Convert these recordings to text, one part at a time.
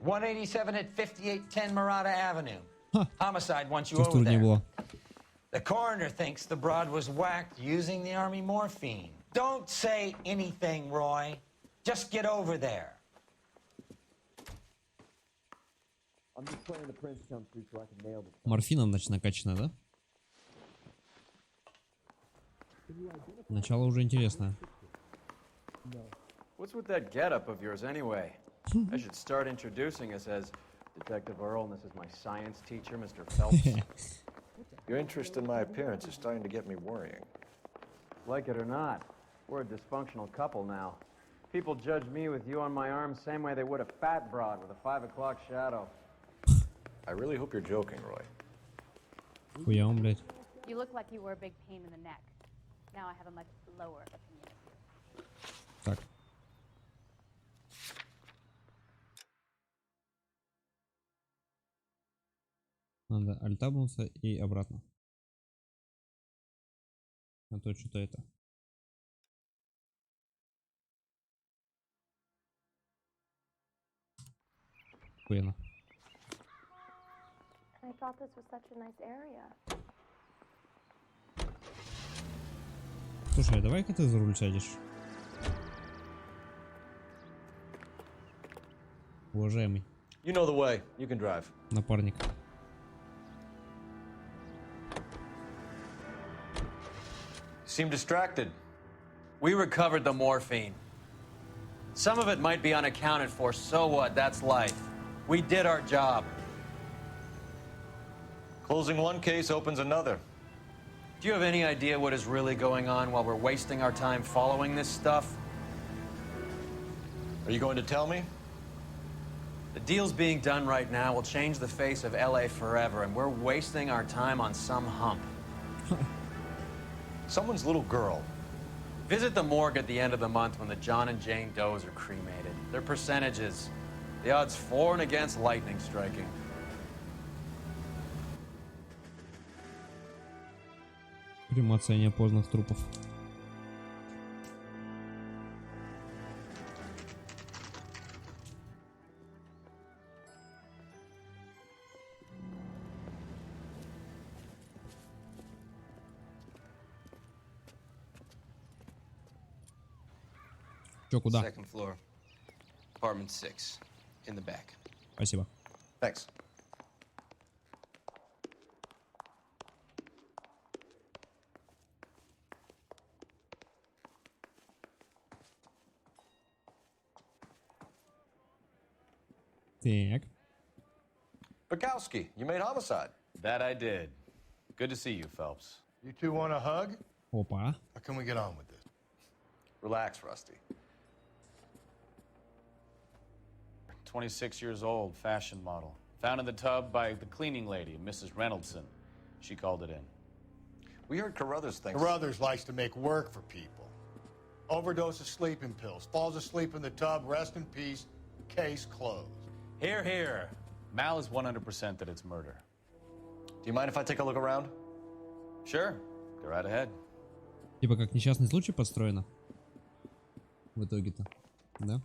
187 at 5810 Murata Avenue. Homicide wants you Чувство over не there. было. The coroner thinks the broad was whacked using the army morphine. Don't say anything, Roy. Just get over there. I'm just playing the Prince come through so I can nail this. Морфином, значит, накачано, да? Начало уже интересное. What's with that getup of yours anyway? I should start introducing us as Detective Earl, and this is my science teacher, Mr. Phelps. Your interest in my appearance is starting to get me worrying. Like it or not, we're a dysfunctional couple now. People judge me with you on my arm same way they would a fat broad with a 5 o'clock shadow. I really hope you're joking, Roy. Хуя он, блядь. You look like you were a big pain in the neck. Now I have a much lower opinion of you. Так. Надо альтабнуться и обратно. А то что-то это. Хуяно. I thought this was such a nice area. Слушай, а давай-ка ты за руль сядешь. Уважаемый You know the way. You can drive. напарник. Seem distracted. We recovered the morphine. Some of it might be unaccounted for, so what? That's life. We did our job. Closing one case opens another. Do you have any idea what is really going on while we're wasting our time following this stuff? Are you going to tell me? The deals being done right now will change the face of LA forever, and we're wasting our time on some hump. Someone's little girl. Visit the morgue at the end of the month when the John and Jane Does are cremated. Their percentages. The odds for and against lightning striking. Кремация неопознанных трупов. Чё, куда? Second floor. Apartment 6. In the back. Спасибо. Thanks. Так. Bukowski, you made homicide. That I did. Good to see you, Phelps. You two want a hug? Опа. Or can we get on with this? Relax, Rusty. 26 years old, fashion model. Found in the tub by the cleaning lady, Mrs. Reynoldson. She called it in. We heard Carruthers thinks... Carruthers likes to make work for people. Overdose of sleeping pills. Falls asleep in the tub. Rest in peace. Case closed. Here, here. Mal is 100% that it's murder. Do you mind if I take a look around? Sure. Go right ahead. Типа как несчастный случай подстроено. В итоге-то. Да?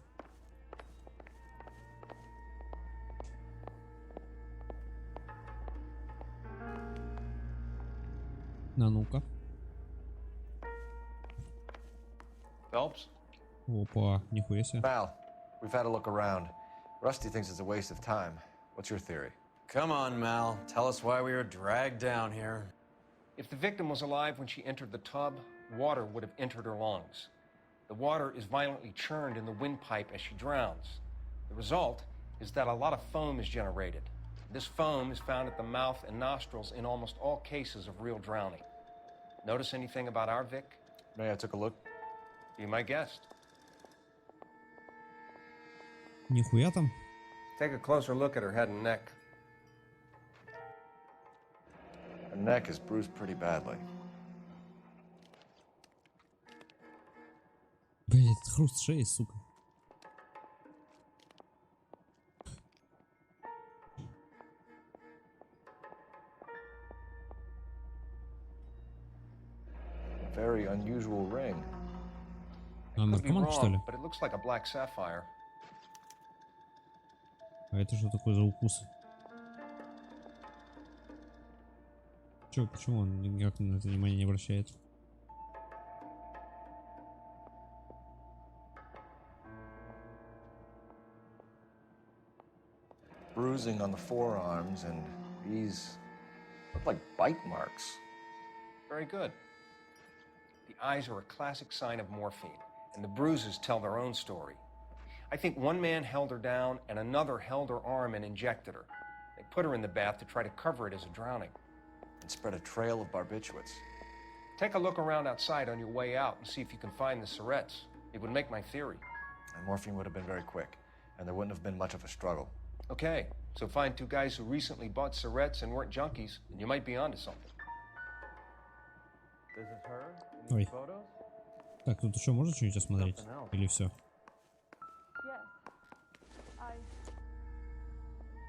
Ну-ка. Phelps? Опа, нихуя себе. Mal, we've had a look around. Rusty thinks it's a waste of time. What's your theory? Come on, Mal. Tell us why we were dragged down here. If the victim was alive when she entered the tub, water would have entered her lungs. The water is violently churned in the windpipe as she drowns. The result is that a lot of foam is generated. This foam is found at the mouth and nostrils in almost all cases of real drowning. Notice anything about our Vic? May I took a look? Be my guest. Нихуя там. Take a closer look at her head and neck. Her neck is bruised pretty badly. Блять, хруст шеи, сука. Very unusual ring. А Could be наркоман, что ли? wrong, but it looks like a black sapphire. А это что такое за укус? Чё, почему он никак на это внимание не обращает? Bruising on the forearms, and these look like bite marks. Very good. The eyes are a classic sign of morphine, and the bruises tell their own story. I think one man held her down and another held her arm and injected her. They put her in the bath to try to cover it as a drowning. And spread a trail of barbiturates. Take a look around outside on your way out and see if you can find the syrettes. It would make my theory. And morphine would have been very quick, and there wouldn't have been much of a struggle. Okay, so find two guys who recently bought syrettes and weren't junkies, and you might be onto something. This is her in Ой. these photos? Так, тут еще можно что-нибудь осмотреть? Или все? Yes.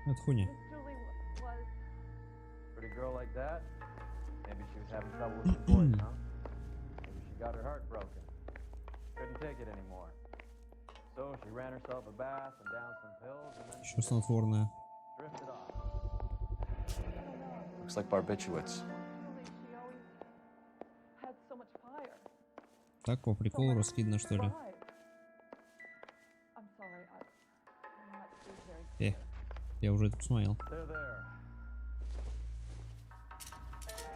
Это хуйня. Miss Julie was. Pretty girl like that? Maybe she was having trouble with some boys, huh? Maybe she got her heart broken. Couldn't take it anymore. So she ran herself a bath and down some pills and then Еще снотворное. drifted off. Looks like barbiturates. She always had so much fire. Так, по приколу раскидано, что ли? I'm sorry, I'm not being very. Я уже это посмотрел. They're there.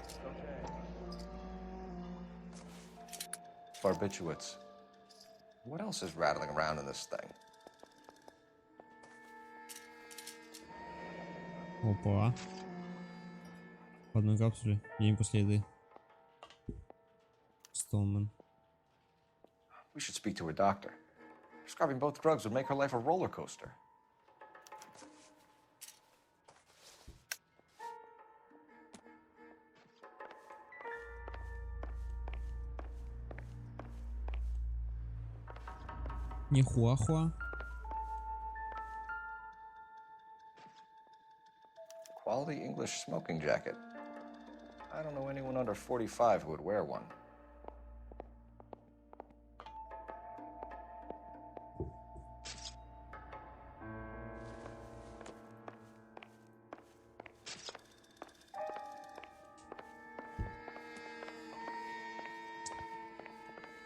It's okay. Barbiturates. What else is rattling around in this thing? Опа. В одной капсуле. День после еды. Стоунман. We should speak to her doctor. Prescribing both drugs would make her life a roller coaster. Нихуахуа. Quality English smoking jacket. I don't know anyone under 45 who would wear one.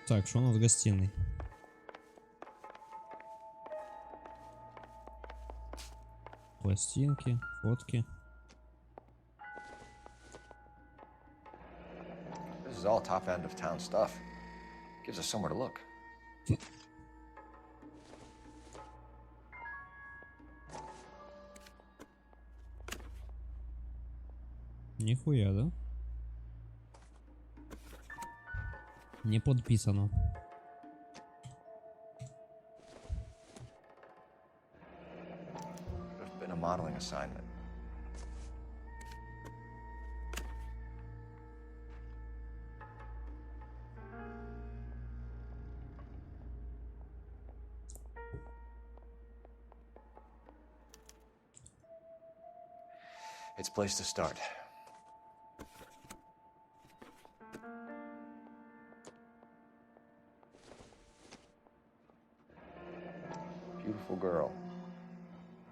Так, что у нас в гостиной? Пластинки, фотки. This is all top end of town stuff. Gives us somewhere to look. Нихуя, да? Не подписано. Could have been a modeling assignment. It's a place to start. Beautiful girl.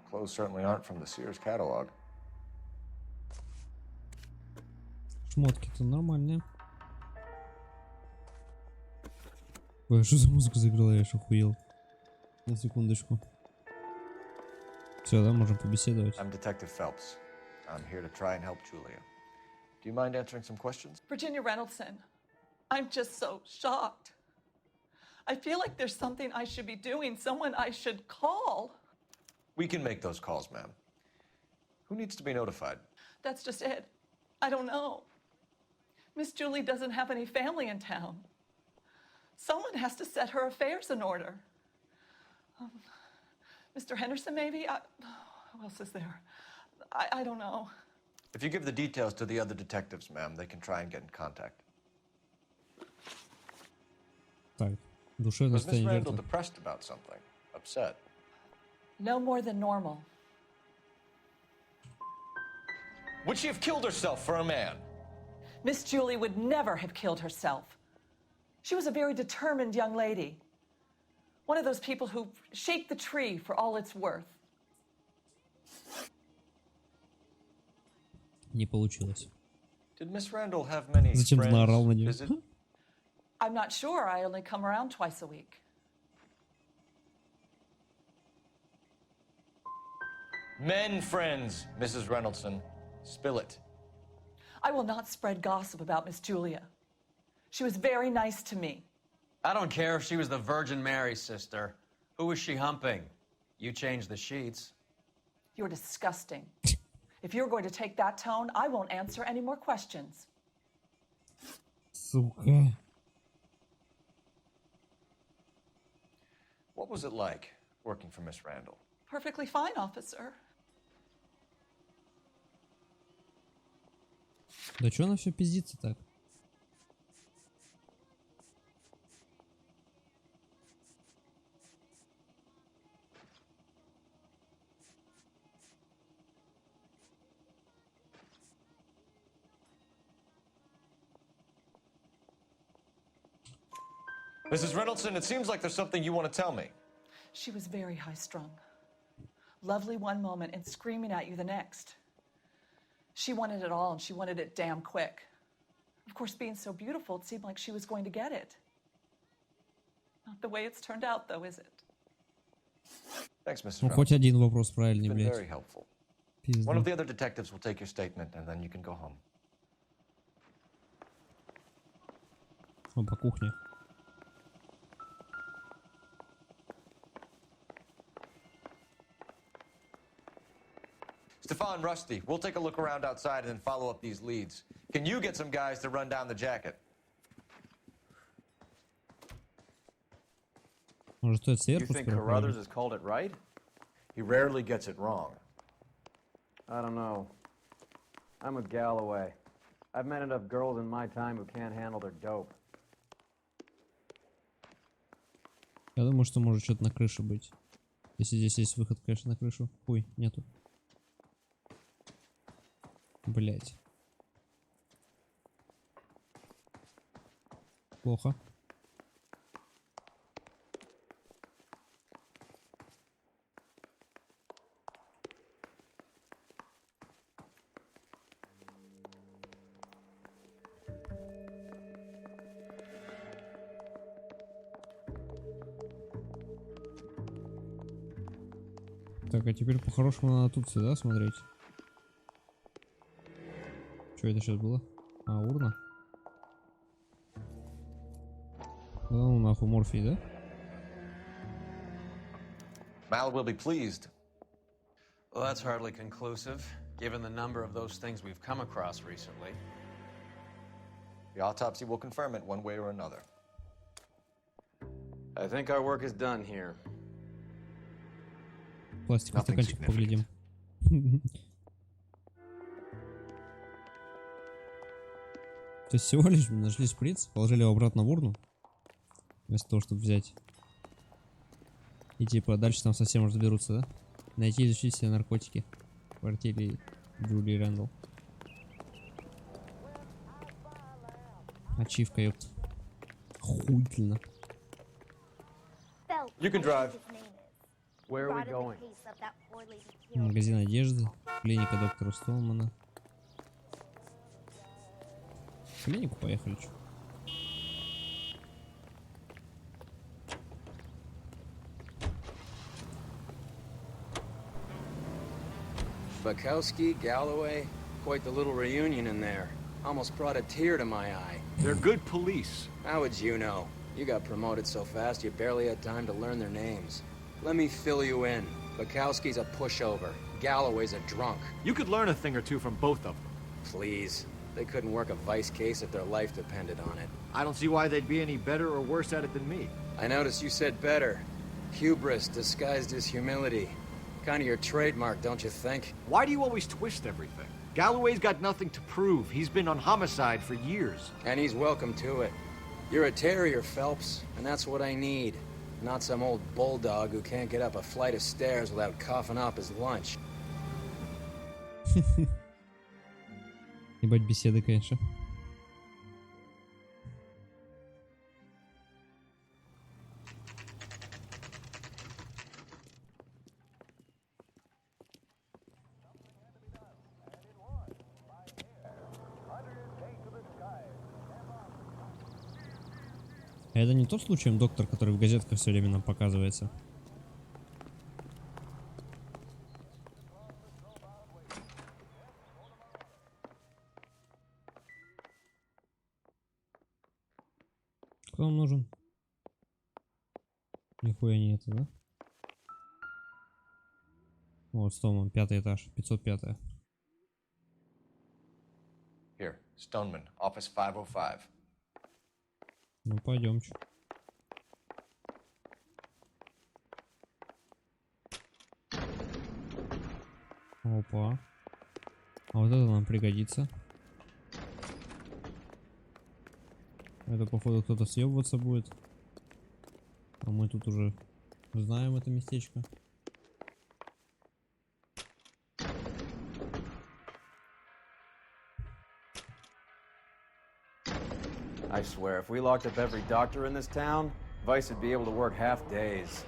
Her clothes certainly aren't from the Sears catalog. Шмотки-то нормальные. Ой, что за музыку заиграла, я аж охуел. На секундочку. Все, да, можем побеседовать. I'm Detective Phelps. I'm here to try and help Julia. Do you mind answering some questions? Virginia Reynoldson, I'm just so shocked. I feel like there's something I should be doing, someone I should call. We can make those calls, ma'am. Who needs to be notified? That's just it. I don't know. Miss Julie doesn't have any family in town. Someone has to set her affairs in order. Mr. Henderson, maybe? Who else is there? I don't know. If you give the details to the other detectives, ma'am, they can try and get in contact. Так, душевное Was Miss состояние Randall жертвы. depressed about something? Upset? No more than normal. Would she have killed herself for a man? Miss Julie would never have killed herself. She was a very determined young lady. One of those people who shake the tree for all it's worth. Не получилось. Did Miss Randall have many Зачем ты наорал на friends нее? visit? I'm not sure. I only come around twice a week. Men friends, Mrs. Reynoldson. Spill it. I will not spread gossip about Miss Julia. She was very nice to me. I don't care if she was the Virgin Mary's sister. Who was she humping? You changed the sheets. You're disgusting. If you're going to take that tone, I won't answer any more questions. Сука. What was it like working for Miss Randall? Perfectly fine, officer. Да чё она все пиздится так? Mrs. Reynoldson, it seems like there's something you want to tell me. She was very high-strung. Lovely one moment and screaming at you the next. She wanted it all, and she wanted it damn quick. Of course, being so beautiful, it seemed like she was going to get it. Not the way it's turned out, though, is it? Thanks, Mrs. Ну Reynoldson. хоть один вопрос It's правильный, been very блядь. helpful. Пизда. One of the other detectives will take your statement, and then you can go home. Он по кухне. Stefan, Rusty, we'll take a look around outside and then follow up these leads. Can you get some guys to run down the jacket? Может, стоит You сверху think сперва Carruthers проверить? has called it right? He rarely gets it wrong. I don't know. I'm with Galloway. I've met enough girls in my time who can't handle their dope. Я думаю, что может что-то на крыше быть. Если здесь есть выход, конечно, на крышу. Хуй, нету. Блять. Плохо. Так, а теперь по-хорошему надо тут сюда смотреть. Что это сейчас было? А, урна? Да ну нахуй, морфий, да? Mal will be pleased. Well, that's hardly conclusive, given the number of those things we've come across recently. The autopsy will confirm it one way or another. I think our work is done here. Пластиковый Nothing стаканчик поглядим. То есть всего лишь нашли шприц, положили его обратно в урну, вместо того, чтобы взять. И типа дальше там совсем разберутся, да? Найти и изучить все наркотики в квартире Джулии Рэндалл. Ачивка, ёпт. Охуительно. You can drive. Where are we going? Магазин одежды, клиника доктора Столмана. В клинику поехали, чё? Bukowski, Galloway, quite the little reunion in there. Almost brought a tear to my eye. They're good police. How would you know? You got promoted so fast you barely had time to learn their names. Let me fill you in. Bukowski's a pushover. Galloway's a drunk. You could learn a thing or two from both of them. Please. They couldn't work a vice case if their life depended on it. I don't see why they'd be any better or worse at it than me. I noticed you said better. Hubris disguised as humility. Kind of your trademark, don't you think? Why do you always twist everything? Galloway's got nothing to prove. He's been on homicide for years. And he's welcome to it. You're a terrier, Phelps, and that's what I need. Not some old bulldog who can't get up a flight of stairs without coughing up his lunch. Ебать беседы, конечно. А это не тот случаем доктор, который в газетках все время нам показывается? Кто вам нужен? Нихуя не это, да? Вот, Стоунман, 5-й этаж, 505. Here, Stoneman, office 505. Ну, пойдемте. Опа. А вот это нам пригодится. Это, походу, кто-то съебываться будет. А мы тут уже знаем это местечко. I swear, if we locked up every doctor in this town, Vice would be able to work half days.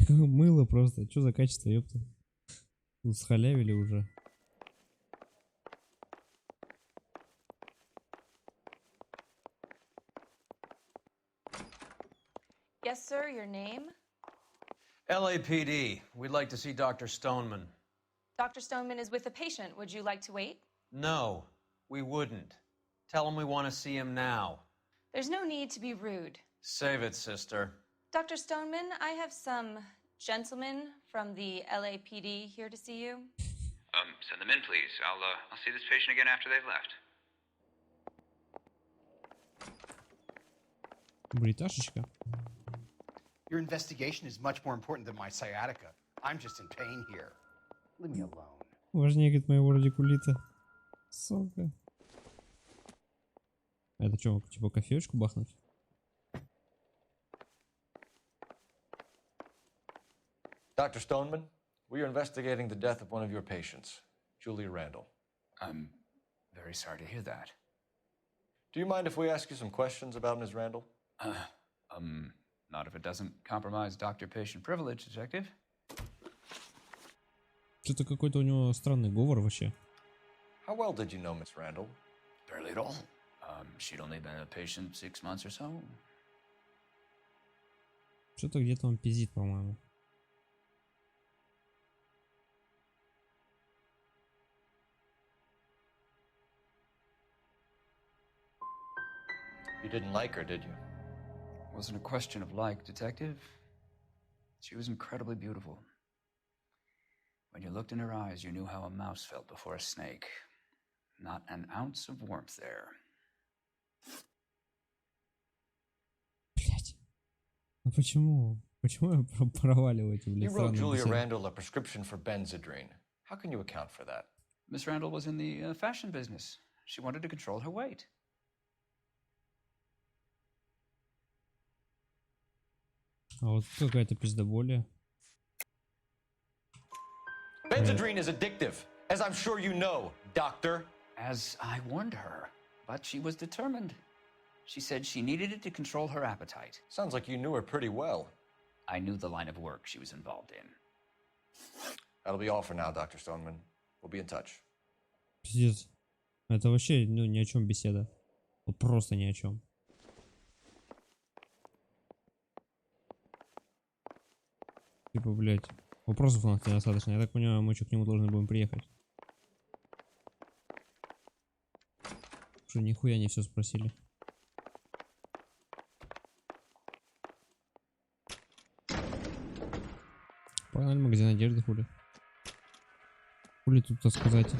Мыло просто. Что за качество, ёпта? Тут схалявили уже. Yes, sir, your name? LAPD. We'd like to see Dr. Stoneman. Dr. Stoneman is with a patient. Would you like to wait? No, we wouldn't. Tell him we want to see him now. There's no need to be rude. Save it, sister. Dr. Stoneman, I have some gentlemen from the LAPD here to see you. Send them in, please. I'll see this patient again after they've left. Бриташечка. Your investigation is much more important than my sciatica. I'm just in pain here. Leave me alone. Важнее, говорит, моего радикулита. Сука. А это что, типа кофеечку бахнуть? Dr. Stoneman, we are investigating the death of one of your patients, Julia Randall. I'm very sorry to hear that. Do you mind if we ask you some questions about Ms. Randall? Not if it doesn't compromise doctor-patient privilege, detective. Что-то какой-то у него странный говор вообще. How well did you know Ms. Randall? Barely at all. She'd only been a patient 6 months or so. Что-то где-то он пиздит, по-моему. You didn't like her, did you? Wasn't a question of like, detective. She was incredibly beautiful. When you looked in her eyes, you knew how a mouse felt before a snake. Not an ounce of warmth there. Блять. Ну почему? Почему я проваливаю эти, блядь, You wrote странные Julia беседы? Randall a prescription for Benzedrine. How can you account for that? Miss Randall was in the fashion business. She wanted to control her weight. А вот какая-то пиздоболие. Benzedrine is addictive, as I'm sure you know, doctor. As I warned her, but she was determined. She said she needed it to control her appetite. Sounds like you knew her pretty well. I knew the line of work she was involved in. That'll be all for now, Dr. Stoneman. We'll be in touch. Пиздец. Это вообще, ну, ни о чем беседа. Вот просто ни о чем. Типа, блядь, вопросов у нас недостаточно. Я так понимаю, мы еще к нему должны будем приехать. Что, нихуя не все спросили. Погнали в магазин одежды, хули. Хули тут-то сказать.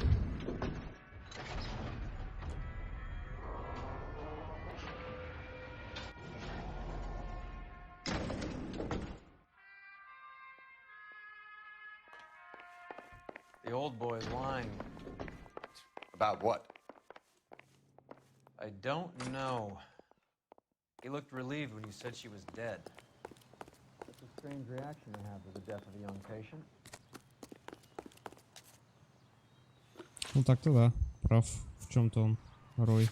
The old boy's lying. About what? I don't know. He looked relieved when you said she was dead. It's a strange reaction to have to the death of a young patient. Ну так-то да. Прав в чем-то он, Рой.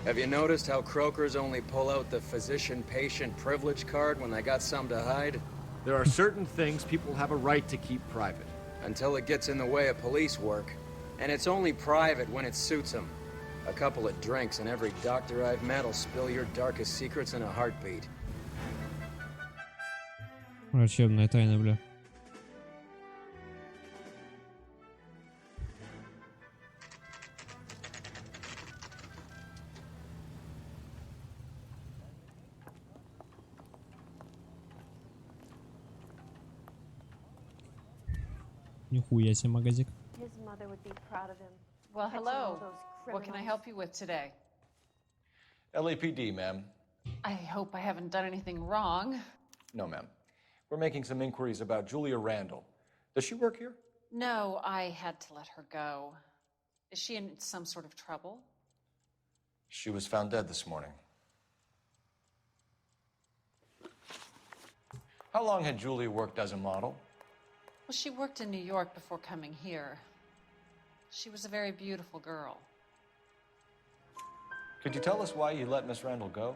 Have you noticed how croakers only pull out the physician-patient privilege card when they got something to hide? There are certain things people have a right to keep private. Until it gets in the way of police work. And it's only private when it suits them. A couple of drinks and every doctor I've met will spill your darkest secrets in a heartbeat. Врачебная тайна, бля. Нихуя себе магазик. His mother would be proud of him. Well, Catching all hello. those What can I criminals. help you with today? LAPD, ma'am. I hope I haven't done anything wrong. No, ma'am. We're making some inquiries about Julia Randall. Does she work here? No, I had to let her go. Is she in some sort of trouble? She was found dead this morning. How long had Julia worked as a model? Well, she worked in New York before coming here. She was a very beautiful girl. Could you tell us why you let Miss Randall go?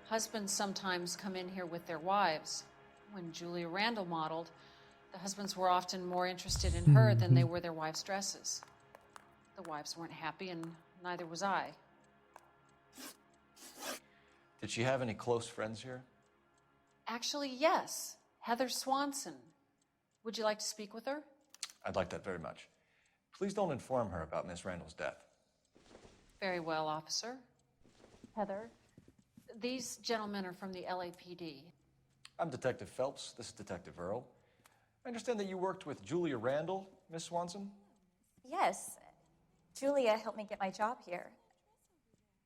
Husbands sometimes come in here with their wives. When Julia Randall modeled, the husbands were often more interested in her than they were their wives' dresses. The wives weren't happy, and neither was I. Did she have any close friends here? Actually, yes. Heather Swanson. Would you like to speak with her? I'd like that very much. Please don't inform her about Miss Randall's death. Very well, officer. Heather, these gentlemen are from the LAPD. I'm Detective Phelps. This is Detective Earl. I understand that you worked with Julia Randall, Miss Swanson? Yes. Julia helped me get my job here.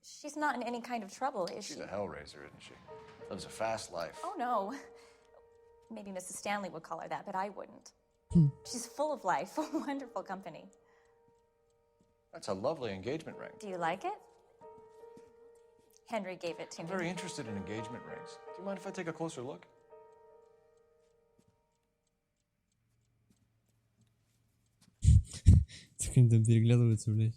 She's not in any kind of trouble, is she? She's a hellraiser, isn't she? Lives a fast life. Oh, no. Maybe Mrs. Stanley would call her that, but I wouldn't. She's full of life, wonderful company. That's a lovely engagement ring. Do you like it? Henry gave it to I'm me. very interested in engagement rings. Do you mind if I take a closer look? Так они там переглядываются, блядь.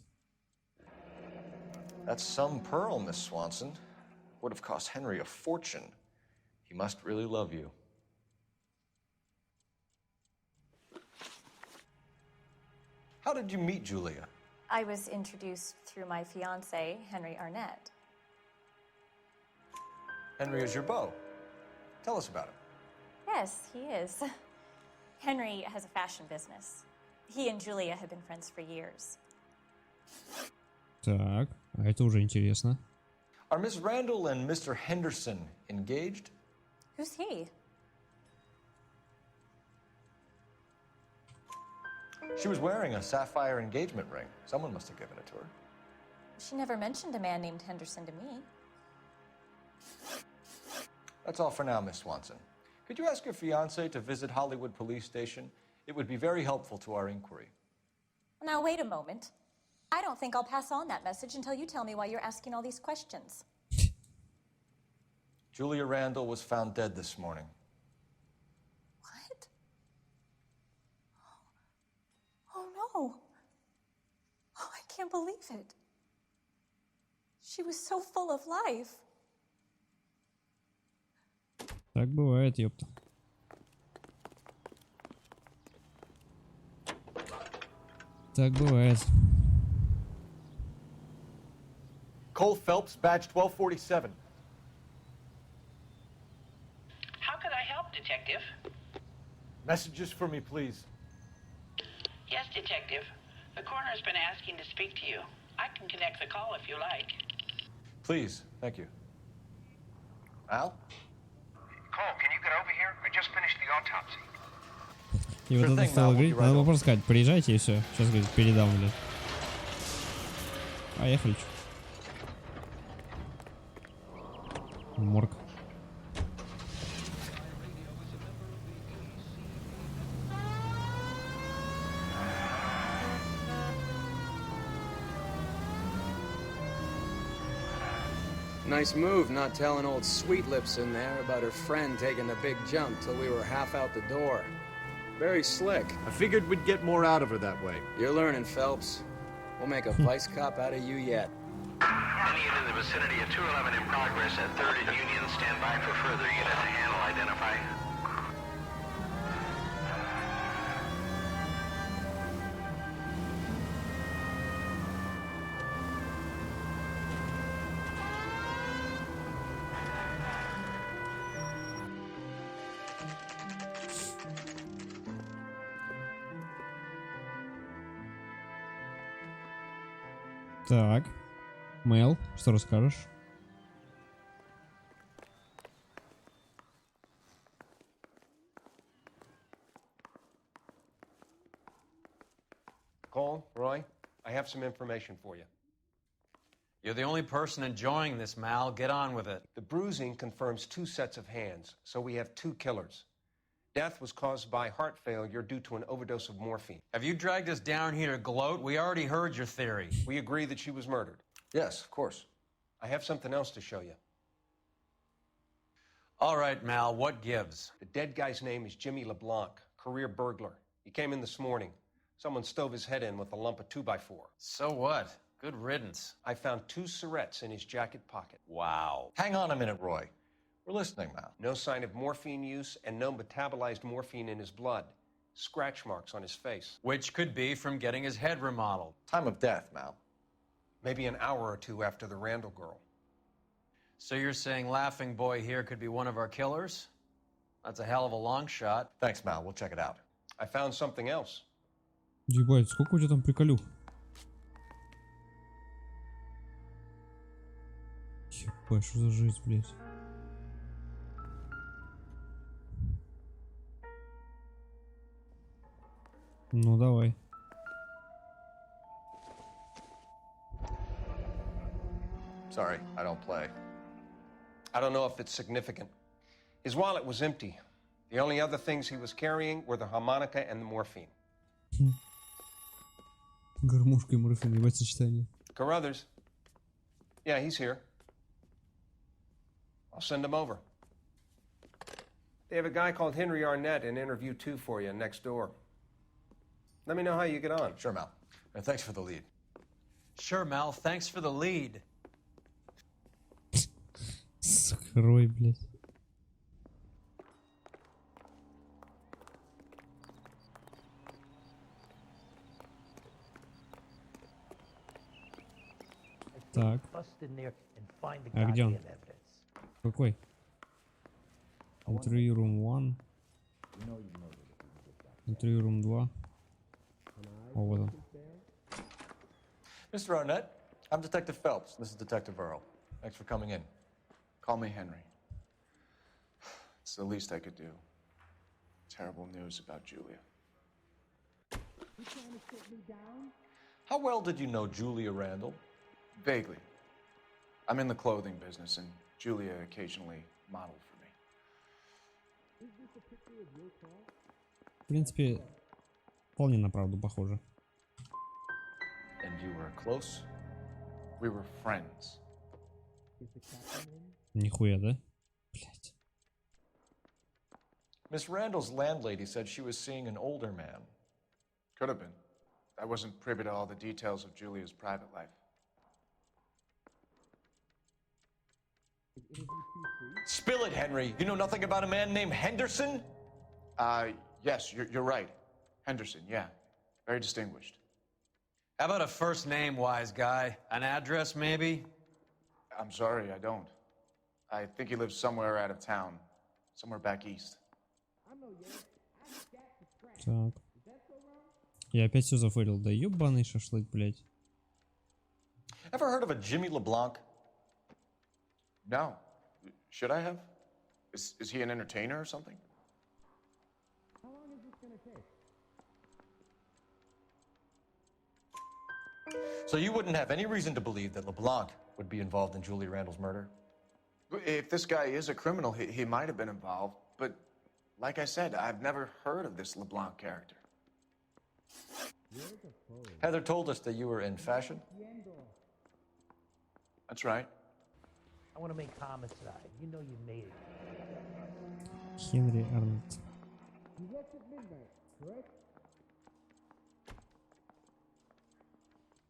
That's some pearl, Miss Swanson. Would have cost Henry a fortune. He must really love you. How did you meet Julia? I was introduced through my fiancé, Henry Arnett. Henry is your beau. Tell us about him. Yes, he is. Henry has a fashion business. He and Julia have been friends for years. Так, а это уже интересно. Are Miss Randall and Mr. Henderson engaged? Who's he? She was wearing a sapphire engagement ring. Someone must have given it to her. She never mentioned a man named Henderson to me. That's all for now, Miss Swanson. Could you ask your fiancé to visit Hollywood Police Station? It would be very helpful to our inquiry. Now, wait a moment. I don't think I'll pass on that message until you tell me why you're asking all these questions. Julia Randall was found dead this morning. What? Oh, no. Oh, I can't believe it. She was so full of life. Так бывает, ёпта. Так бывает. Cole Phelps, badge 1247. How can I help, Detective? Messages for me, please. Yes, Detective. The coroner's been asking to speak to you. I can connect the call if you like. Please, thank you. Al? Cole, can you get over here? I just finished the autopsy. И вот это стало говорить, надо было просто сказать, приезжайте и все. Сейчас, говорит, передам, блядь. Поехали, чё. Морг. Nice move not telling old Sweet Lips in there about her friend taking the big jump till we were half out the door. Very slick. I figured we'd get more out of her that way. You're learning, Phelps. We'll make a vice cop out of you yet. Any unit in the vicinity of 211 in progress at 3rd and Union. Stand by for further unit to handle. Identify. Так. Мэл, что расскажешь? Cole, Roy, I have some information for you. You're the only person enjoying this, Mal. Get on with it. The bruising confirms 2 sets of hands, so we have 2 killers. Death was caused by heart failure due to an overdose of morphine. Have you dragged us down here to gloat? We already heard your theory. We agree that she was murdered. Yes, of course. I have something else to show you. All right, Mal, what gives? The dead guy's name is Jimmy LeBlanc, career burglar. He came in this morning. Someone stove his head in with a lump of 2x4. So what? Good riddance. I found 2 syrettes in his jacket pocket. Wow. Hang on a minute, Roy. We're listening now. No sign of morphine use and no metabolized morphine in his blood. Scratch marks on his face. Which could be from getting his head remodeled. Time of death, Mal. Maybe an hour or 2 after the Randall girl. So you're saying Laughing Boy here could be one of our killers? That's a hell of a long shot. Thanks, Mal. We'll check it out. I found something else. Ебать, сколько у тебя там приколюх? Ебать, что за жизнь, блядь? Ну, давай. Sorry, I don't play. I don't know if it's significant. His wallet was empty. The only other things he was carrying were the harmonica and the morphine. Гармошка и морфин, ебать сочетание. Carruthers. Yeah, he's here. I'll send him over. They have a guy called Henry Arnett in interview 2 for you next door. Let me know how you get on. Sure, Mal. And thanks for the lead. Sure, Mal. Thanks for the lead. Сука, Рой, блядь. Так. А где он? Какой? Interview room 1. Interview room 2. О, вот он. Mr. Arnett, I'm Detective Phelps. This is Detective Earl. Thanks for coming in. Call me Henry. It's the least I could do. Terrible news about Julia. How well did you know Julia Randall? Vaguely. I'm in the clothing business, and Julia occasionally modeled for me. В принципе, вполне на правду похоже. And you were close? We were friends. Нихуя, да? Блять. Miss Randall's landlady said she was seeing an older man. Could have been. I wasn't privy to all the details of Julia's private life. Spill it, Henry. You know nothing about a man named Henderson? Yes, you're right. Henderson, yeah. Very distinguished. How about a first name, wise guy? An address, maybe? I'm sorry, I don't. I think he lives somewhere out of town. Somewhere back east. Так. Я опять все зафейлил. Да ебаный шашлык, блядь. Ever heard of a Jimmy LeBlanc? No. Should I have? Is he an entertainer or something? So you wouldn't have any reason to believe that LeBlanc would be involved in Julia Randall's murder? If this guy is a criminal, he might have been involved. But like I said, I've never heard of this LeBlanc character. Heather told us that you were in fashion. That's right. I want to make homicide. You know you made it. Henry Arnett. You left at midnight, correct?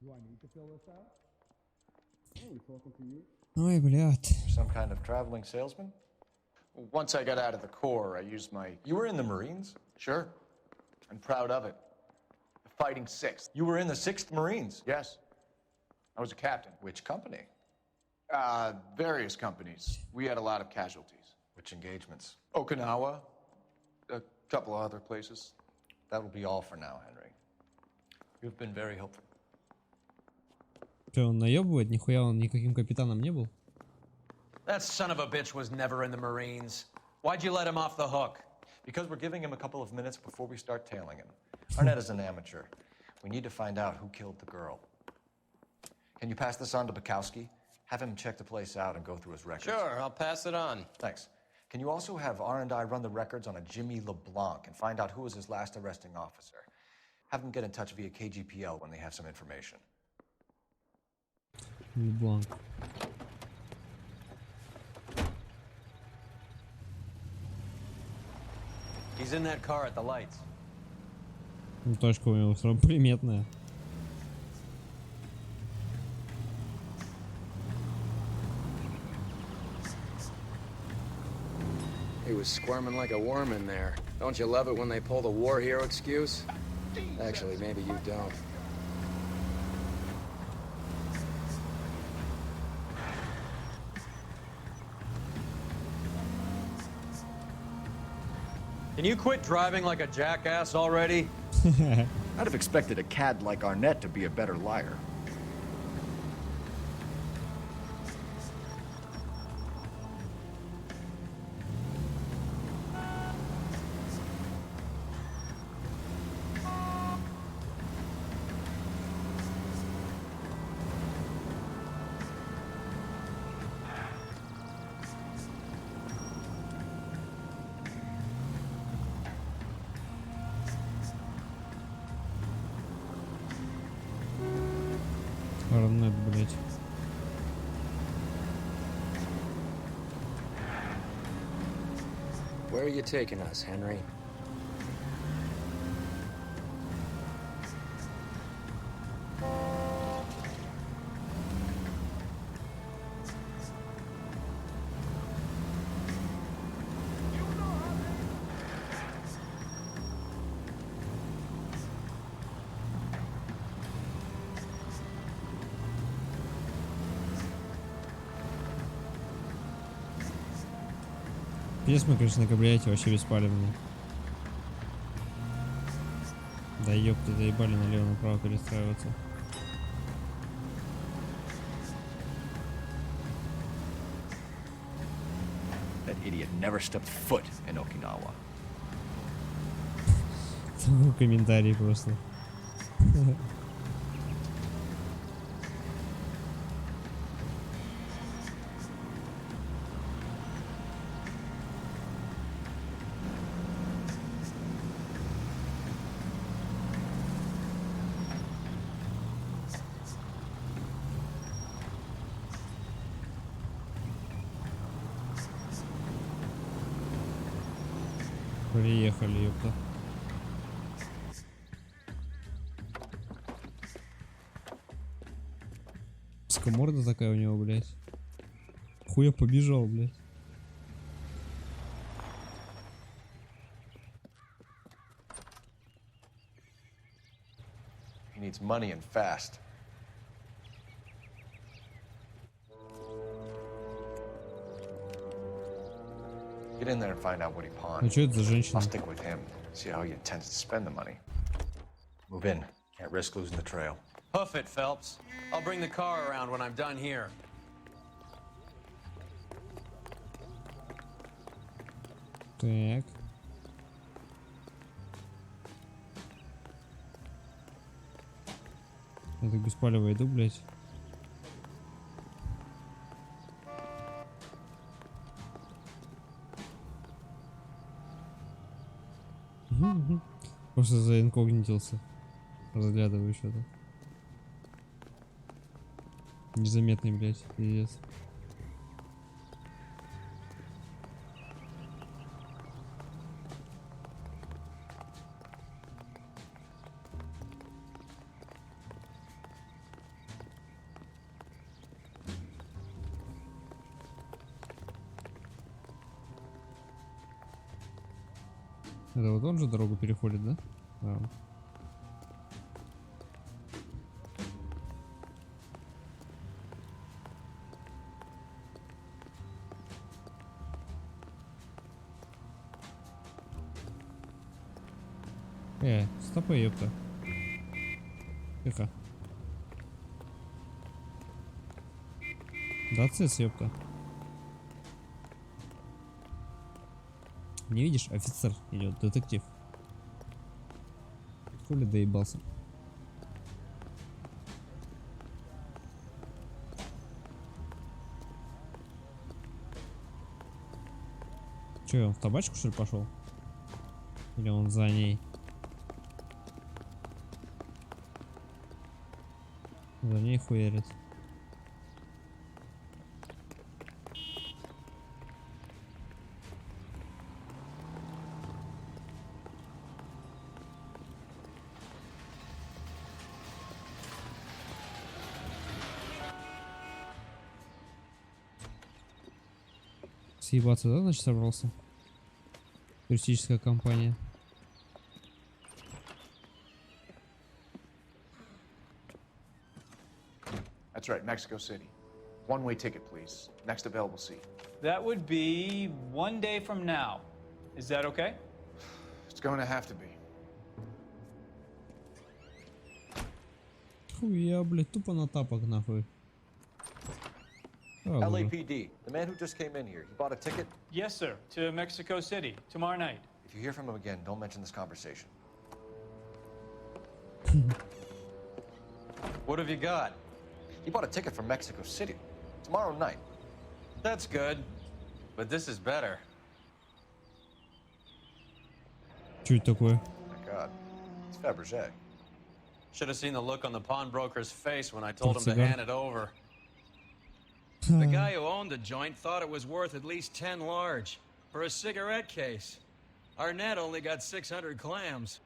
Do I need to fill this out? Ой, блядь. Some kind of traveling salesman? Once I got out of the Corps, I used my... You were in the Marines? Sure. I'm proud of it. The Fighting Sixth. You were in the 6th Marines? Yes. I was a captain. Which company? Various companies. We had a lot of casualties. Which engagements? Okinawa. A couple of other places. That will be all for now, Henry. You've been very helpful. Че, он наебывает? Нихуя он никаким капитаном не был? That son of a bitch was never in the Marines. Why'd you let him off the hook? Because we're giving him a couple of minutes before we start tailing him. Arnett is an amateur. We need to find out who killed the girl. Can you pass this on to Bukowski? Have him check the place out and go through his records. Sure, I'll pass it on. Thanks. Can you also have R&I run the records on a Jimmy LeBlanc and find out who was his last arresting officer? Have them get in touch via KGPL when they have some information. LeBlanc. He's in that car at the lights. Ну, точка у него сразу приметная. He was squirming like a worm in there. Don't you love it when they pull the war hero excuse? Actually, maybe you don't. Can you quit driving like a jackass already? I'd have expected a cad like Arnett to be a better liar. Арнет, блядь. Where are you taking us, Henry? Пиздец, мы, конечно, на кабриолете вообще беспалевные. Да ёпты, заебали налево-направо перестраиваться. That idiot never stepped foot in Okinawa. Комментарий просто. Приехали, ёпта. Скоморда такая у него, блядь. Хуя побежал, блядь. He needs money and fast. Get in there and find out what he pawned. Ну что это за женщина? I'll stick with him. See how he intends to spend the money. Move in. Can't risk losing the trail. Hoof it, Phelps. I'll bring the car around when I'm done here. Так. Я так беспалево иду, блядь. Просто заинкогнитился. Разглядываю что-то. Незаметный, блядь, пиздец. Это вот он же дорогу переходит, да? Да. Стопы, ёпта. Тихо. Да цец, ёпта. Не видишь? Офицер идет, детектив. Хули доебался. Че, он в табачку, что ли, пошел? Или он за ней? За ней хуярит. Съебаться, да, значит, собрался? Туристическая компания. That's right, Mexico City. One-way ticket, please. Next available seat. That would be 1 day from now. Is that okay? It's going to have to be. Хуя, блядь, тупо на тапок, нахуй. LAPD, the man who just came in here, he bought a ticket? Yes, sir. To Mexico City, tomorrow night. If you hear from him again, don't mention this conversation. What have you got? He bought a ticket from Mexico City. Tomorrow night. That's good. But this is better. Что это такое? My God, it's Fabergé. Should have seen the look on the pawnbroker's face when I told him to Cigar. hand it over. The guy who owned the joint thought it was worth at least 10 large for a cigarette case. Arnett only got 600 clams.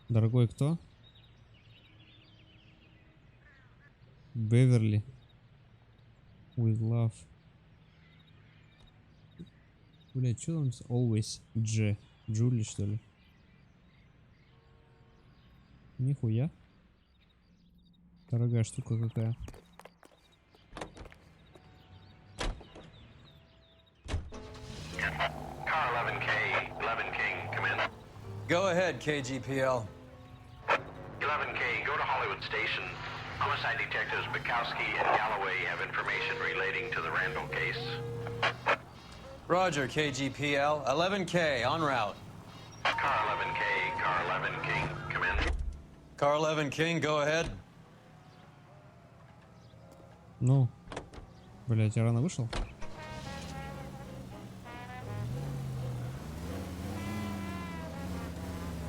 Дорогой кто? Беверли. With love. Блять, что там? Always. Дж. Джули, что ли? Нихуя. Дорогая штука какая. Car 11K, 11 King, come in. Go ahead, KGPL. 11K, go to Hollywood Station. Homicide detectives Bukowski and Galloway have information relating to the Randall case. Roger, KGPL. 11K, en route. Car 11K, car 11 King, come in. Car 11 King, go ahead. Ну. Блять, я рано вышел.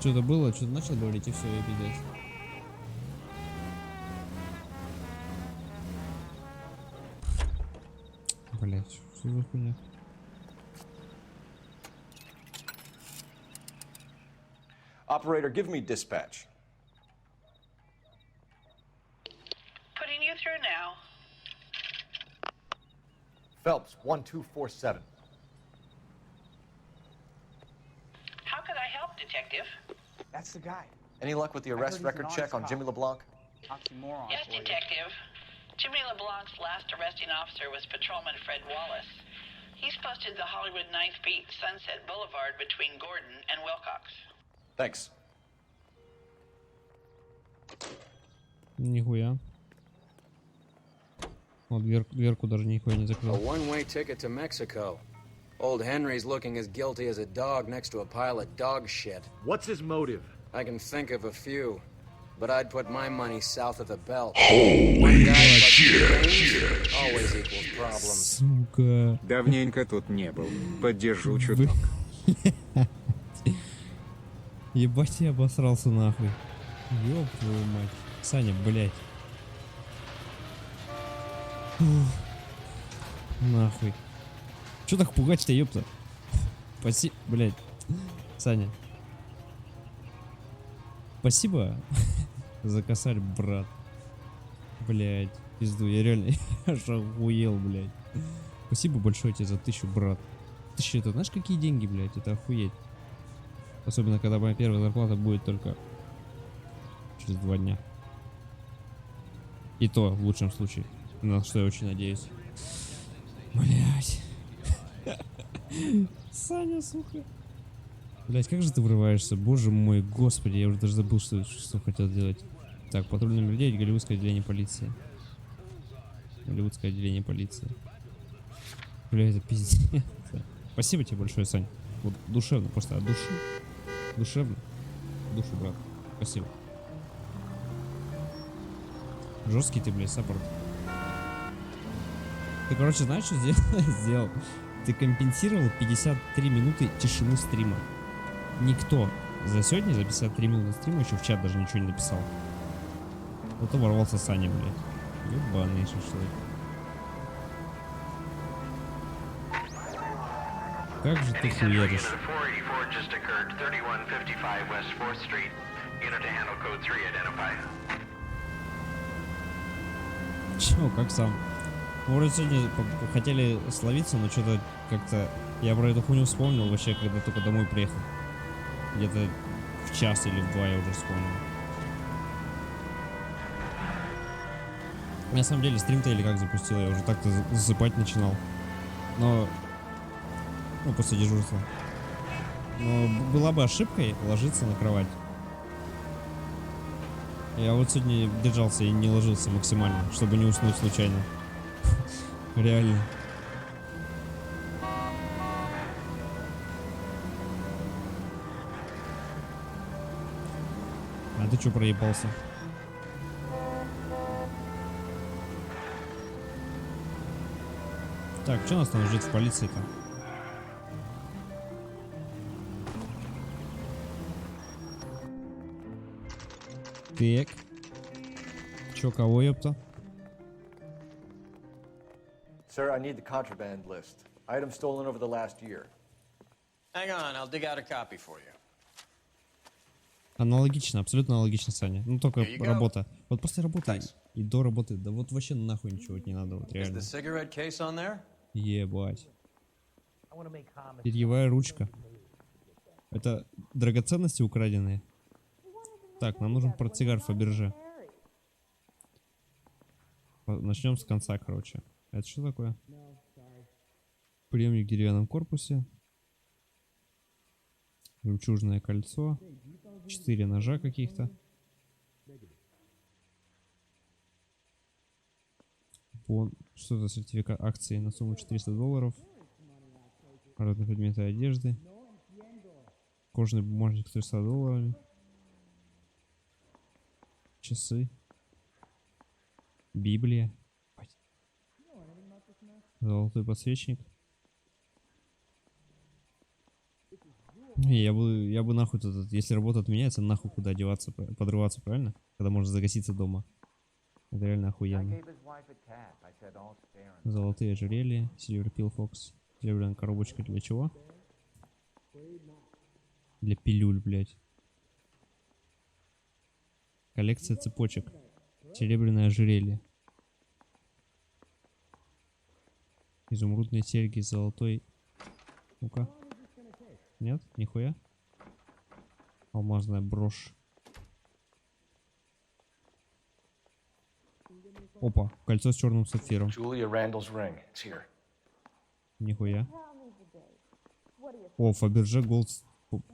Что-то было, что-то начал говорить, и все, я пиздец. Блять, что за хуйня? Operator, give me dispatch. Putting you through now. Phelps, 1247. How could I help, Detective? That's the guy. Any luck with the I arrest heard he's record an check on honest Jimmy cop. LeBlanc? Oxymoron. Yes, Detective. Jimmy LeBlanc's last arresting officer was Patrolman Fred Wallace. He's posted the Hollywood 9th Beat Sunset Boulevard between Gordon and Wilcox. Thanks. Нихуя. Вот дверку даже нихуя не A закрыл. one-way ticket to Mexico. Old Henry's looking as guilty as a dog next to a pile of dog shit. What's his motive? I can think of a few, but I'd put my money south of the belt. Holy One guy plus shit. things always equals problems. Сука. Давненько тут не был. Поддержу чуток. Ебать, я обосрался нахуй. Ёб твою мать. Саня, блять. Нахуй. Чё так пугать-то, ёпта? Блять. Саня. Спасибо за косарь, брат. Блять, пизду, я реально аж охуел, блять. Спасибо большое тебе за 1000, брат. 1000 это знаешь какие деньги, блядь? Это охуеть. Особенно когда моя первая зарплата будет только через 2 дня. И то в лучшем случае. На что я очень надеюсь. Блять. Саня, сука. Блять, как же ты врываешься? Боже мой, господи, я уже даже забыл, что хотел сделать. Так, патрульный номер 9, Голливудское отделение полиции. Голливудское отделение полиции. Бля, это пиздец. Спасибо тебе большое, Сань. Вот душевно, просто от души. Душевно. Душу, брат. Спасибо. Жесткий ты, блядь, саппорт. Ты, короче, знаешь, что сделал? Ты компенсировал 53 минуты тишины стрима. Никто за сегодня, за 53 минуты стрима еще в чат даже ничего не написал. Вот ворвался Саня, блядь. Ебаный шашлык. Как же ты хуяришь? Чё, как сам? Мы вроде сегодня хотели словиться, но что-то как-то... Я про эту хуйню вспомнил вообще, когда только домой приехал. Где-то в час или в 2 я уже вспомнил. На самом деле стрим-то или как запустил, я уже так-то засыпать начинал. Но... Ну, после дежурства. Но была бы ошибкой ложиться на кровать. Я вот сегодня держался и не ложился максимально, чтобы не уснуть случайно. Реально. А ты чё проебался? Так, что нас там ждет в полиции-то? Так. Чё, кого, ёпта? Sir, I need the contraband list. Items stolen over the last year. Hang on, I'll dig out a copy for you. Аналогично, абсолютно аналогично, Саня. Ну только Here you go. работа. Вот после работы и до работы, да вот вообще нахуй ничего не надо, вот Is реально. the cigarette case on there? Ебать. Перьевая ручка. Это драгоценности украденные. Так, нам нужен портсигар Фаберже. Начнем с конца, короче. Это что такое? Приемник в деревянном корпусе. Жемчужное кольцо. 4 ножа каких-то. Что за сертификат акции на сумму $400. Народные предметы одежды. Кожаный бумажник с $300. Часы. Библия. Золотой подсвечник. Я бы нахуй тут, если работа отменяется, нахуй куда одеваться, подрываться, правильно? Когда можно загаситься дома. Это реально охуенно. Золотые ожерелья, Silver Pill Fox. Серебряная коробочка для чего? Для пилюль, блядь. Коллекция цепочек. Серебряное ожерелье. Изумрудные серьги, золотой. Ну-ка. Нет? Нихуя? Алмазная брошь. Опа, кольцо с черным сапфиром. Julia Randall's ring. It's here. Нихуя. О, Фаберже Голд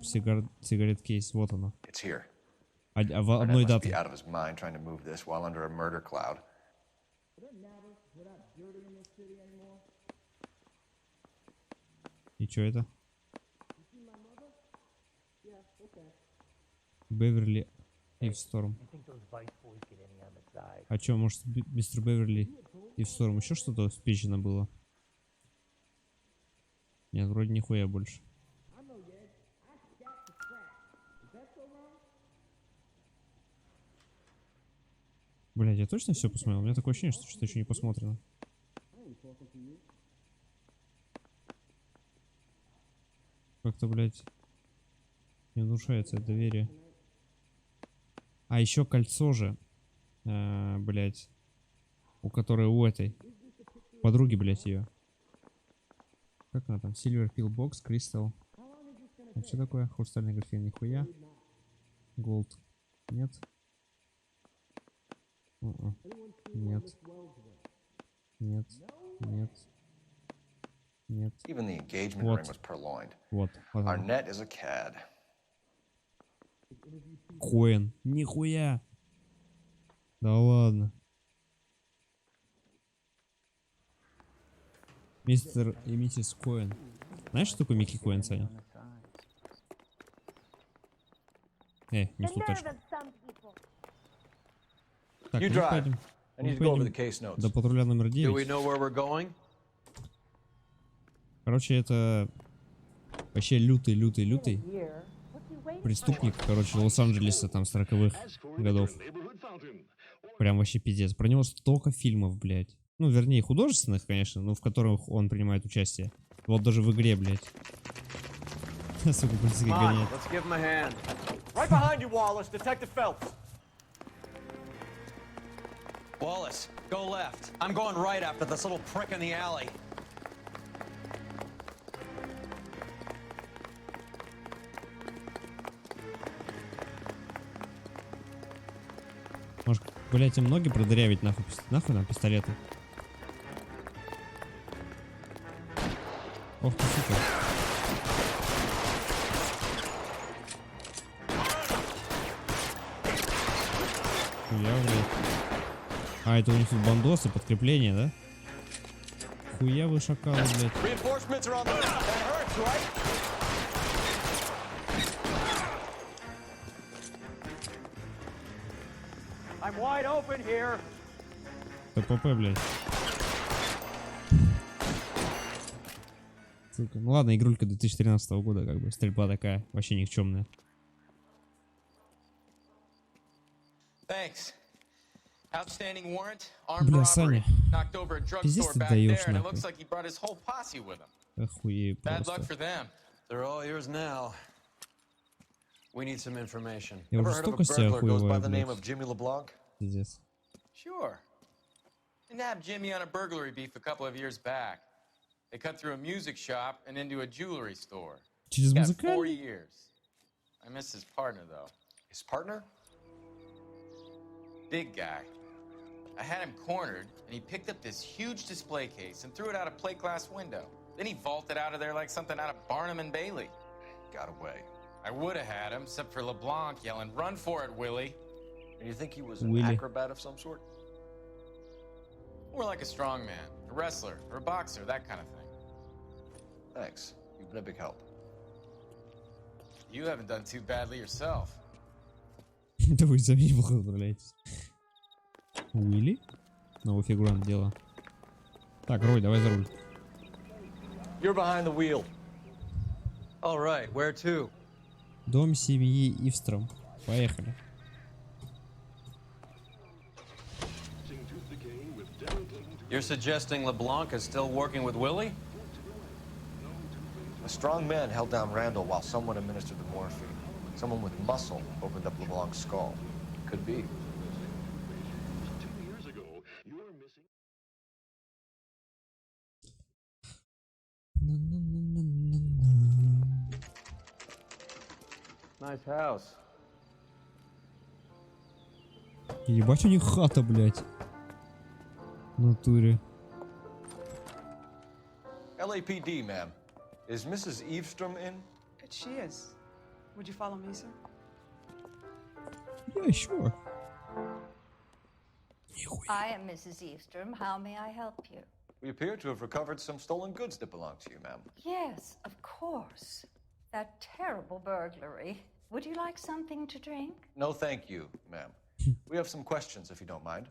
сигарет кейс. Вот оно. It's here. В одной даты. Out of his mind trying to move this while under a murder cloud. И чё это? Беверли Ивсторм. А чё, может, мистер Беверли Ивсторм еще что-то спичено было? Нет, вроде нихуя больше. Блядь, я точно все посмотрел? У меня такое ощущение, что что-то еще не посмотрено. Как-то, блядь, не внушается доверие. А еще кольцо же, блядь, у которой у этой подруги, блядь, ее. Как она там? Silver Pillbox, Crystal. А что такое? Хрустальный графин, нихуя. Gold. Нет. Нет. Нет. Нет. Нет. Even the engagement Вот. ring was purloined. Вот. Вот оно. Arnett is a cad. Коин. Нихуя. Да ладно. Мистер и миссис Коин. Знаешь, что такое Микки Коин, Саня? Не The nerve точно. of some people. Так, You мы drive. пойдем. I Мы need to go over the пойдем case notes. до патруля номер Do we 9. know where we're going? Короче, это вообще лютый преступник, короче, Лос-Анджелеса, там, 40-х годов. Прям вообще пиздец. Про него столько фильмов, блядь. Ну, вернее, художественных, конечно, но в которых он принимает участие. Вот даже в игре, блядь. Сука, полицейский Come on, гоняет. let's give him a hand. Right behind you, Wallace. Detective Phelps. Wallace, go left. I'm going right after this little prick in the alley. Может, блядь, им ноги продырявить нахуй, нахуй нам пистолеты. Ох ты, сука. Хуя, блядь. А, это у них тут бандосы, подкрепление, да? Хуя вы шакалы, блядь. Reinforcements are on the way. That hurts, right? I'm wide open here. ТПП, блядь. Сука. Ну ладно, игрулька 2013 года, как бы, стрельба такая, вообще никчемная. Thanks. Outstanding warrant, armed Бля, robbery. Саня. Knocked over a Пиздец drugstore ты back даешь, there, and it нахуй. looks like he brought his whole posse with him. Охуеть Bad luck просто. for them. They're all yours now. We need some information. Я Ever уже heard of a столько себя burglar goes by охуеваю, the name блядь. of Jimmy LeBlanc? Пиздец. Sure. I nabbed Jimmy on a burglary beef a couple of years back. They cut through a music shop and into a jewelry store. Через Got 4 музыкальный? years. I miss his partner, though. His partner? Big guy. I had him cornered, and he picked up this huge display case and threw it out a plate glass window. Then he vaulted out of there like something out of Barnum and Bailey. Got away. I would have had him, except for LeBlanc yelling, "Run for it, Willie!" And you think he was an Willie. acrobat of some sort? More like a strongman, a wrestler, or a boxer, that kind of thing. Thanks. You've been a big help. You haven't done too badly yourself. Да вы за меня плохо справляетесь. Уилли? Новый фигурант дела. Так, Рой, давай за руль. You're behind the wheel. All right, where to? Дом семьи Ивстром. Поехали. You're suggesting LeBlanc is still working with Willie? A strong man held down Randall while someone administered the morphine. Someone with muscle opened up LeBlanc's skull. Could be. Nice house. Ебать у них хата, блядь. В натуре. LAPD, ma'am. Is Mrs. Eavestrom in? She is. Would you follow me, sir? Yeah, sure. I am Mrs. Eastrom. How may I help you? We appear to have recovered some stolen goods that belong to you, ma'am. Yes, of course. That terrible burglary. Would you like something to drink? No, thank you, ma'am. We have some questions, if you don't mind.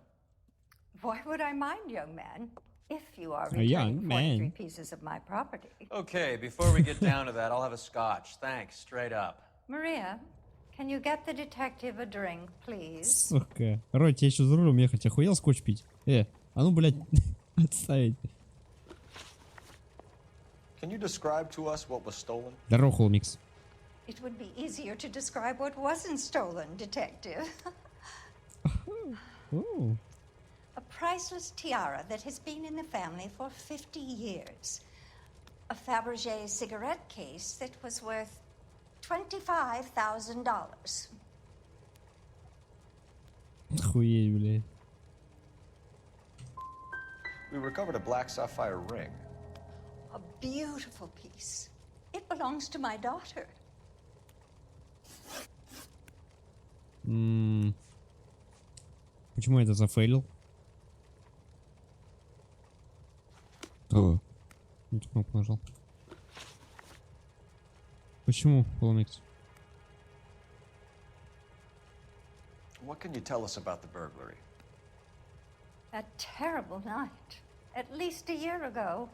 Why would I mind, young man? If you are A young returning man. 43 pieces of my property. Okay, before we get down to that, I'll have a scotch. Thanks, straight up. Maria, can you get the detective a drink, please? Сука. Рой, тебе еще за рулем ехать. Охуел скотч пить? А ну, блядь, отставить. Can you describe to us what was stolen? Здорово, Холмикс. It would be easier to describe what wasn't stolen, detective. Oh. A priceless tiara that has been in the family for 50 years. a Fabergé cigarette case that was worth $25,000. Охуеть, блядь. We recovered a black sapphire ring. A beautiful piece. It belongs to my daughter. Почему я это зафейлил? О, эту кнопку нажал. Почему, Холмикс? What can you tell us about the burglary? A terrible night. At least a year ago.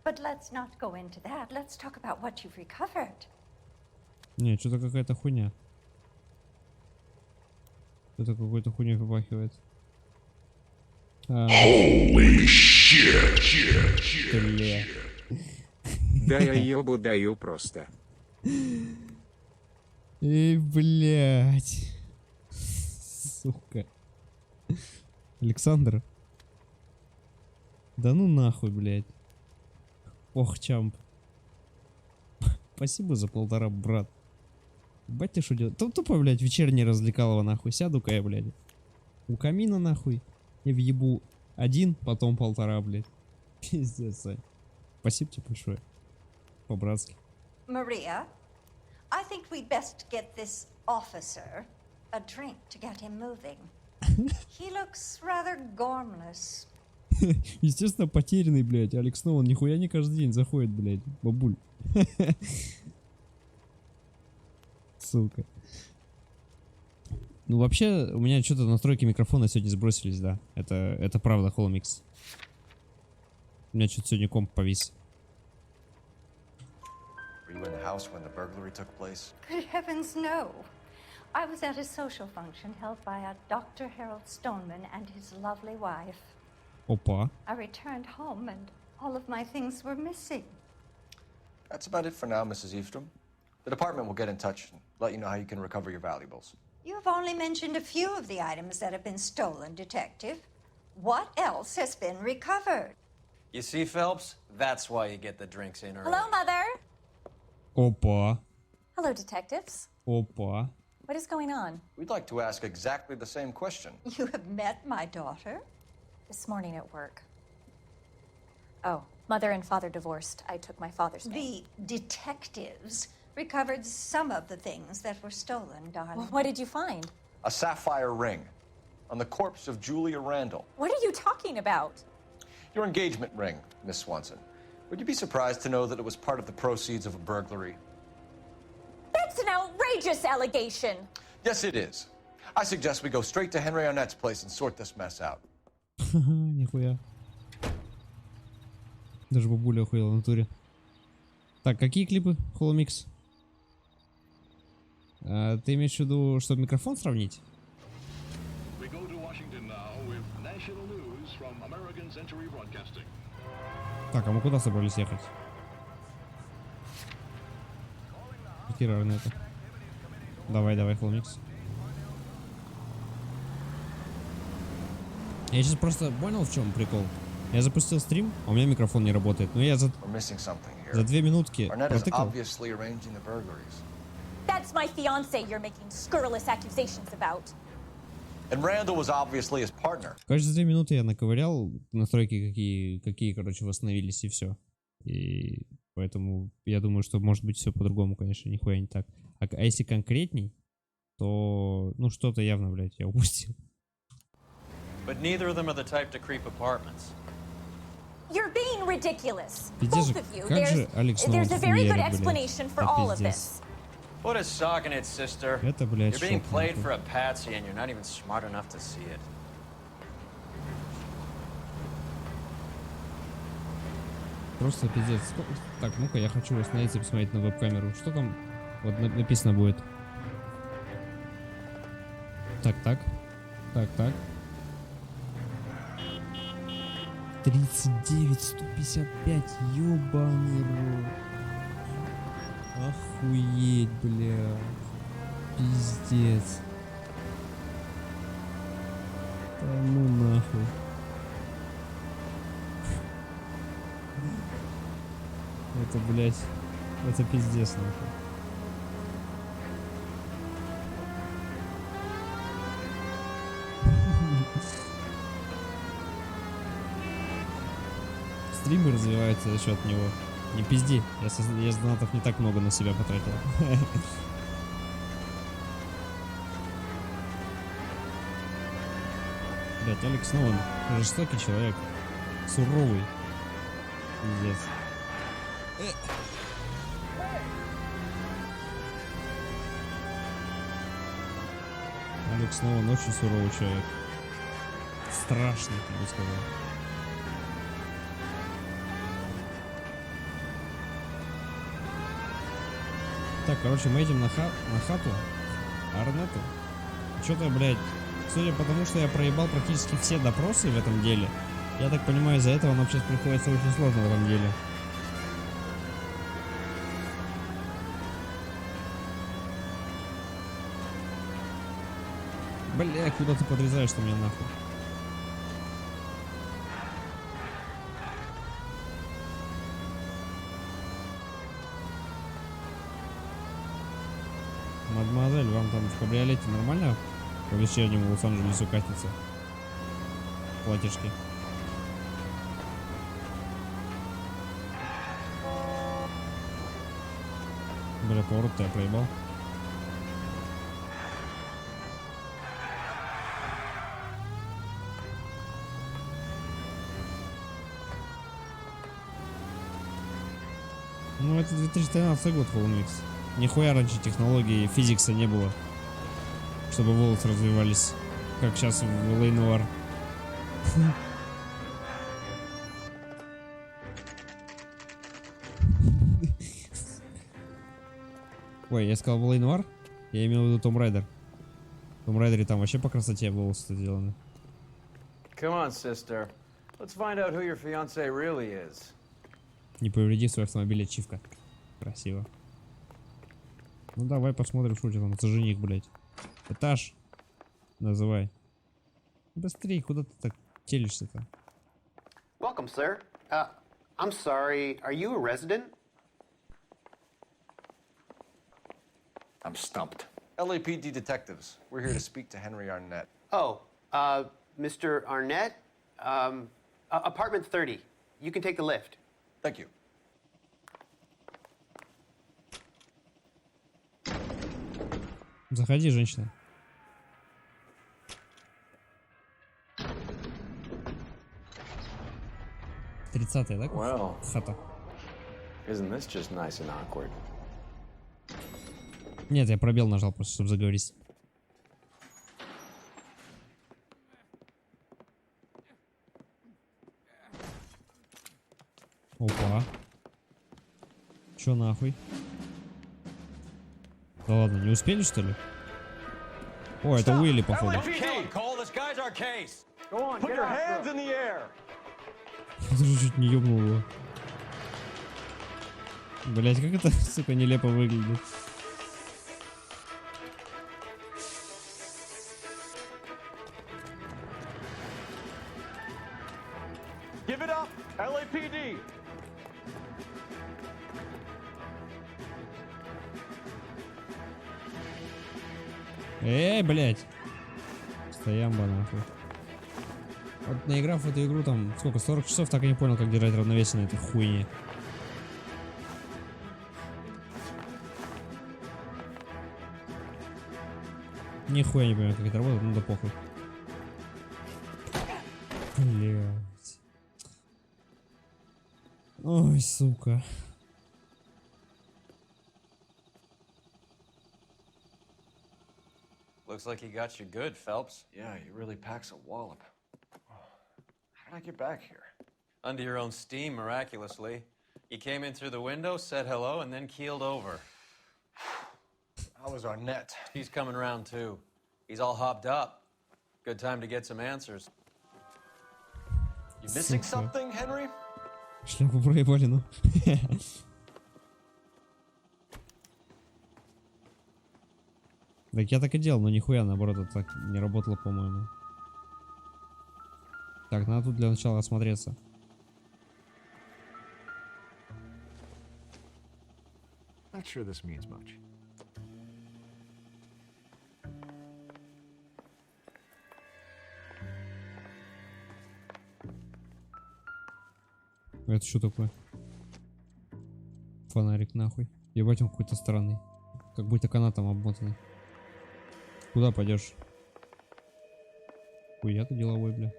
But let's not go into that. Let's talk about what you've recovered. Не, что-то какая-то хуйня. Что-то какой-то хуйней попахивает. Holy shit. Бля. Да я ебу даю просто. Эй, блядь. Сука. Александр. Да ну нахуй, блядь. Ох, чамп. Спасибо за 1,5, брат. Бать ты что делать? Тупо, блядь, вечернее развлекалово, нахуй. Сяду-ка я, блядь. У камина, нахуй. И въебу 1, потом 1,5, блядь. Пиздец, Сань. Спасибо тебе большое. По-братски. Maria, I think we'd best get this officer a drink to get him moving. He looks rather gormless. Естественно, потерянный, блядь. Алекс Ноун нихуя не каждый день заходит, блядь. Бабуль. Сука. Ну, вообще, у меня что-то настройки микрофона сегодня сбросились, да. Это правда, Холмикс. У меня что-то сегодня комп повис. Were you in the house when the burglary took place? Good heavens, no. I was at a social function held by a Dr. Harold Stoneman and his lovely wife. Опа. I returned home and all of my things were missing. That's about it for now, Mrs. Eastrom. The department will get in touch and let you know how you can recover your valuables. You have only mentioned a few of the items that have been stolen, Detective. What else has been recovered? You see, Phelps? That's why you get the drinks in early. Hello, Mother. Опа. Hello, detectives. Опа. What is going on? We'd like to ask exactly the same question. You have met my daughter? This morning at work. Oh, mother and father divorced. I took my father's name. The detectives recovered some of the things that were stolen, darling. Well, what did you find? A sapphire ring on the corpse of Julia Randall. What are you talking about? Your engagement ring, Miss Swanson. Would you be surprised to know that it was part of the proceeds of a burglary? That's an outrageous allegation. Yes, it is. I suggest we go straight to Henry Arnett's place and sort this mess out. Нихуя. Даже бабуля охуела в натуре. Так, какие клипы, Холомикс? Ты имеешь в виду, чтобы микрофон сравнить? Так, а мы куда собрались ехать? Квартира Арнетта. Давай, Холмикс. Я сейчас просто понял, в чем прикол. Я запустил стрим, а у меня микрофон не работает. Но я за 2 минутки протыкал. That's my fiance you're making scurrilous accusations about. And Randall was obviously his partner. Каждые 2 минуты я наковырял настройки, какие, короче, восстановились, и все. И поэтому я думаю, что может быть все по-другому, конечно, нихуя не так. А если конкретней, то, ну, что-то явно, блядь, я упустил. But neither of them are the type to creep apartments. You're being ridiculous. Пиздец, Both of you. как же Алекс Ноун There's a very good хуярит, explanation блядь. for Да all of пиздец. this. What a sock in it, sister. Это, блядь, You're being шок, played нахуй. for a patsy and you're not even smart enough to see it. Просто пиздец. Так, ну-ка, я хочу остановиться и посмотреть на веб-камеру. Что там вот написано будет? Так. 39, 155, ёбаный рот. Охуеть, бля. Пиздец. Да ну нахуй. Это, блядь, это пиздец, нахуй. Стримы развиваются за счет него. Не пизди, я донатов не так много на себя потратил. Блять, Алекс Нолан жестокий человек. Суровый. Пиздец. Алекс Нолан очень суровый человек. Страшный, я бы сказал. Так, короче, мы едем на хату Арнету. Что-то, блядь, судя по тому, что я проебал практически все допросы в этом деле, я так понимаю, из-за этого нам сейчас приходится очень сложно в этом деле. Бля, куда ты подрезаешь-то меня нахуй? Мадемуазель, вам там в кабриолете нормально по вечернему Лос-Анджелесу катится? Платьишки. Бля, поворот-то я проебал. Ну, это 2013 год, Холмикс. Нихуя раньше технологии физикса не было, чтобы волосы развивались, как сейчас в Noire. Ой, я сказал Noire? Я имел в виду Том Райдер. В Том Райдере там вообще по красоте волосы сделаны. Come on, sister. Let's find out who your fiance really is. Не повреди свой автомобиль, ачивка. Красиво. Ну давай посмотрим, что у тебя там за жених, блядь. Этаж. Называй. Быстрее, куда ты так телишься-то? Welcome, sir. I'm sorry, are you a resident? I'm stumped. LAPD detectives. We're here to speak to Henry Arnett. Oh, Mr. Arnett? Apartment 30. You can take the lift. Thank you. Заходи, женщина. Тридцатая, да? Well, хата. Isn't this just nice and awkward? Нет, я пробел нажал просто, чтобы заговорить. Опа. Чё нахуй? Да ладно, не успели, что ли? О, это Уилли, походу. Ты же чуть не ёбнул его. Блять, как это, сука, нелепо выглядит. Give it up, LAPD! Эй, блять. Стоямба, нахуй. Вот наиграв в эту игру там, сколько, 40 часов, так и не понял, как держать равновесие на этой хуйне. Нихуя не понимаю, как это работает, ну да похуй. Блять. Ой, сука. Looks like he got you good, Phelps. Yeah, he really packs a wallop. How did I get back here? Under your own steam, miraculously. You came in through the window, said hello, and then keeled over. How was Arnett? He's coming around, too. He's all hopped up. Good time to get some answers. You missing something, Henry? Шляпу проебали, ну. Так я так и делал, но нихуя, наоборот, это так не работало, по-моему. Так, надо тут для начала осмотреться. sure this means much. Это что такое? Фонарик нахуй. Ебать, он какой-то странный. Как будто канатом обмотанный. Куда пойдешь? Хуя ты деловой, бля.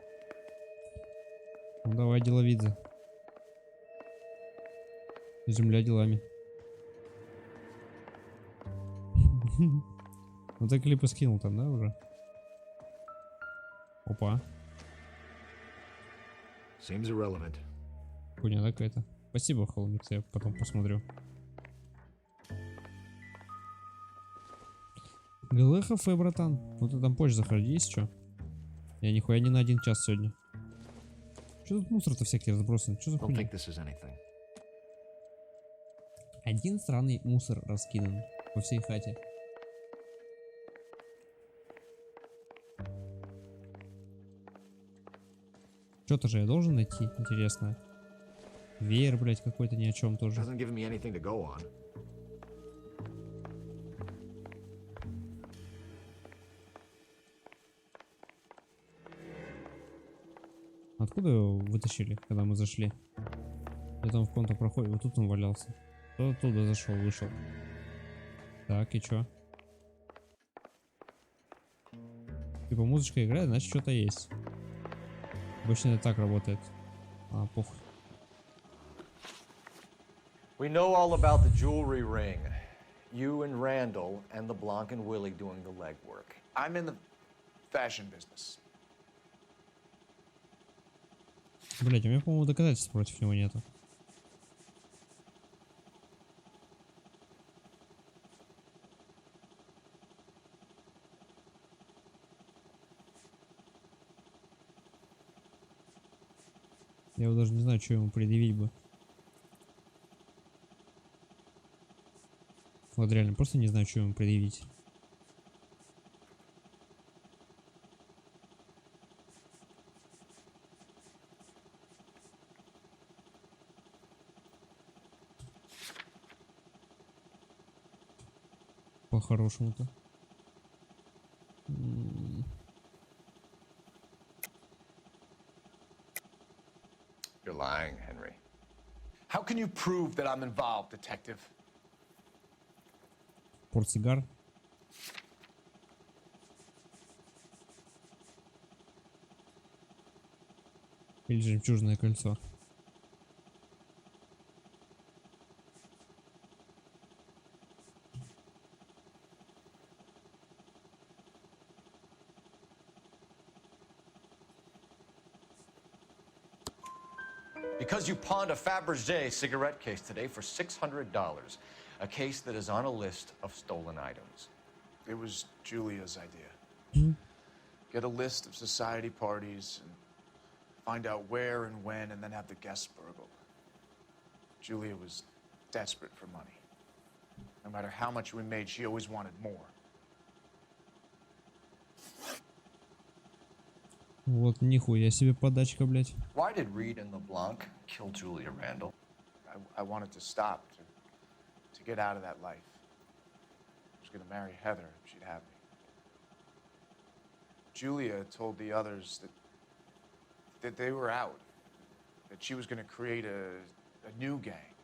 Ну давай, деловидзе. Земля делами. Ну ты клипы скинул там, да, уже? Опа. Seems irrelevant. Хуйня какая-то. Спасибо, Холмикс, я потом посмотрю. ГЛХФ, братан. Ну ты там позже заходи, есть что? Я нихуя не на 1 час сегодня. Что тут мусор-то всякий разбросан? Что за хуйня? Один странный мусор раскидан по всей хате. Что-то же я должен найти, интересно. Веер, блять, какой-то ни о чем тоже. Откуда его вытащили, когда мы зашли? Я там в каком-то проходе, вот тут он валялся. Кто оттуда зашел, вышел. Так, и чё? Типа музычка играет, значит что-то есть. Обычно это так работает. А, похуй. We know all about the jewelry ring. You and Randall and LeBlanc and Willie doing the legwork. I'm in the fashion business. Блять, у меня, по-моему, доказательств против него нету. Я его даже не знаю, что ему предъявить бы. Вот реально, просто не знаю, что ему предъявить. По-хорошему-то. You're lying, Henry. How can you prove that I'm involved, detective? Портсигар. Или жемчужное кольцо. Because you pawned a Fabergé cigarette case today for $600. A case that is on a list of stolen items. It was Julia's idea. Get a list of society parties and find out where and when and then have the guests burgled. Julia was desperate for money. No matter how much we made, she always wanted more. Вот нихуя себе подачка, блять. Why did Reed and LeBlanc kill Julia Randall? I wanted to stop, to get out of that life. I was going to marry Heather if she'd have me. Julia told the others that they were out, that she was going to create a new gang.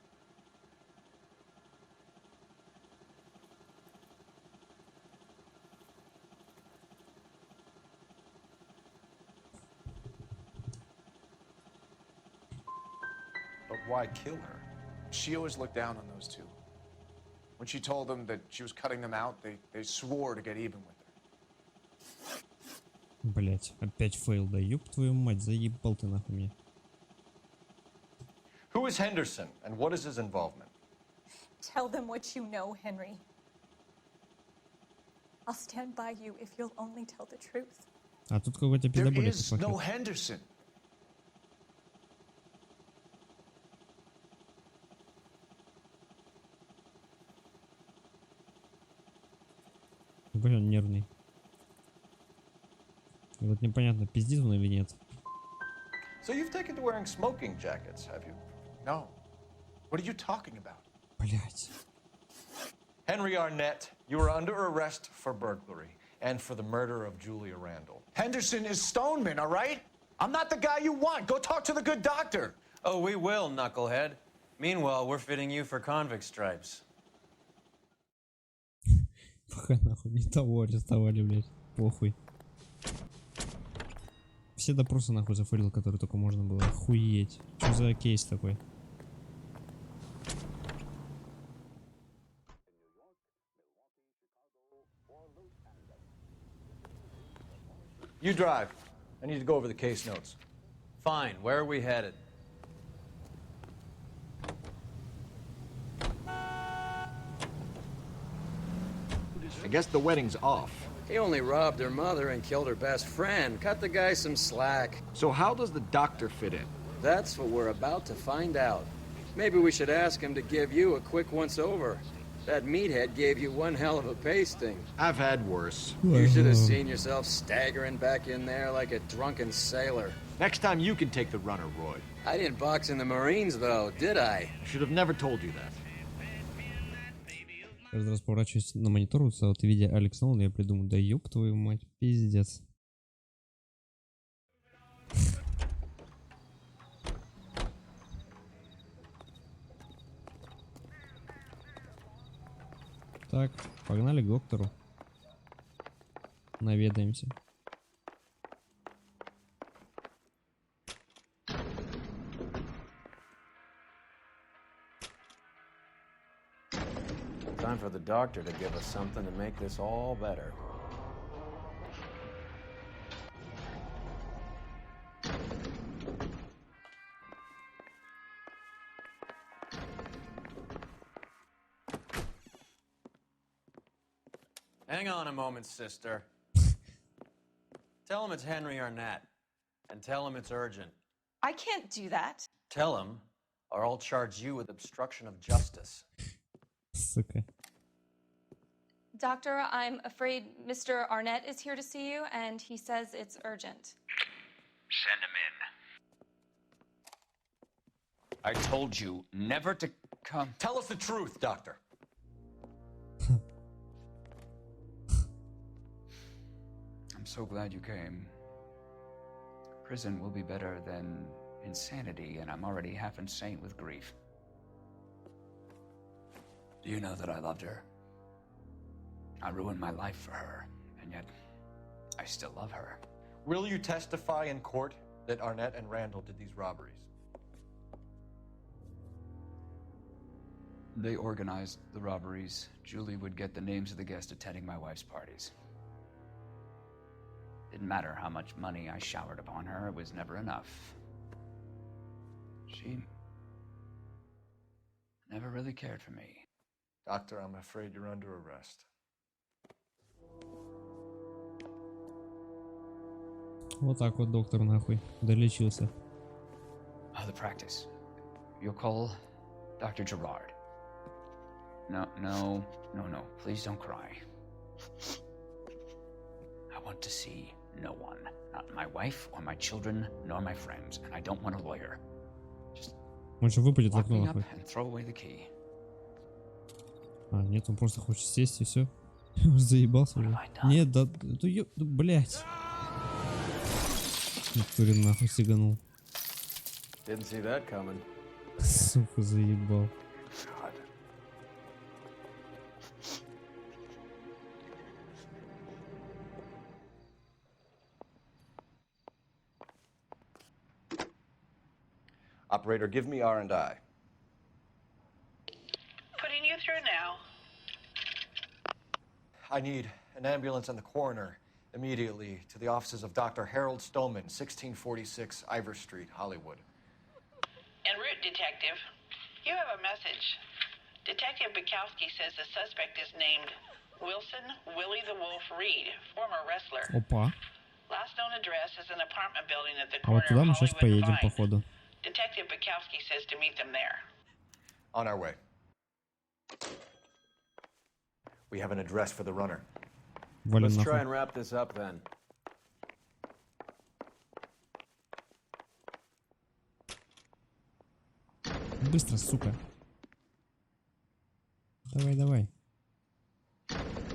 But why kill her? She always looked down on those two. When she told them that she was cutting them out, they swore to get even with her. Блять, опять фейл, да ёб твою мать, заебал ты нахуй меня. Who is Henderson and what is his involvement? Tell them what you know, Henry. I'll stand by you if you'll only tell the truth. А тут какой-то There пиздоболик is no похож. Henderson. Блин, он нервный. И вот непонятно, пиздит он или нет. So you've taken to wearing smoking jackets, have you? No. What are you talking about? Блять. Henry Arnett, you are under arrest for burglary and for the murder of Julia Randall. Henderson is Stoneman, all right? I'm not the guy you want. Go talk to the good doctor. Oh, we will, knucklehead. Meanwhile, we're fitting you for convict stripes. Пока нахуй не того арестовали, блядь. Похуй. Все допросы нахуй зафарил, которые только можно было. Охуеть. Что за кейс такой? You drive. I need to go over the case notes. Fine, where are we headed? I guess the wedding's off. He only robbed her mother and killed her best friend. Cut the guy some slack. So how does the doctor fit in? That's what we're about to find out. Maybe we should ask him to give you a quick once-over. That meathead gave you one hell of a pasting. I've had worse. You should have seen yourself staggering back in there like a drunken sailor. Next time you can take the runner, Roy. I didn't box in the Marines, though, did I? Should have never told you that. Каждый раз поворачиваюсь на монитор, вот видя Алекс Нолан, я придумаю, да ёб твою мать, пиздец. Так, погнали к доктору. Наведаемся. Time for the doctor to give us something to make this all better. Hang on a moment, sister. Tell him it's Henry Arnett, and tell him it's urgent. I can't do that. Tell him, or I'll charge you with obstruction of justice. Сука. Doctor, I'm afraid Mr. Arnett is here to see you, and he says it's urgent. Send him in. I told you never to come. Tell us the truth, Doctor. I'm so glad you came. Prison will be better than insanity, and I'm already half insane with grief. Do you know that I loved her? I ruined my life for her, and yet I still love her. Will you testify in court that Arnett and Randall did these robberies? They organized the robberies. Julie would get the names of the guests attending my wife's parties. Didn't matter how much money I showered upon her, it was never enough. She never really cared for me. Doctor, I'm afraid you're under arrest. Вот так вот доктор нахуй долечился. The practice. You'll call Dr. Gerard. No. Please don't cry. I want to see no one. Not my wife or my children, nor my friends. And I don't want a lawyer. Just Он же выпадет в lock окно me up нахуй. and throw away the key. А, нет, он просто хочет сесть и все. Заебался уже. Нет, да блять. Натуре нахуй сиганул. Didn't see that coming. Сука, заебал. Operator, give me R&I. Putting you through now. I need an ambulance and the coroner immediately to the offices of Dr. Harold Stoneman, 1646 Ivor Street, Hollywood. En route, Detective. You have a message. Detective Bukowski says the suspect is named Wilson Willie the Wolf Reed, former wrestler. Опа. Last known address is an apartment building at the А вот corner туда of мы сейчас Hollywood and поедем, Vine. походу. Detective Bukowski says to meet them there. On our way. We have an address for the runner. Валим Let's try нахуй. and wrap this up then. Быстро, сука. Давай.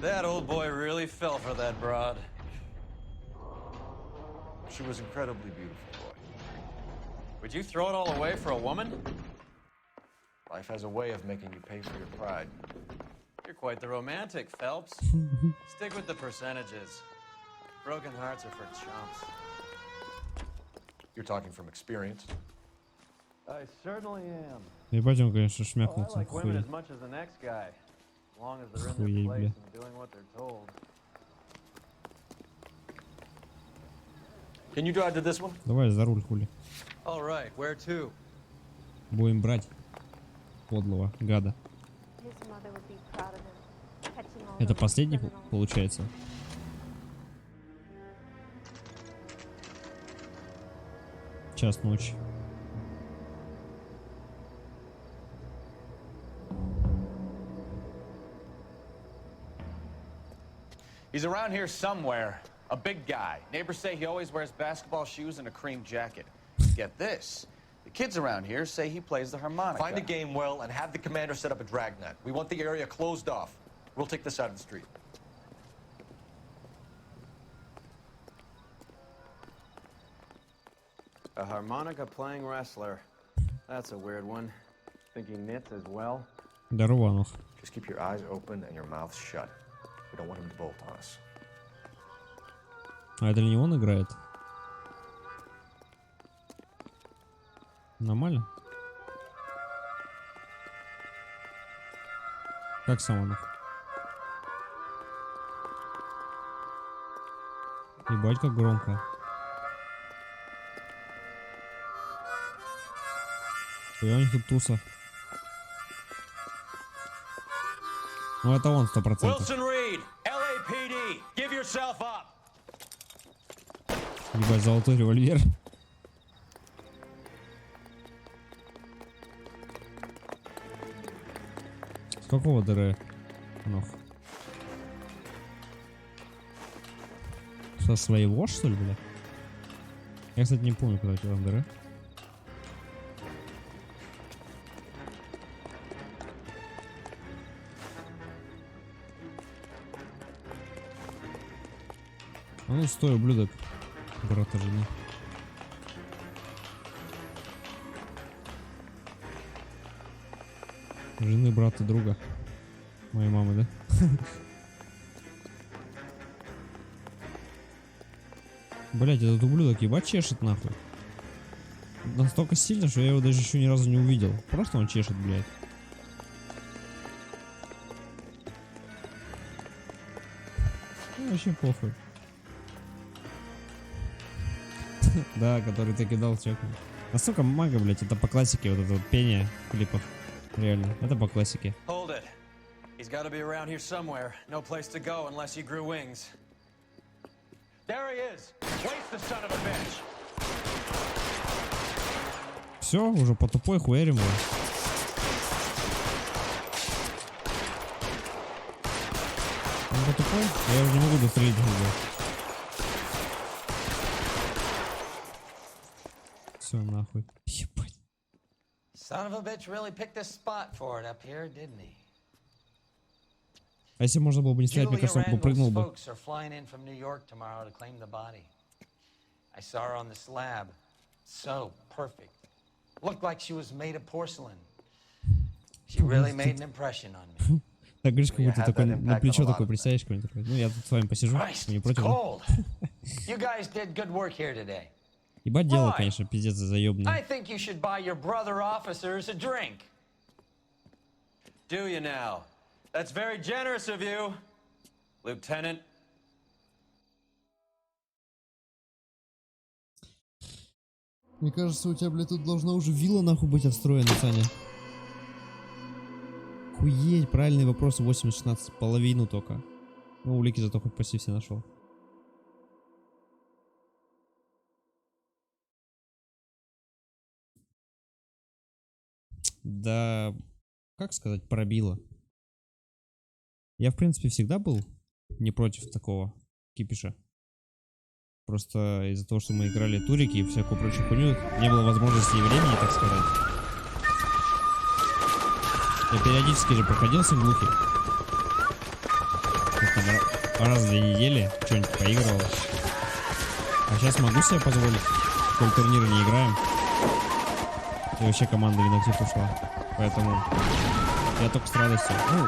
That old boy really fell for that broad. She was incredibly beautiful, boy. Would you throw it all away for a woman? Life has a way of making you pay for your pride. You're quite the romantic, Phelps. Stick with the percentages. Broken hearts are for chumps. You're talking from experience. I certainly am. Ебать, он, конечно, Oh, I шмякнулся. like women Охуеть. as much as the next guy, as long as they're in Охуеть, their place бля. and doing what they're told. Can you drive to this one? Давай за руль, хули. All right, where to? Будем брать подлого гада. His mother would be proud of him. Catching all Это those последний, criminals. получается. Час ночи. He's around here somewhere. A big guy. Neighbors say he always wears basketball shoes and a cream jacket. Get this. The kids around here say he plays the harmonica. Find a game well and have the commander set up a dragnet. We want the area closed off. We'll take this side of the street. A harmonica playing wrestler. That's a weird one. Think he knits as well? Здорово, Анух. Just keep your eyes open and your mouth shut. We don't want him to bolt on us. А это не он играет? Нормально? Как сам Анух? Ебать, как громко. Хуя у них тут туса. Ну это он 100%. Wilson Reed, LAPD, give yourself up. Ебать, золотой револьвер. С какого дыры? Анух? Со своего, что ли, бля? Я, кстати, не помню, куда у тебя там дыры. А ну стой, ублюдок. Брата жены. Жены брата друга. Моей мамы, да? Блять, этот ублюдок ебать чешет нахуй. Настолько сильно, что я его даже еще ни разу не увидел. Просто он чешет, блядь. Ну, вообще похуй. Да, который ты кидал чеком. Настолько мага, блять, это по классике, вот это вот пение в клипах. Реально, это по классике. Hold it. He's got to be around here somewhere. No place to go unless he grew wings. There he is. Waste the son of a bitch. Все, уже по тупой хуярим его. Он по тупой? Я уже не могу дострелить его. Все, нахуй. Ебать. Son of a bitch really picked a spot for it up here, didn't he? А если можно было бы не стрелять, мне кажется, он бы прыгнул бы. Folks are flying in from New York tomorrow to claim the body. I saw her on the slab. So perfect. Looked like she was made of porcelain. She really made an impression on me. Так, говоришь, как будто такой на плечо такой присядешь, какой-нибудь такой. Ну, я тут с вами посижу, не против. You guys did good work here today. Ебать дело, конечно, пиздец заебный. I think you should buy your brother officers a drink. Do you now? That's very generous of you, Lieutenant. Мне кажется, у тебя, блядь, тут должна уже вилла нахуй быть отстроена, Саня. Хуеть, правильный вопрос 8-16, половину только. Ну, улики зато хоть почти все нашел. Да, как сказать, пробило. Я, в принципе, всегда был не против такого кипиша. Просто из-за того, что мы играли турики и всякую прочую хуйню, не было возможности и времени, так сказать. Я периодически же проходил синглухи. как там раз в 2 недели что-нибудь поигрывал. А сейчас могу себе позволить, коль турниры не играем. И вообще команда винотип ушла. Поэтому я только с радостью. Ну,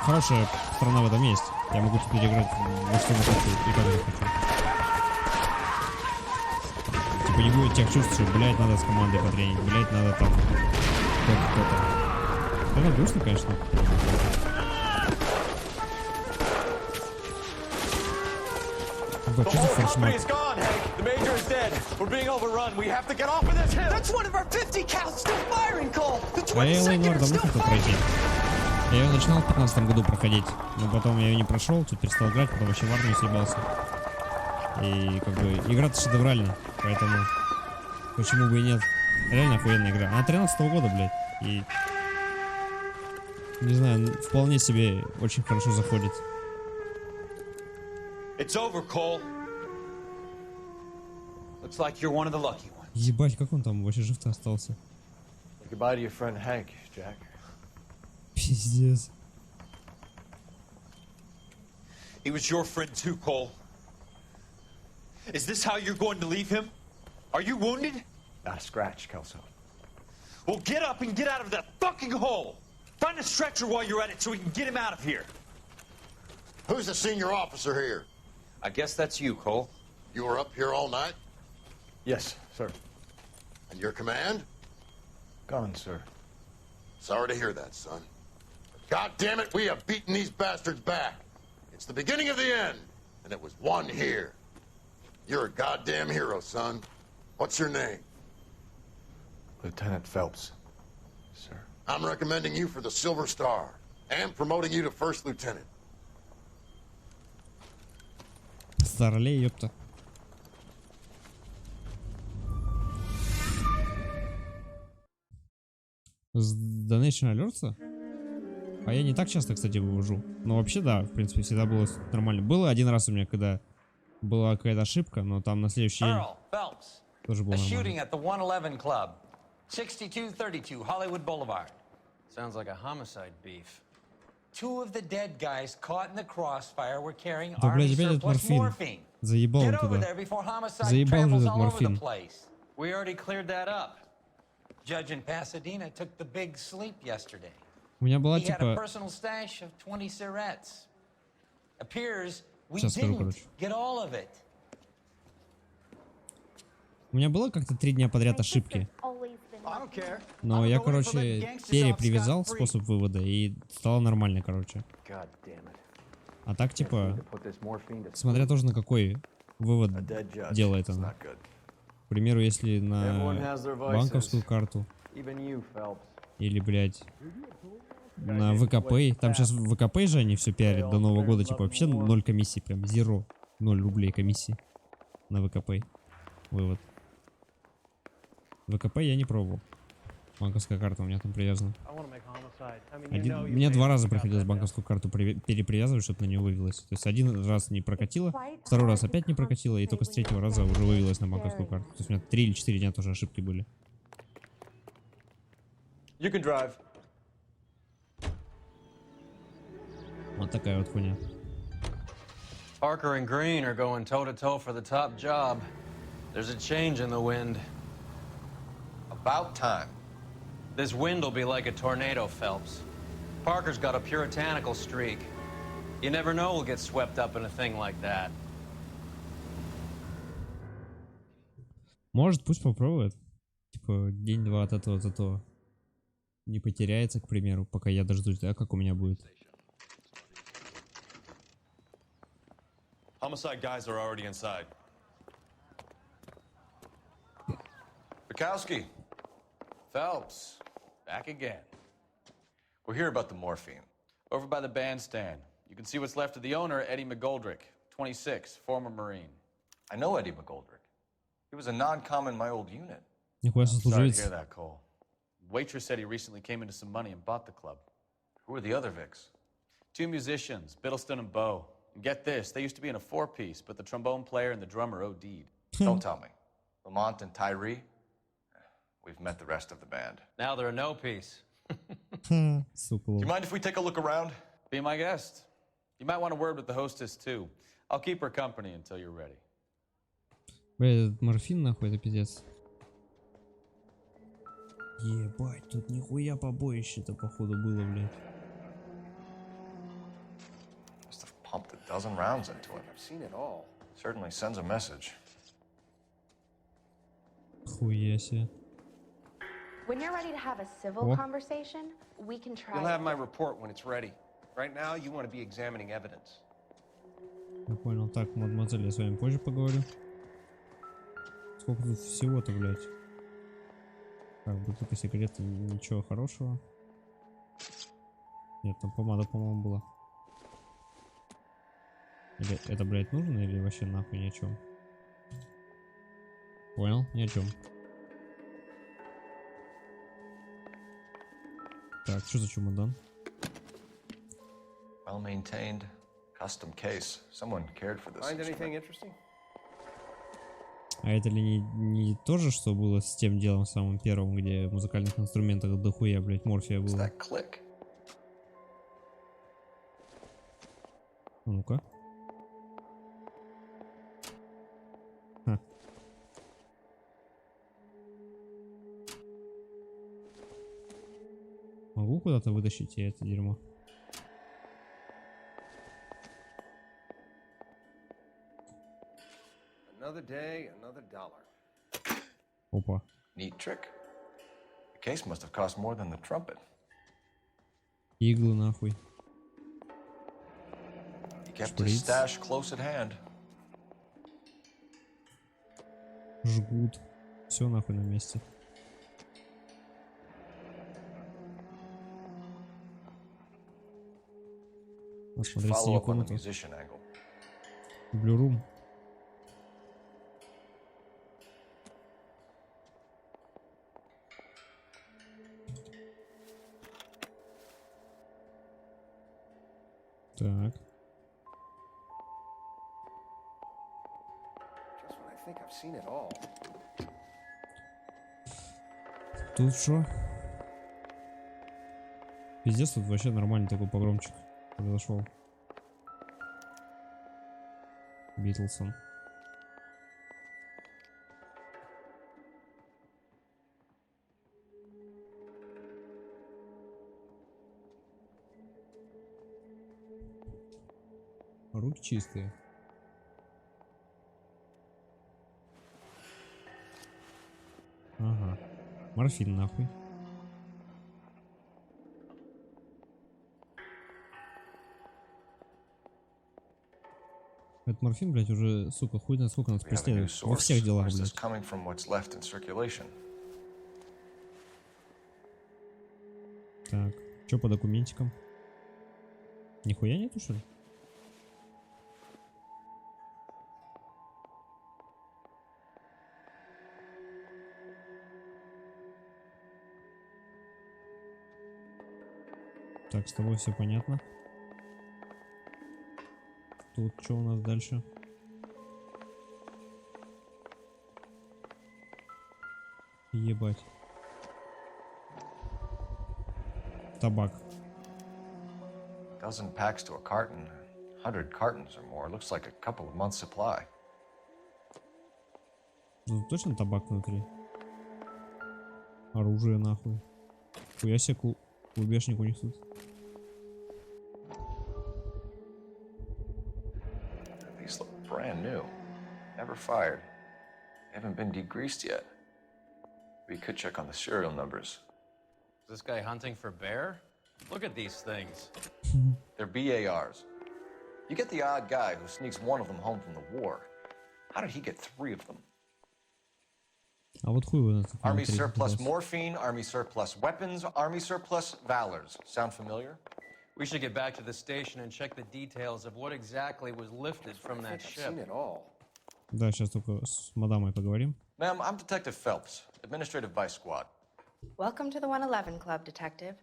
хорошая сторона в этом есть. Я могу теперь играть во что захочу и как захочу. Типа не будет тех чувств, что, блядь, надо с командой потренить, блядь, надо там кто-то. Это грустно, конечно. The whole company is gone, Hank. The major is dead. We're being overrun. We have to get off of this hill. That's one of our 50 cal still firing, Cole. The А я его 22nd Noire are давно still хотел fighting. пройти. Я ее начинал в 15 году проходить, но потом я ее не прошел, тут перестал играть, потом вообще в армию съебался. И как бы игра-то шедевральная, поэтому почему бы и нет. Реально охуенная игра. Она 13-го года, блядь. И не знаю, вполне себе очень хорошо заходит. It's over, Cole. Looks like you're one of the lucky ones. Ебать, как он там вообще жив-то остался? Goodbye to your friend Hank, Jack. Пиздец. He was your friend too, Cole. Is this how you're going to leave him? Are you wounded? Not a scratch, Kelso. Well, get up and get out of that fucking hole. Find a stretcher while you're at it so we can get him out of here. Who's the senior officer here? I guess that's you, Cole. You were up here all night? Yes, sir. And your command? Gone, sir. Sorry to hear that, son. God damn it, we have beaten these bastards back. It's the beginning of the end, and it was one here. You're a goddamn hero, son. What's your name? Lieutenant Phelps, sir. I'm recommending you for the Silver Star and promoting you to First Lieutenant. Старлей, ёпта. С Donation Alerts? А я не так часто, кстати, вывожу. Но вообще, да, в принципе, всегда было нормально. Было один раз у меня, когда была какая-то ошибка, но там на следующий день тоже было A shooting нормально. at the 111 Club, 6232 Hollywood Boulevard. Sounds like a homicide beef. Two of the dead guys caught in the crossfire were carrying Да, блядь, army опять этот surplus морфин. morphine. Заебал он Get over туда. there before homicide Заебал же travels этот all over the морфин. place. We already cleared that up. Judge in Pasadena took the big sleep yesterday. У меня была He had a типа... personal stash of 20 cigarettes. Appears we Сейчас скажу, didn't короче. get all of it. У меня было как-то 3 дня подряд ошибки. Но я, короче, перепривязал способ вывода и стало нормально, короче. А так, типа, смотря тоже на какой вывод делает она. К примеру, если на банковскую карту или, блядь, на ВКП. Там сейчас в ВКП же они все пиарят до Нового года, типа, вообще 0 комиссий, прям 0 рублей комиссии на ВКП. Вывод. ВКП я не пробовал. Банковская карта у меня там привязана. Мне 2 раза приходилось банковскую карту перепривязывать, чтобы на нее вывелось. То есть 1 раз не прокатило, 2 раз опять не прокатило, и только с 3-го раза уже вывелось на банковскую карту. То есть у меня 3 или 4 дня тоже ошибки были. You can drive. Вот такая вот хуйня. Parker and Green are going toe-to-toe for the top job. There's a change in the wind. About time. This wind will be like a tornado, Phelps. Parker's got a puritanical streak. You never know we'll get swept up in a thing like that. Может, пусть попробует. Типа, день-два от этого зато не потеряется, к примеру, пока я дождусь, да, как у меня будет. Homicide guys are already inside. Bukowski. Phelps, back again. We're here about the morphine. Over by the bandstand. You can see what's left of the owner, Eddie McGoldrick, 26, former Marine. I know Eddie McGoldrick. He was a non-com in my old unit. Нихуя Sorry to сослуживец. hear that, Cole. Waitress said he recently came into some money and bought the club. Who are the other Vics? 2 musicians, Biddleston and Bowe. And get this, they used to be in a 4-piece, but the trombone player and the drummer OD'd. Don't tell me. Lamont and Tyree? We've met the rest of the band. Now they're a no-piece. Сука. Do you mind if we take a look around? Be my guest. You might want to word with the hostess too. I'll keep her company until you're ready. Блядь, этот морфин нахуй, это пиздец. Ебать, тут нихуя побоище-то походу было, блядь. Must have pumped a dozen rounds into it. I've seen it all. Certainly sends a message. Хуя себе. When you're ready to have a civil О. conversation, we can try. You'll have my report when it's ready. Right now, you want to be examining evidence. Я понял. Так, мадемуазель, я с вами позже поговорю. Сколько тут всего-то, блядь. Так, бутылка сигарет, ничего хорошего. Нет, там помада, по-моему, была. Или это, блядь, нужно, или вообще нахуй ни о чем? Понял, ни о чем. Так, что за чемодан? Well maintained, custom case. Someone cared for this. Find anything instrument. interesting? А это ли не то же, что было с тем делом самым первым, где в музыкальных инструментах дохуя, блядь, морфия It's было? that click. Ну-ка. Ха. Могу куда-то вытащить я это дерьмо? Another day, another dollar. Опа. Neat trick. The case must have cost more than the trumpet. Иглы нахуй. He kept his Шприц. stash close at hand. Жгут. Все нахуй на месте. Посмотреть Follow синюю up on the комнату. musician angle. Blue Room. Так. Just when I think I've seen it all. Тут что? Пиздец, тут вообще нормальный такой погромчик произошел. Битлсон. Руки чистые. Ага. Морфин нахуй. Этот морфин, блядь, уже, сука, хуй знает сколько нас We have a new преследует. Во source. всех делах, Or is this блядь. coming from what's left in circulation? Так, что по документикам? Нихуя нету, что ли? Так, с тобой все понятно. Тут что у нас дальше? Ебать. Табак. Dozen packs to a carton. 100 cartons or more. Looks like a couple of months' supply. Ну точно табак внутри. Оружие нахуй. Хуя себе клубешник у них тут. These look brand new. Never fired. They haven't been degreased yet. We could check on the serial numbers. Is this guy hunting for bear? Look at these things. They're BARs. You get the odd guy who sneaks one of them home from the war. How did he get 3 of them? А вот хуй его Army surplus morphine, Army surplus weapons, Army surplus valors. Sound familiar? We should get back to the station and check the details of what exactly was lifted from that ship. I've seen it all. Да, сейчас только с мадамой поговорим. Ma'am, I'm Detective Phelps, Administrative Vice Squad. Welcome to the 111 Club, Detective.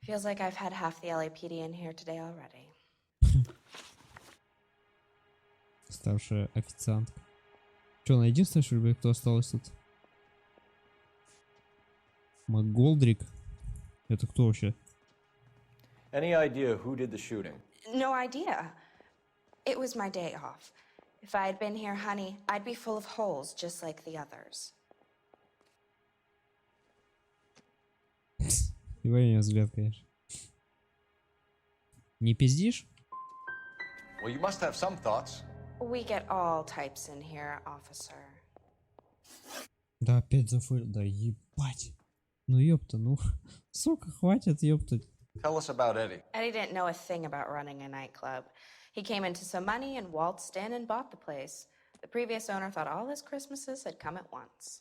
Feels like I've had half the LAPD in here today already. Старшая официантка. Че, она единственная, что ли, кто осталась тут? МакГолдрик. Это кто вообще? Any idea who did the shooting? No idea. It was my day off. If I had been here, honey, I'd be full of holes just like the others. И во меня взгляд, конечно. Не пиздишь? Well, you must have some thoughts. We get all types in here, officer. Да, опять зафейл. Да ебать. Ну ёпта, ну. Сука, хватит ёпта. Tell us about Eddie. Eddie didn't know a thing about running a nightclub. He came into some money and waltzed in and bought the place. The previous owner thought all his Christmases had come at once.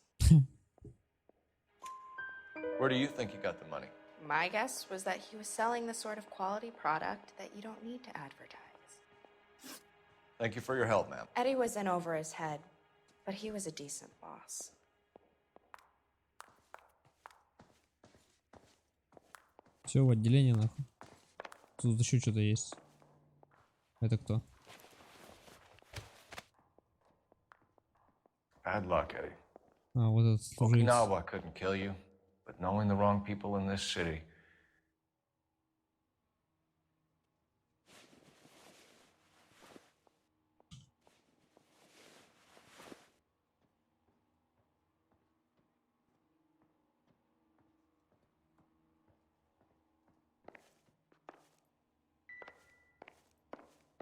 Where do you think he got the money? My guess was that he was selling the sort of quality product that you don't need to advertise. Thank you for your help, ma'am. Eddie was in over his head, but he was a decent boss. Все, в отделение нахуй. Тут еще что-то есть. Это кто? Bad luck, Eddie. А, вот этот служивец. Okinawa couldn't kill you, but knowing the wrong people in this city.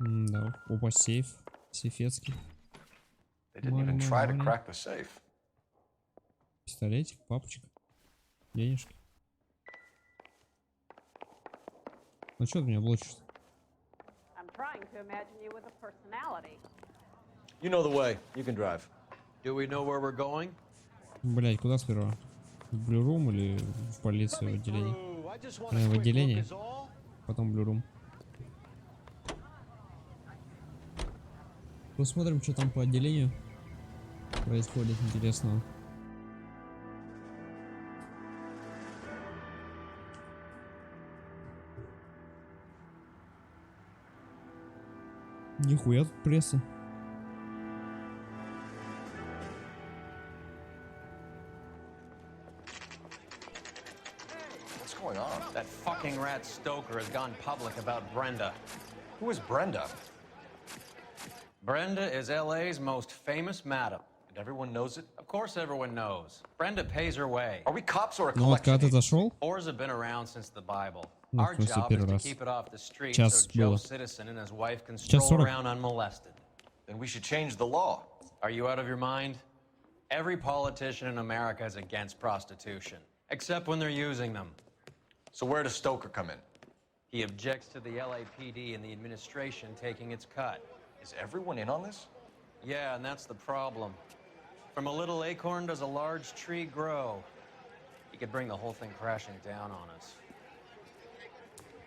Да, опа, сейф. Сейфецкий. They didn't even try to crack the safe. Пистолетик, папочка. Денежки. Ну что ты меня блочишь? I'm trying to imagine you with a personality. You know the way. You can drive. Do we know where we're going? Блять, куда сперва? В блюрум или в полицию в отделении? В отделении. Потом блюрум. Посмотрим, что там по отделению происходит интересного. Нихуя тут пресса. What's going on? That fucking rat Stoker has gone public about Brenda. Who is Brenda? Brenda is LA's most famous madam. And everyone knows it? Of course everyone knows. Brenda pays her way. Are we cops or a Ну вот когда ты зашел, Whores have been around since the Bible. ну, в Our смысле job is первый to раз. keep it off the street Час so Joe было. Citizen and his wife can Час stroll 40. around unmolested. Then we should change the law. Are you out of your mind? Every politician in America is against prostitution, except when they're using them. So where does Stoker come in? He objects to the LAPD and the administration taking its cut. Is everyone in on this? Yeah, and that's the problem. From a little acorn does a large tree grow. He could bring the whole thing crashing down on us.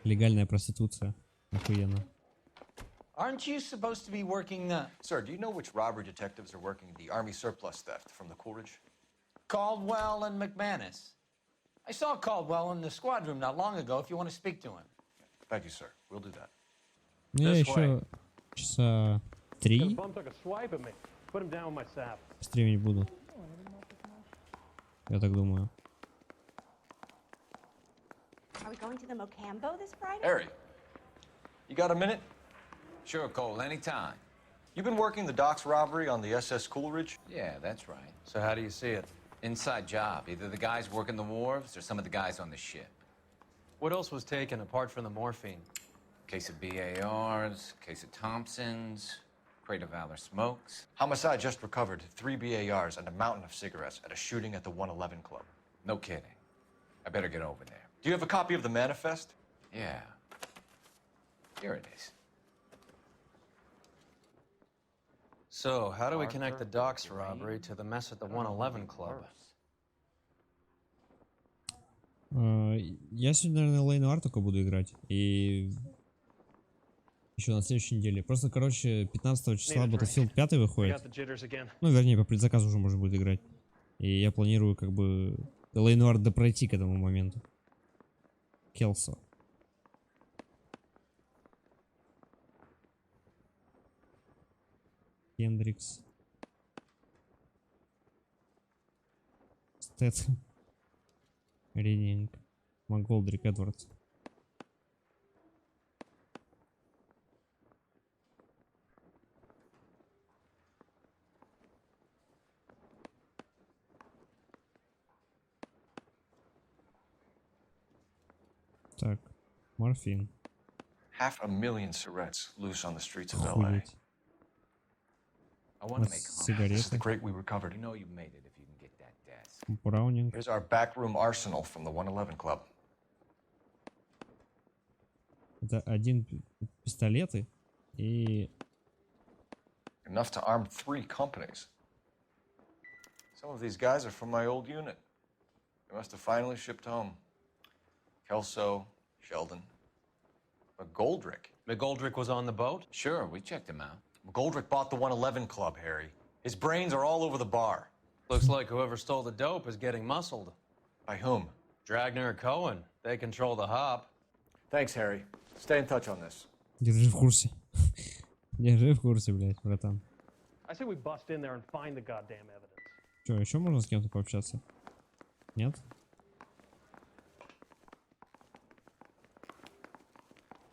легальная проституция. Охуенно. Aren't you supposed to be working the... Sir, do you know which robbery detectives are working the Army surplus theft from the Coolidge? Caldwell and McManus. I saw Caldwell in the squad room not long ago if you want to speak to him. Thank you, sir. We'll do that. Ну, я еще часа 3 стримить буду. Я так думаю. Are we going to the Mocambo this Friday? Harry, you got a minute? Sure, Cole, anytime. You've been working the docks robbery on the SS Coolidge? Yeah, that's right. So how do you see it? Inside job. Either the guys working the wharves or some of the guys on the ship. What else was taken apart from the morphine? Case of BARs, case of Thompsons, crate of Valor smokes. Homicide just recovered 3 BARs and a mountain of cigarettes at a shooting at the 111 Club. No kidding. I better get over there. Do you have a copy of the manifest? Yeah. Here it is. So, how do we connect the docks robbery to the mess at the 111 Club? Я сегодня, наверное, Noire только буду играть. И еще на следующей неделе. Просто, короче, 15 числа Battlefield 5 выходит. Ну, вернее, по предзаказу уже можно будет играть. И я планирую, как бы, Noire допройти к этому моменту. Келсо. Хендрикс. Стэтхэм. Ридинг. Макголдрик, Эдвардс. Морфин. 500,000 cigarettes loose on the streets of LA. Охуеть. I want to Вот make This is сигареты. the crate we recovered. You know you made it if you can get that desk. Браунинг. Here's our backroom arsenal from the 111 Club. Это один пистолеты и... Enough to arm 3 companies. Some of these guys are from my old unit. They must have finally shipped home. Kelso, Sheldon. McGoldrick. McGoldrick was on the boat? Sure, we checked him out. McGoldrick bought the 111 Club, Harry. His brains are all over the bar. Looks like whoever stole the dope is getting muscled. By whom? Dragner or Cohen. They control the hop. Thanks, Harry. Stay in touch on this. Держи в курсе. Держи в курсе, блядь, братан. I say we bust in there and find the goddamn evidence. Че, еще можно с кем-то пообщаться? Нет?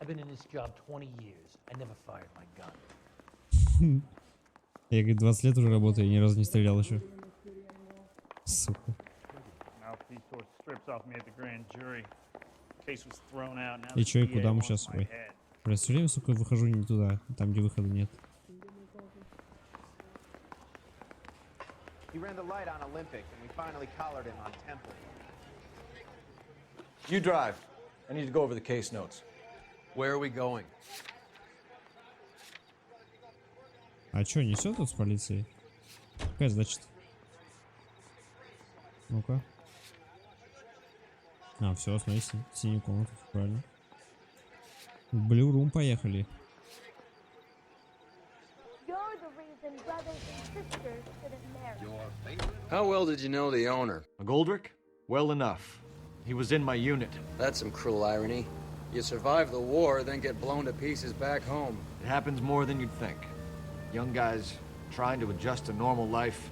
I've been in this job 20 years. I never fired my gun. Я, говорит, 20 лет уже работаю и ни разу не стрелял еще. Сука. Mouthpiece tore strips off me at the grand jury. Case was thrown out. Now И the че, и DA куда мы wants сейчас? my Ой. head. Бля, все время, сука, выхожу не туда, там, где выхода нет. He ran the light on Olympic, and we finally collared him on Temple. You drive. I need to go over the case notes. Where are we going? А чё, несет тут с полицией? Какая задача-то? Ну-ка. А, все, смотри, синюю комнату, правильно. В Blue Room поехали. You're the reason brothers and sisters shouldn't marry. How well did you know the owner? McGoldrick? Well enough. He was in my unit. That's some cruel irony. You survive the war, then get blown to pieces back home. It happens more than you'd think. Young guys trying to adjust to normal life,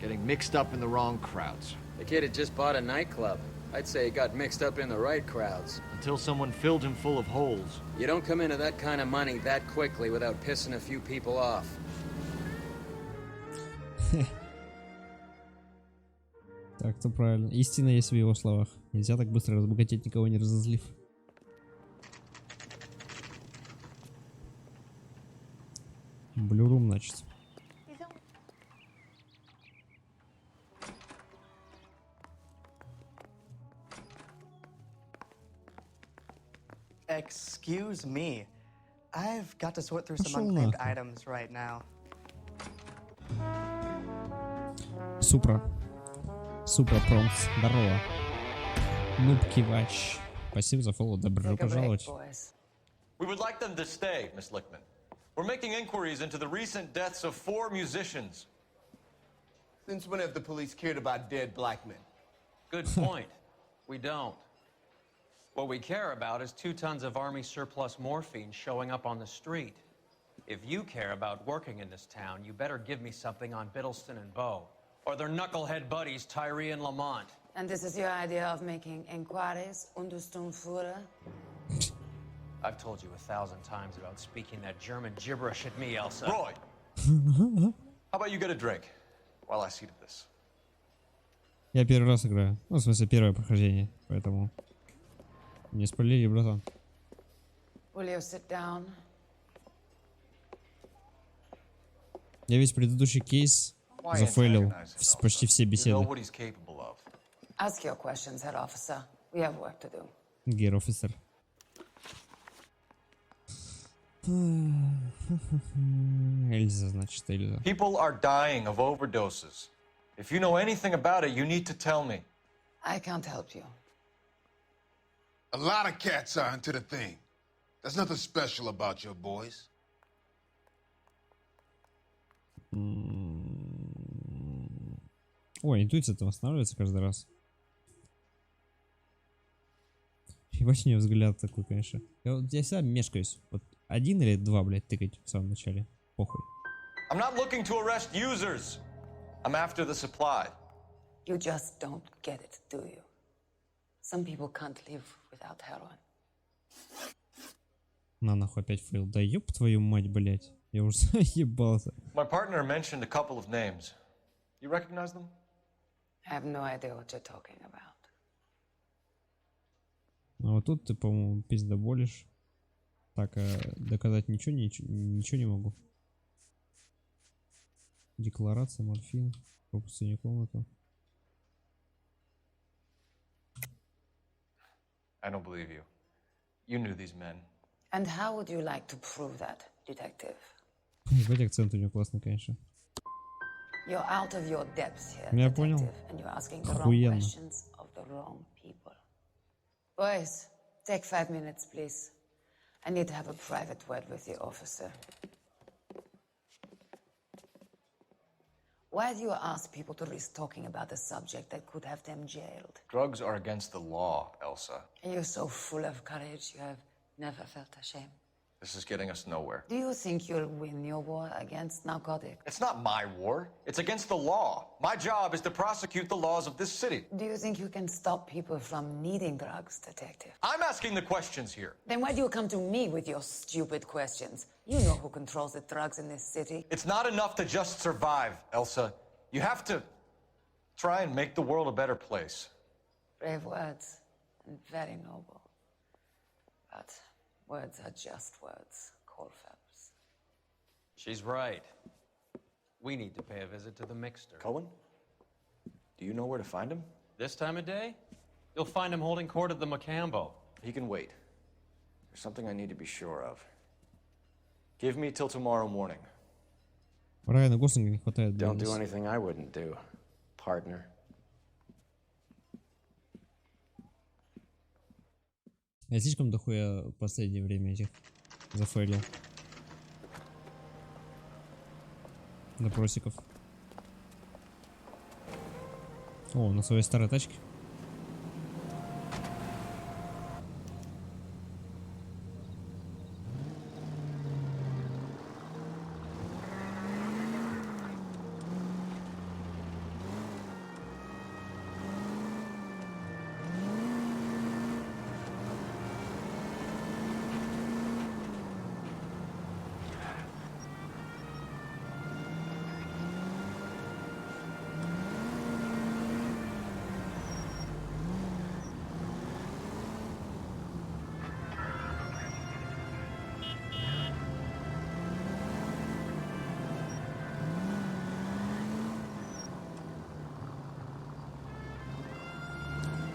getting mixed up in the wrong crowds. The kid had just bought a nightclub. I'd say he got mixed up in the right crowds. Until someone filled him full of holes. You don't come into that kind of money that quickly without pissing a few people off. Так-то правильно. Истина есть в его словах. Нельзя так быстро разбогатеть, никого не разозлив. Blue Room, значит. Excuse me. I've got to sort through some Пошёл unclaimed нахуй. items right now. Супра. Супра Промс. Здорово. Нуб Кивач. Спасибо за фоллоу. Добро пожаловать. We would like them to stay, Miss Lichtman. We're making inquiries into the recent deaths of 4 musicians. Since when have the police cared about dead black men? Good point. We don't. What we care about is 2 tons of Army surplus morphine showing up on the street. If you care about working in this town, you better give me something on Biddleston and Bow, or their knucklehead buddies Tyree and Lamont. And this is your idea of making inquiries Unterstundenführer? I've told you 1,000 times about speaking that German gibberish at me, Elsa. Roy! How about you get a drink while I see to this? Я первый раз играю. Ну, в смысле, первое прохождение. Поэтому... Не спалили, братан. Will you sit down? Я весь предыдущий кейс зафейлил почти все беседы. You know what he's capable of. Ask your questions, head officer. We have work to do. Гейр офицер. Эльза, значит, Эльза. People are dying of overdoses. If you know anything about it, you need to tell me. I can't help you. A lot of cats are into the thing. There's nothing special about your boys. Ой, интуиция-то восстанавливается каждый раз. Ебать, у нее взгляд такой, конечно. Я всегда мешкаюсь. Вот 1 или 2, блядь, тыкать в самом начале. Похуй. I'm not looking to arrest users. I'm after the supply. You just don't get it, do you? Some people can't live without heroin. На нахуй опять фейл. Да ёб твою мать, блядь. Я уже заебался. My partner mentioned a couple of names. You recognize them? I have no idea what you're talking about. А вот тут ты, по-моему, пиздоболишь. Так, доказать ничего не могу. Декларация, морфин, пропустение комнату. I don't believe you. You knew these men. And how would you like to prove that, detective? Ебать, акцент у него классный, конечно. You're out of your depths here, Я понял. detective, and you're asking the wrong Охуенно. questions of the wrong people. Boys, take 5 minutes, please. I need to have a private word with the officer. Why do you ask people to risk talking about a subject that could have them jailed? Drugs are against the law, Elsa. You're so full of courage, you have never felt ashamed. This is getting us nowhere. Do you think you'll win your war against narcotics? It's not my war. It's against the law. My job is to prosecute the laws of this city. Do you think you can stop people from needing drugs, detective? I'm asking the questions here. Then why do you come to me with your stupid questions? You know who controls the drugs in this city. It's not enough to just survive, Elsa. You have to try and make the world a better place. Brave words, and very noble. But words are just words, Colfax. She's right. We need to pay a visit to the mixer. Cohen? Do you know where to find him? This time of day? You'll find him holding court at the Macambo. He can wait. There's something I need to be sure of. Give me till tomorrow morning. Райана Гослинга не хватает. Don't do anything I wouldn't do, partner. Я слишком дохуя в последнее время этих зафейлил. Допросиков. О, на своей старой тачке.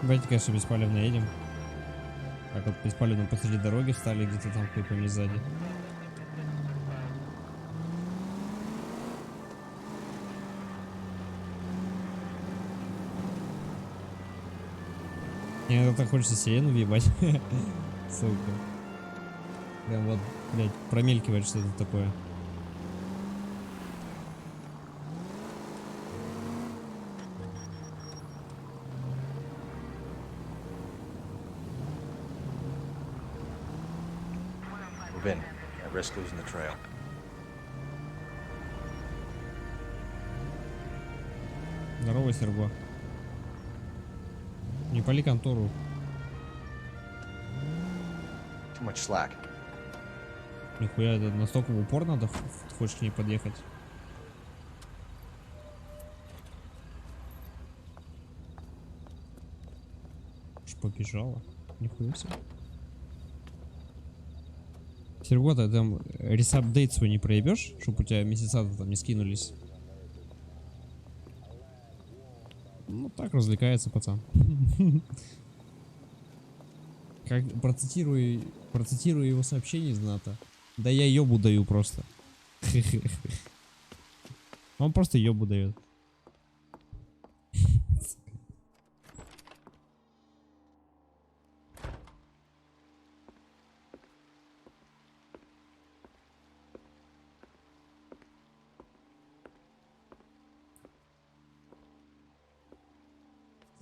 Давайте, конечно, беспалевно едем. Так вот, беспалевно посреди дороги встали, где-то там кто-то сзади. Мне иногда так хочется сирену въебать. Сука. Прям вот, блядь, промелькивает что-то такое. In. I risk losing the trail. Здорово, Серго. Не пали контору. Too much slack. Нихуя, это настолько в упор надо, хочешь к ней подъехать. Аж побежала. Нихуя себе. Серго-то там ресапдейт свой не проебешь, чтобы у тебя месяца-то там не скинулись. Ну так развлекается пацан. Как процитирую его сообщение из НАТО. Да я ёбу даю просто. Он просто ёбу дает.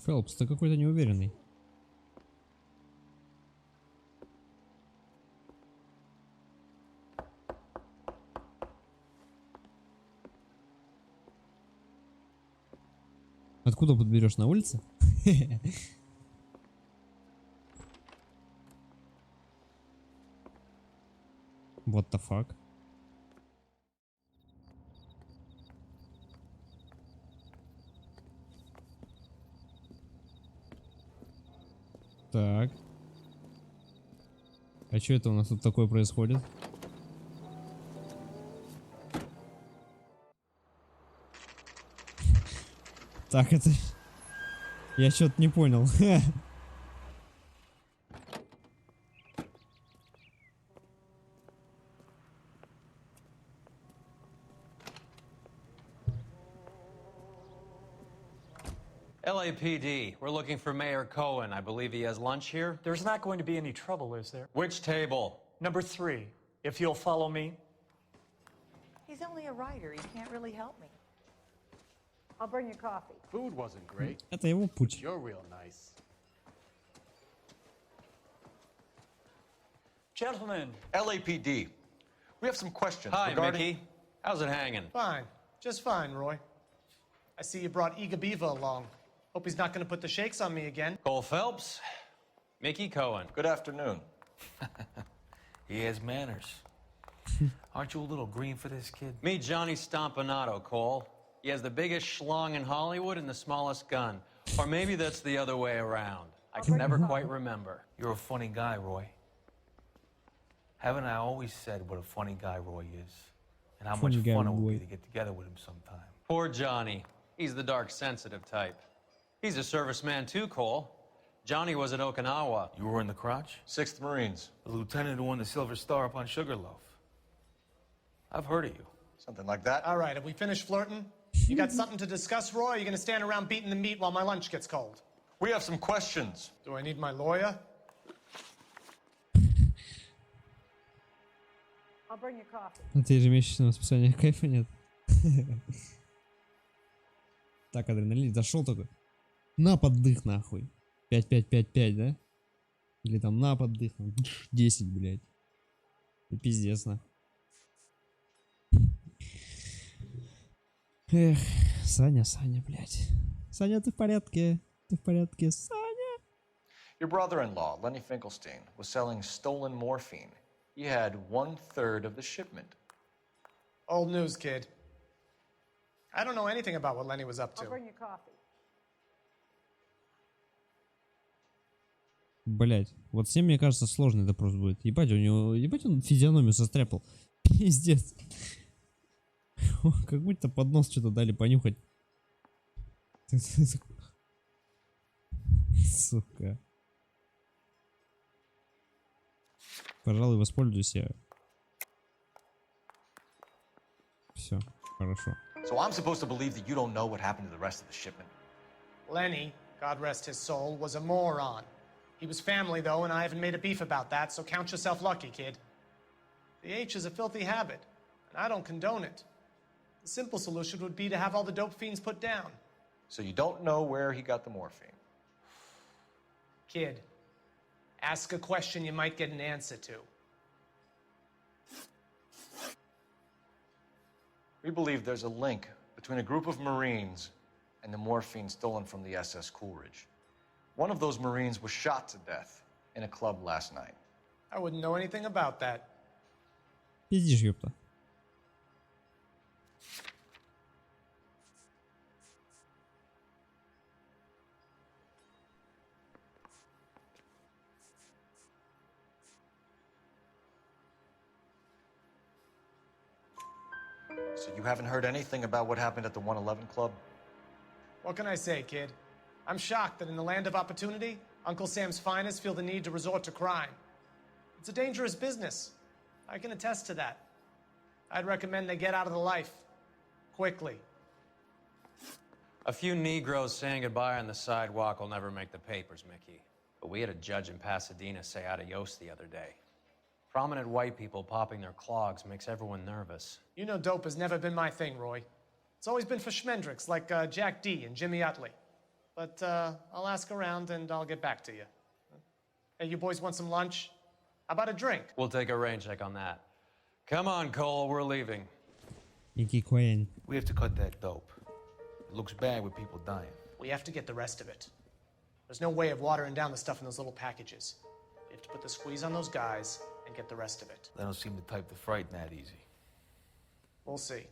Фелпс, ты какой-то неуверенный. Откуда подберешь, на улице? What the fuck? Так. А что это у нас тут такое происходит? Так, это... Я что-то не понял. LAPD, we're looking for Mayor Cohen. I believe he has lunch here. There's not going to be any trouble, is there? Which table? Number 3, if you'll follow me. He's only a writer. He can't really help me. I'll bring you coffee. Food wasn't great. Это его путь. You're real nice. Gentlemen. LAPD. We have some questions Hi, regarding... Mickey. How's it hanging? Fine. Just fine, Roy. I see you brought Iga Beaver along. Hope he's not going to put the shakes on me again. Cole Phelps, Mickey Cohen. Good afternoon. He has manners. Aren't you a little green for this kid? Meet Johnny Stompanato, Cole. He has the biggest schlong in Hollywood and the smallest gun. Or maybe that's the other way around. I can never quite remember. You're a funny guy, Roy. Haven't I always said what a funny guy Roy is? And how much fun it would be to get together with him sometime. Poor Johnny. He's the dark, sensitive type. He's a serviceman too, Cole. Johnny was at Okinawa. You were in the crotch? 6th Marines. The lieutenant who won the Silver Star up on Sugarloaf. I've heard of you. Something like that. All right, have we finished flirting? You got something to discuss, Roy? Or are you going to stand around beating the meat while my lunch gets cold? We have some questions. Do I need my lawyer? I'll bring you coffee. Это ежемесячное расписание, кайфа нет. Так, адреналин зашел такой. На поддых, нахуй. 5-5-5-5, да? Или там на поддых. 10, блядь. И пиздец, нахуй. Эх, Саня, блядь. Саня, ты в порядке? Ты в порядке, Саня? Your brother-in-law, Lenny Finkelstein, was selling stolen morphine. He had 1/3 of the shipment. Old news, kid. I don't know anything about what Lenny was up I'll to. bring you coffee. Блять, вот всем, мне кажется, сложный допрос будет. Ебать, ебать, он физиономию состряпал. Пиздец. Как будто под нос что-то дали понюхать. Сука. Пожалуй, воспользуюсь я. Все, хорошо. So I'm supposed to believe that you don't know what happened to the rest of the shipment? Lenny, God rest his soul, was a moron. He was family, though, and I haven't made a beef about that, so count yourself lucky, kid. The H is a filthy habit, and I don't condone it. The simple solution would be to have all the dope fiends put down. So you don't know where he got the morphine? Kid, ask a question you might get an answer to. We believe there's a link between a group of Marines and the morphine stolen from the SS Coolidge. One of those Marines was shot to death in a club last night. I wouldn't know anything about that. Пиздишь, ёпта. So you haven't heard anything about what happened at the 111 Club? What can I say, kid? I'm shocked that in the land of opportunity, Uncle Sam's finest feel the need to resort to crime. It's a dangerous business. I can attest to that. I'd recommend they get out of the life. Quickly. A few Negroes saying goodbye on the sidewalk will never make the papers, Mickey. But we had a judge in Pasadena say adios the other day. Prominent white people popping their clogs makes everyone nervous. You know dope has never been my thing, Roy. It's always been for schmendricks like Jack D. and Jimmy Utley. But I'll ask around and I'll get back to you. Hey, you boys want some lunch? How about a drink? We'll take a rain check on that. Come on, Cole, we're leaving. Никакий Куэн. We have to cut that dope. It looks bad with people dying. We have to get the rest of it. There's no way of watering down the stuff in those little packages. You have to put the squeeze on those guys and get the rest of it. They don't seem the type to frighten that easy. We'll see.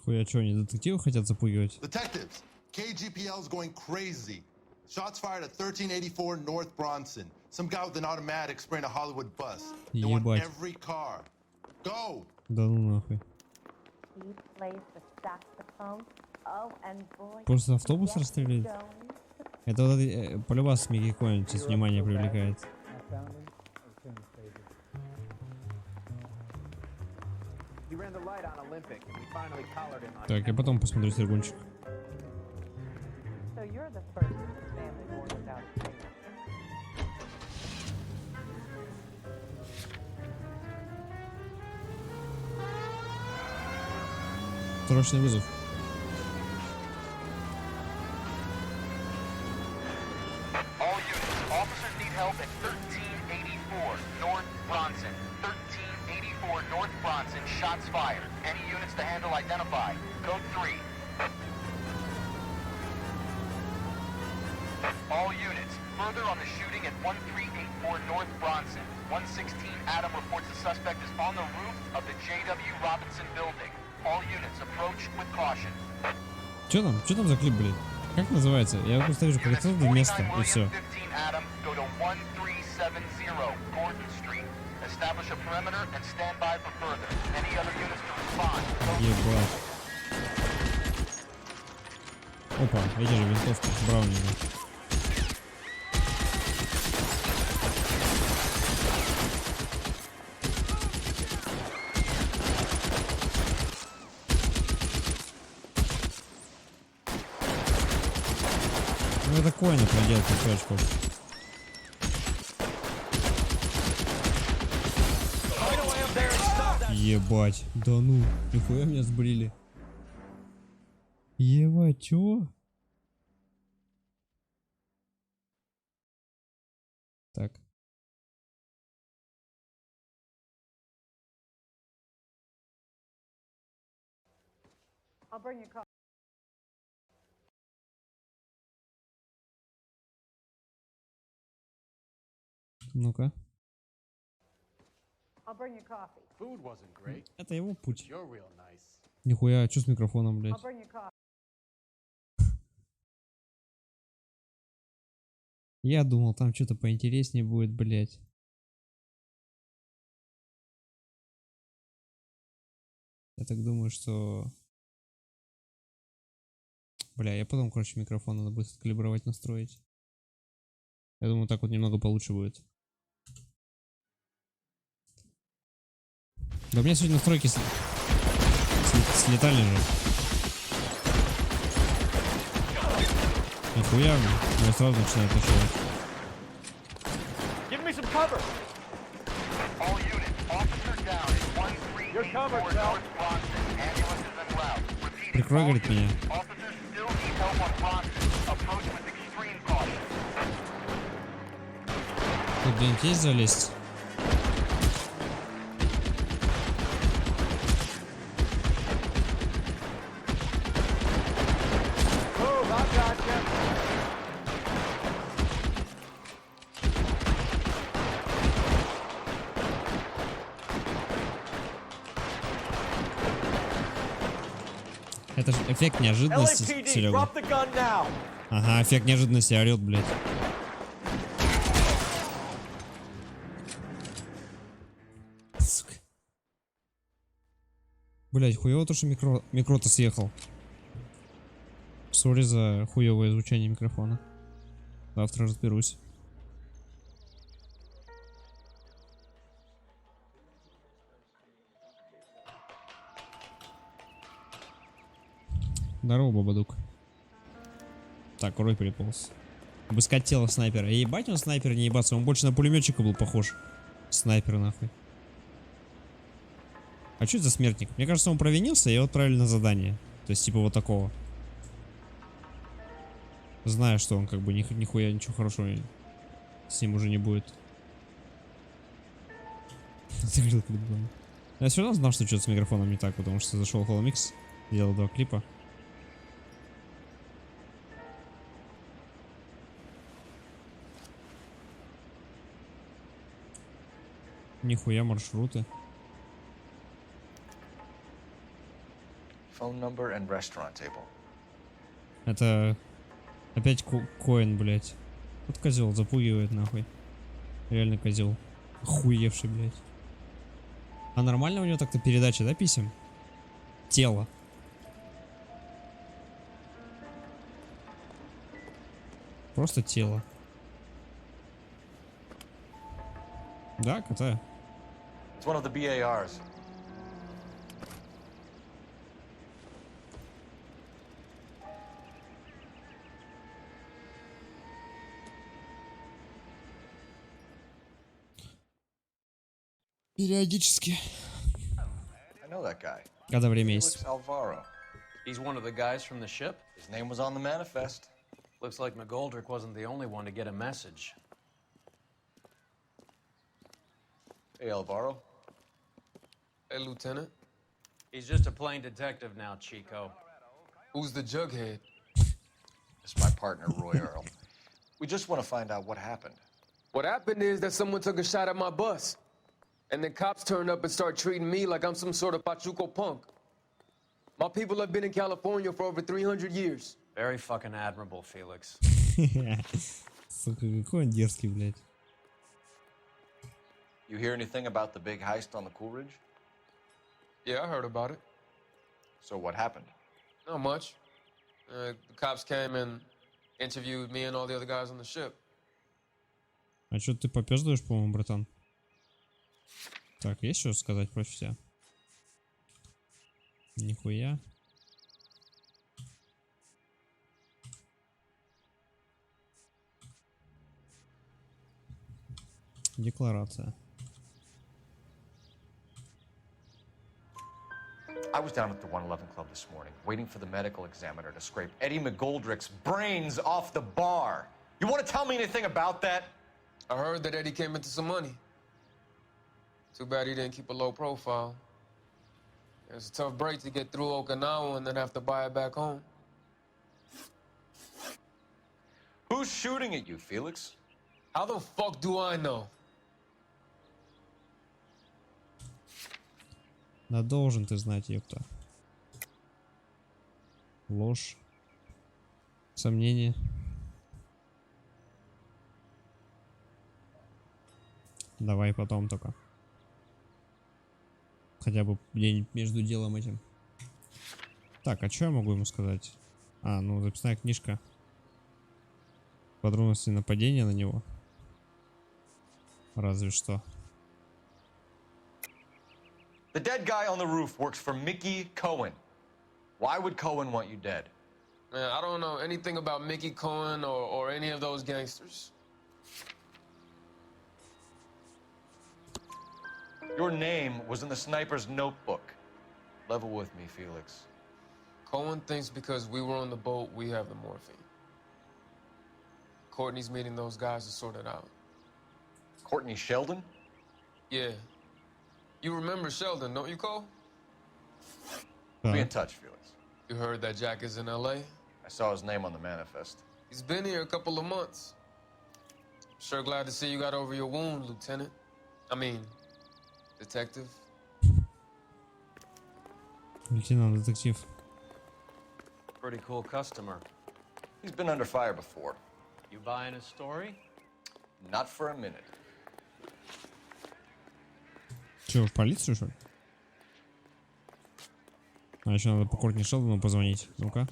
Хуя, что, они детективов хотят запугивать? Detectives, KGPL's going crazy. Shots fired at 1384 North Bronson. Some guy with an automatic spraying a Hollywood bus. They want Ебать. every car. Go! Да ну нахуй. He plays the saxophone. Oh, and boy, Просто автобус Jesse расстреляет. Jones. Это вот полюбас Микки Коэн сейчас внимание привлекает. He ran the light on Olympic, and we finally collared him on Так, я потом посмотрю Сергунчик. So you're the first in this family born without a face. Срочный вызов. All units, officers need help at 1384 North Bronson. 1384 North Bronson, shots fired. Any units to handle identify. Code 3. All units, further on the shooting at 1384 North Bronson. 116 Adam reports the suspect is on the roof of the J.W. Robinson building. All units, approach with caution. Чё там? Чё там за клип, блядь? Как называется? Я просто вижу, как это место, и все. Adam, go to 1370 Gordon Street. Establish a perimeter and stand by for further. Any other units to respond. Ебать. Опа, эти же винтовки, браунинга. Ну это Коэна проделка, точку. Ебать, да ну, нихуя меня сбрили. Ебать, чего? Так. I'll bring you coffee. Ну-ка. I'll bring you coffee. Food wasn't great. Это его путь. You're real nice. Нихуя, а чё с микрофоном, блядь? I'll bring you coffee. Я думал, там что-то поинтереснее будет, блядь. Я так думаю, что... Бля, я потом, короче, микрофон надо будет откалибровать, настроить. Я думаю, так вот немного получше будет. Да у меня сегодня настройки слетали же. Нихуя, я сразу начинаю тушевать. Give me some cover. All units, officer down at 1384 North Bronson. Ambulances en route. Repeating, Прикрой, all говорит, меня. units, officers still need help on Bronson. Approach with extreme caution. Тут где-нибудь есть залезть? Move, I gotcha. Это же эффект неожиданности, LAPD, Серега. drop the gun now. Ага, эффект неожиданности орёт, блядь. Сука. Блядь, хуёво то, что микро-то съехал. Сори за хуёвое звучание микрофона. Завтра разберусь. Здорово, Бабадук. Так, Рой приполз. Обыскать тело снайпера. Ебать, он снайпер не ебаться, он больше на пулеметчика был похож. Снайпер, нахуй. А что это за смертник? Мне кажется, он провинился, и его отправили на задание. То есть, типа, вот такого. Зная, что он как бы нихуя ничего хорошего с ним уже не будет. Я все равно знал, что что-то с микрофоном не так, потому что зашел в Холомикс, сделал 2 клипа. Нихуя маршруты. Phone number and restaurant table. Это Опять Коэн, блядь. Вот козел запугивает нахуй. Реально козел. Охуевший, блядь. А нормально у него так-то передача, да, писем? Тело. Просто тело. Да, катаю. It's one of the BARs. Периодически. I know that guy. Когда время есть. Felix Alvaro. He's one of the guys from the ship? His name was on the manifest. Looks like McGoldrick wasn't the only one to get a message. Hey, Alvaro. Hey, Lieutenant. He's just a plain detective now, Chico. Who's the jughead? This is my partner, Roy Earl. We just want to find out what happened. What happened is that someone took a shot at my bus. And then cops turned up and start treating me like I'm some sort of Pachuco punk. My people have been in California for over 300 years. Very fucking admirable, Felix. Сука, какой он дерзкий, блядь. You hear anything about the big heist on the Coolidge? Yeah, I heard about it. So what happened? Not much. The cops came and interviewed me and all the other guys on the ship. А что ты попёздываешь, по-моему, братан? Так, есть что сказать против тебя? Нихуя. Декларация. I was down at the 111 Club this morning, waiting for the medical examiner to scrape Eddie McGoldrick's brains off the bar. You want to tell me anything about that? I heard that Eddie came into some money. Too bad he didn't keep a low profile. It was a tough break to get through Okinawa and then have to buy it back home. Who's shooting at you, Felix? How the fuck do I know? Да должен ты знать, ёпта. Ложь. Сомнение. Давай потом только. Хотя бы где-нибудь между делом этим. Так, а что я могу ему сказать? А, ну записная книжка. Подробности нападения на него. Разве что. The dead guy on the roof works for Mickey Cohen. Why would Cohen want you dead? Man, I don't know anything about Mickey Cohen or any of those gangsters. Your name was in the sniper's notebook. Level with me, Felix. Cohen thinks because we were on the boat, we have the morphine. Courtney's meeting those guys to sort it out. Courtney Sheldon? Yeah. You remember Sheldon, don't you, Cole? Be in touch, Felix. You heard that Jack is in LA? I saw his name on the manifest. He's been here a couple of months. Sure glad to see you got over your wound, Lieutenant. I mean, Detective. Лейтенант, детектив. Pretty cool customer. He's been under fire before. You buying his story? Not for a minute. Че, в полицию, что ли? А еще надо по Кортни Шелдону позвонить. Ну-ка.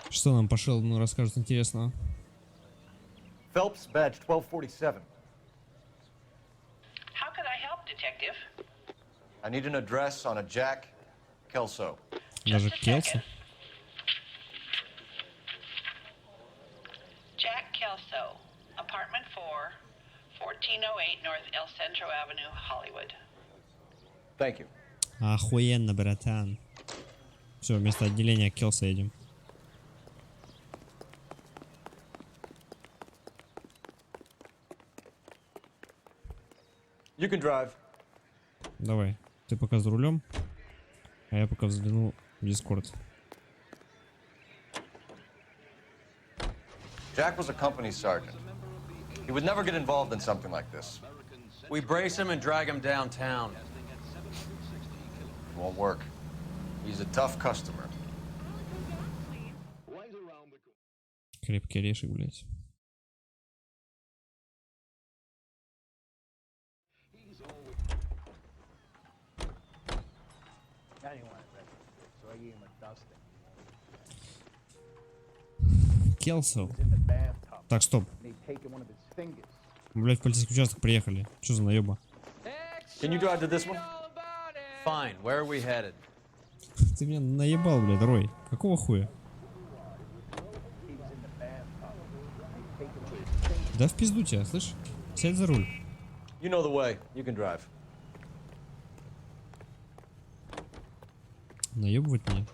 Что нам по Шелдону расскажут интересного? Phelps, badge 1247. How can I help, Detective? I need an address on a Jack Kelso. Даже Келсо? Jack Kelso, apartment 4, 1408 North El Centro Avenue, Hollywood. Thank you. Охуенно, братан. Все, вместо отделения Келса едем. You can drive. Давай, ты пока за рулем, а я пока взгляну в Дискорд. Jack was a company sergeant. He would never get involved in something like this. We brace him and drag him downtown. It won't work. He's a tough customer. Крепкий орешек, блядь. Келсо. Так, стоп. Блядь, в полицейский участок приехали. Что за наеба? Can you drive to this one? Fine, where are we headed? Ты меня наебал, блядь, Рой. Какого хуя? Да в пизду тебя, слышь? Сядь за руль. You know the way. You can drive. Наебывать меня.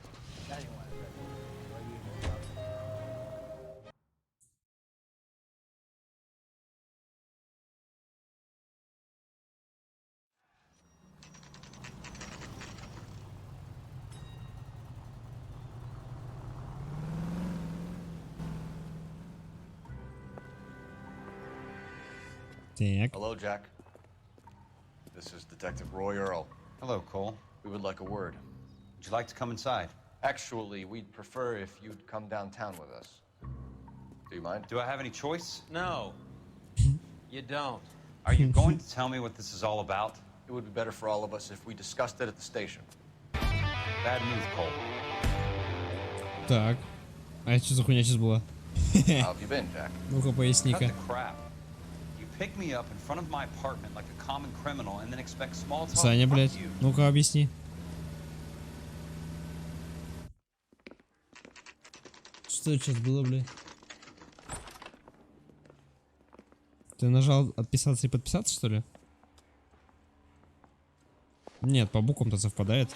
Так. Hello, Jack. This is Detective Roy Earl. Hello, Cole. We would like a word. Would you like to come inside? Actually, we'd prefer if you'd come downtown with us. Do you mind? Do I have any choice? No, you don't. Are you going to tell me what this is all about? It would be better for all of us if we discussed it at the station. Bad move, Cole. Так. А это что за хуйня сейчас была? How have you been, Jack? Ну-ка, Cut поясни-ка. the crap. You pick me up in front of my apartment like a common criminal and then expect small talk. Саня, Fuck блядь. you. Ну-ка, объясни. Что это сейчас было, блядь? Ты нажал отписаться и подписаться, что ли? Нет, по буквам-то совпадает.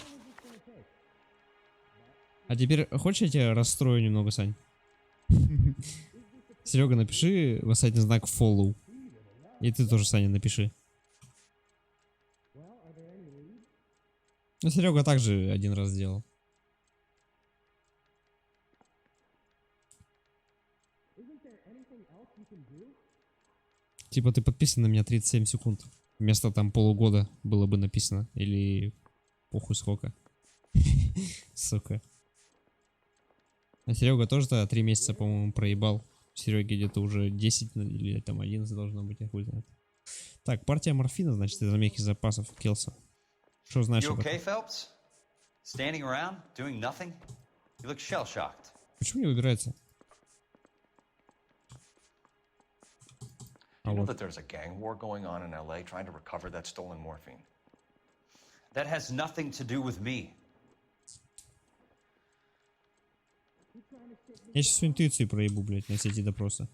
А теперь хочешь я тебя расстрою немного, Сань? Серега, напиши восклицательный знак follow. И ты тоже, Саня, напиши. Ну, Серега также один раз сделал. Типа ты подписан на меня 37 секунд. Вместо там полугода было бы написано. Или похуй сколько. Сука. А Серега тоже-то 3 месяца, по-моему, проебал. Сереге где-то уже 10 или там 11 должно быть, я хуй знает. Так, партия морфина, значит, из замехи запасов Келса. Что знаешь You об okay, этом? Phelps? Standing around, doing nothing? You look shell-shocked. Почему не выбирается? You know that there's a gang war going on in LA trying to recover that stolen morphine? That has nothing to do with me. Я сейчас свою интуицию проебу, блядь, на все эти допросы.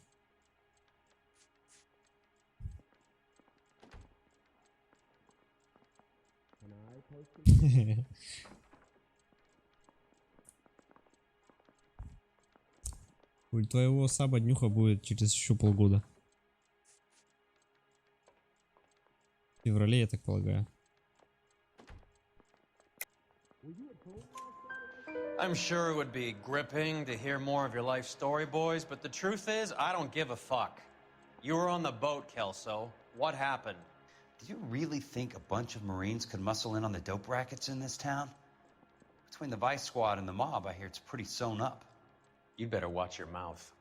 У твоего саба днюха будет через еще полгода. В феврале, я так полагаю. I'm sure it would be gripping to hear more of your life story, boys, but the truth is, I don't give a fuck. You were on the boat, Kelso. What happened? Do you really think a bunch of Marines could muscle in on the dope rackets in this town? Between the Vice Squad and the mob, I hear it's pretty sewn up. You better watch your mouth.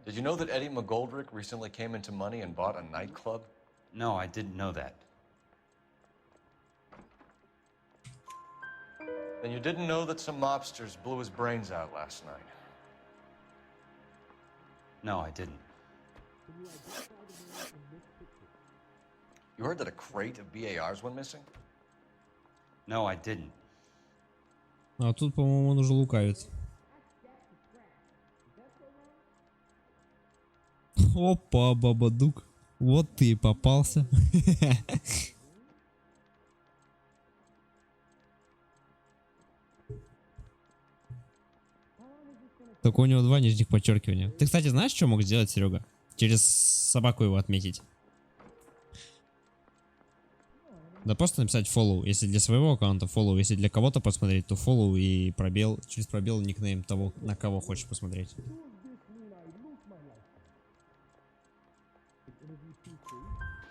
Did you know that Eddie McGoldrick recently came into money and bought a nightclub? No, I didn't know that. Then you didn't know that some mobsters blew his brains out last night? No, I didn't. You heard that a crate of BARs went missing? No, I didn't. А тут, по-моему, он уже лукавит. Опа, Бабадук. Вот ты и попался. Только у него 2 нижних подчеркивания. Ты, кстати, знаешь, что мог сделать, Серега? Через собаку его отметить. Да просто написать follow. Если для своего аккаунта follow. Если для кого-то посмотреть, то follow и пробел. Через пробел никнейм того, на кого хочешь посмотреть.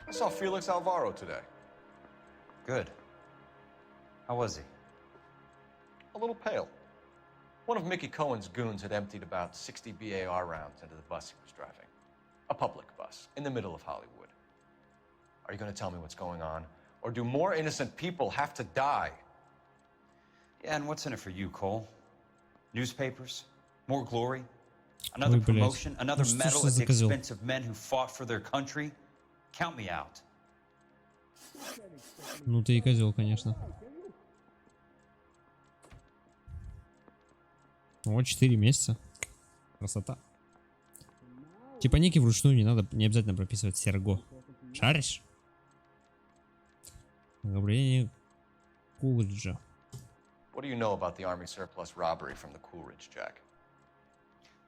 I saw Felix Alvaro today. Good. How was he? A little pale. One of Mickey Cohen's goons had emptied about 60 BAR rounds into the bus he was driving. A public bus in the middle of Hollywood. Are you going to tell me what's going on? Or do more innocent people have to die? Yeah, and what's in it for you, Cole? Newspapers? More glory? Another promotion? Another medal at the expense of men who fought for their country? Count me out. Ну ты и козел, конечно. Вот 4 месяца. Красота. Типа ники вручную не надо, не обязательно прописывать Серго. Шаришь? Ограбление Кулриджа. What do you know about the Army surplus robbery from the Coolidge, Jack?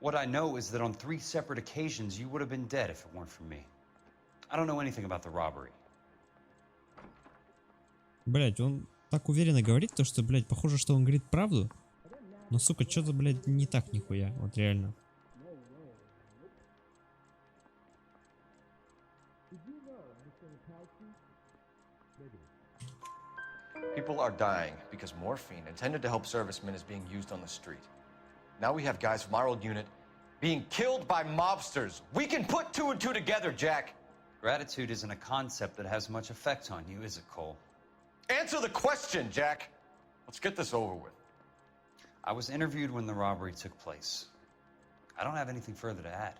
What I know is that on 3 separate occasions you would have been dead if it weren't for me. I don't know anything about the robbery. Блять, он так уверенно говорит, то что, блять, похоже, что он говорит правду. Но, сука, что-то, блять, не так нихуя. Вот реально. People are dying because morphine intended to help servicemen is being used on the street. Now we have guys from our old unit being killed by mobsters. We can put 2 and 2 together, Jack. Gratitude isn't a concept that has much effect on you, is it, Cole? Answer the question, Jack. Let's get this over with. I was interviewed when the robbery took place. I don't have anything further to add.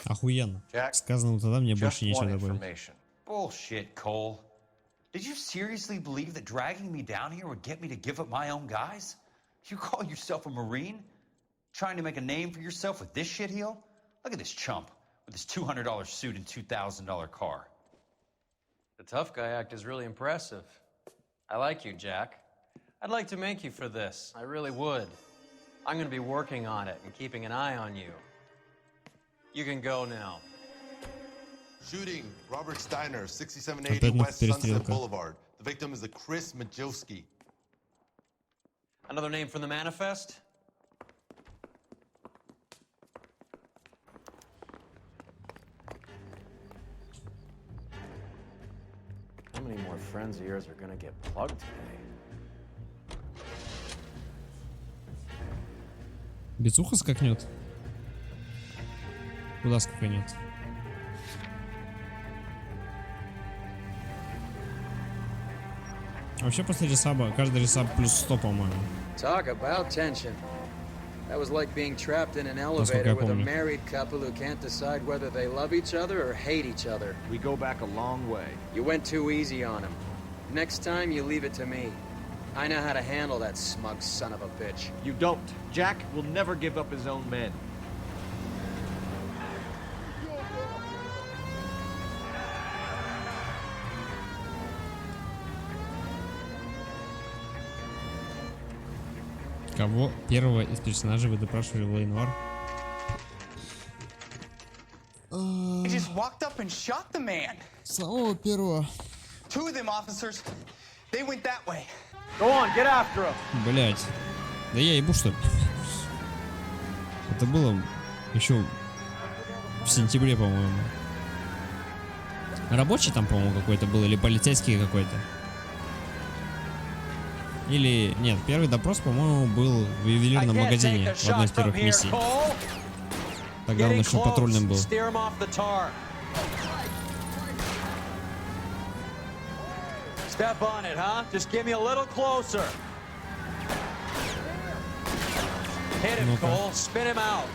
Охуенно. Сказано тогда, мне больше нечего добавить. Bullshit, Cole. Did you seriously believe that dragging me down here would get me to give up my own guys? You call yourself a Marine? Trying to make a name for yourself with this shitheel? Look at this chump with his $200 suit and $2,000 car. The tough guy act is really impressive. I like you, Jack. I'd like to make you for this. I really would. I'm going to be working on it and keeping an eye on you. You can go now. Shooting, Robert Steiner, 6780 West Sunset Boulevard. The victim is a Chris Majowski. Another name from the manifest? How many more friends of yours are gonna get plugged today? Бицуха скакнет. Куда скакнет? Вообще после ресаба, каждый ресаб плюс 100, по-моему. Talk about tension. That was like being trapped in an elevator with a married couple who can't decide whether they love each other or hate each other. We go back a long way. You went too easy on him. Next time, you leave it to me. I know how to handle that smug son of a bitch. You don't. Jack will never give up his own men. Кого первого из персонажей вы допрашивали в Noire? He just walked up and shot the man. Самого первого. 2 of them officers, they went that way. Go on, get after him. Блять. Да я ебу, что ли? Это было еще в сентябре, по-моему. Рабочий там, по-моему, какой-то был, или полицейский какой-то. Или... Нет, первый допрос, по-моему, был в ювелирном магазине в одной из первых миссий. Тогда он еще патрульным был. Step on it, huh? Just give me a little closer. Hit him, Cole. Spin him out.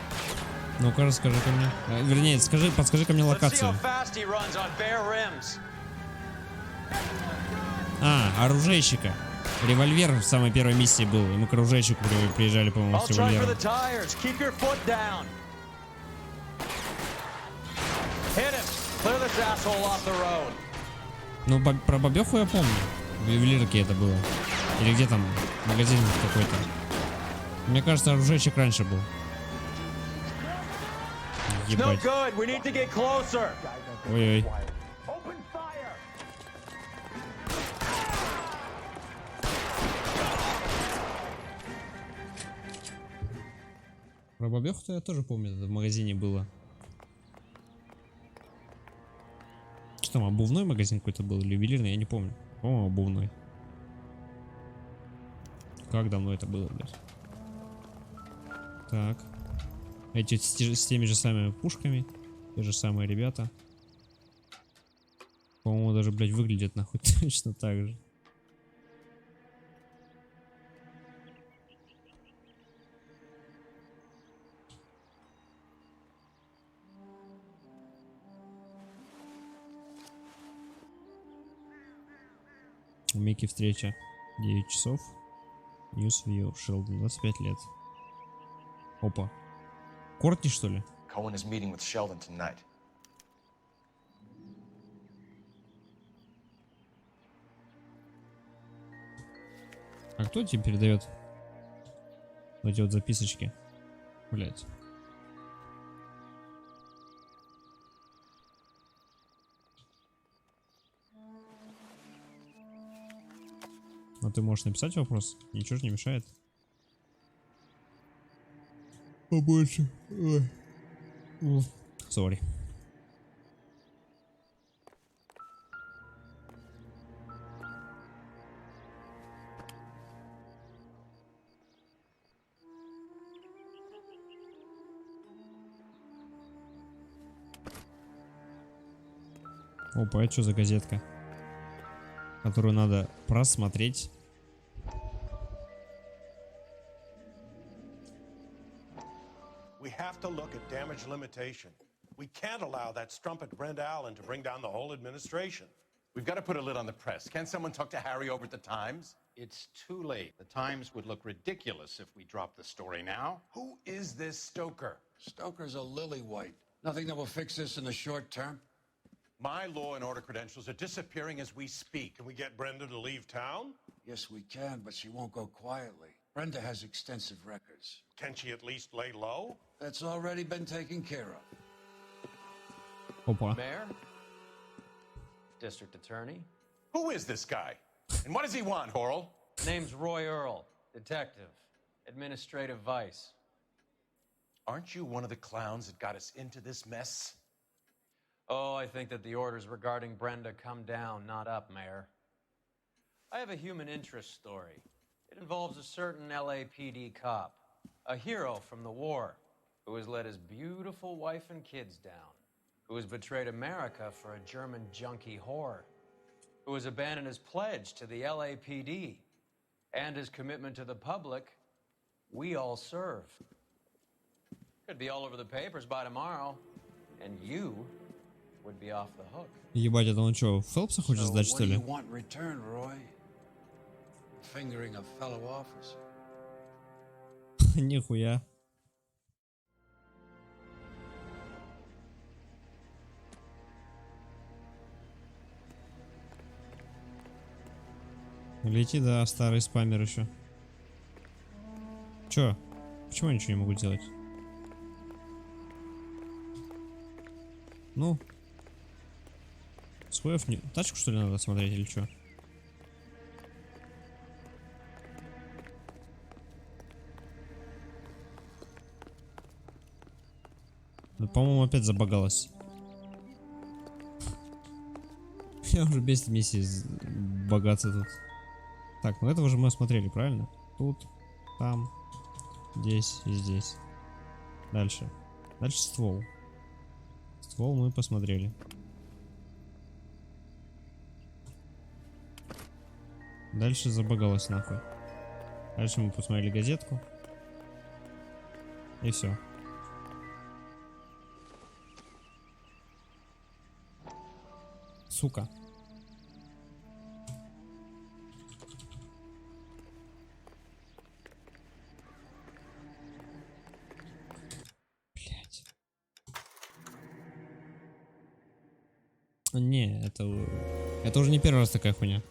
Ну-ка, расскажи-ка мне. Вернее, подскажи-ка мне локацию. А, оружейщика. Револьвер в самой первой миссии был. И мы к оружейщику приезжали, по-моему, с револьвером. Ну, про бабеху я помню. В ювелирке это было. Или где там магазин какой-то. Мне кажется, оружейщик раньше был. Ебать. Ой-ой. Про бабеху-то я тоже помню, это в магазине было. Что там, обувной магазин какой-то был или ювелирный, я не помню. О, обувной. Как давно это было, блядь? Так. Эти с теми же самыми пушками. Те же самые ребята. По-моему, даже, блядь, выглядят нахуй точно так же. У Микки встреча 9 часов. Newsview, Шелдон, 25 лет. Опа. Кортни, что ли? Cohen is meeting with Sheldon tonight. А кто тебе передает эти вот записочки? Блять. А ты можешь написать вопрос? Ничего же не мешает. Побольше. Ой. Сори. Опа, это что за газетка? Которую надо просмотреть. We have to look at damage limitation. We can't allow that strumpet Brent Allen to bring down the whole administration. We've got to put a lid on the press. Can't someone talk to Harry over at the Times? It's too late. The Times would look ridiculous if we dropped the story now. Who is this Stoker? Stoker's a lily-white. Nothing that will fix this in the short term. My law and order credentials are disappearing as we speak. Can we get Brenda to leave town? Yes, we can, but she won't go quietly. Brenda has extensive records. Can she at least lay low? That's already been taken care of. Опа. Mayor? District Attorney? Who is this guy? And what does he want, Horrell? Name's Roy Earl. Detective. Administrative Vice. Aren't you one of the clowns that got us into this mess? Oh, I think that the orders regarding Brenda come down, not up, Mayor. I have a human interest story. It involves a certain LAPD cop, a hero from the war, who has let his beautiful wife and kids down, who has betrayed America for a German junkie whore, who has abandoned his pledge to the LAPD and his commitment to the public. We all serve. Could be all over the papers by tomorrow, and you would be off the hook. Ебать, это он что, Фелпса хочет сдать, что ли? What do you want in return, Roy? Fingering a fellow officer. Нихуя. Лети, да, старый спамер еще. Чё? Почему я ничего не могу делать? Ну. Схуев не... Тачку, что ли, надо смотреть или что? Ну, по-моему, опять забагалась. Я уже без миссии богаться тут. Так, ну этого же мы осмотрели, правильно? Тут, там, здесь и здесь. Дальше. Дальше ствол. Ствол мы посмотрели. Дальше забагалась нахуй. Дальше мы посмотрели газетку. И все. Сука. Блять. Не, это уже не первый раз такая хуйня.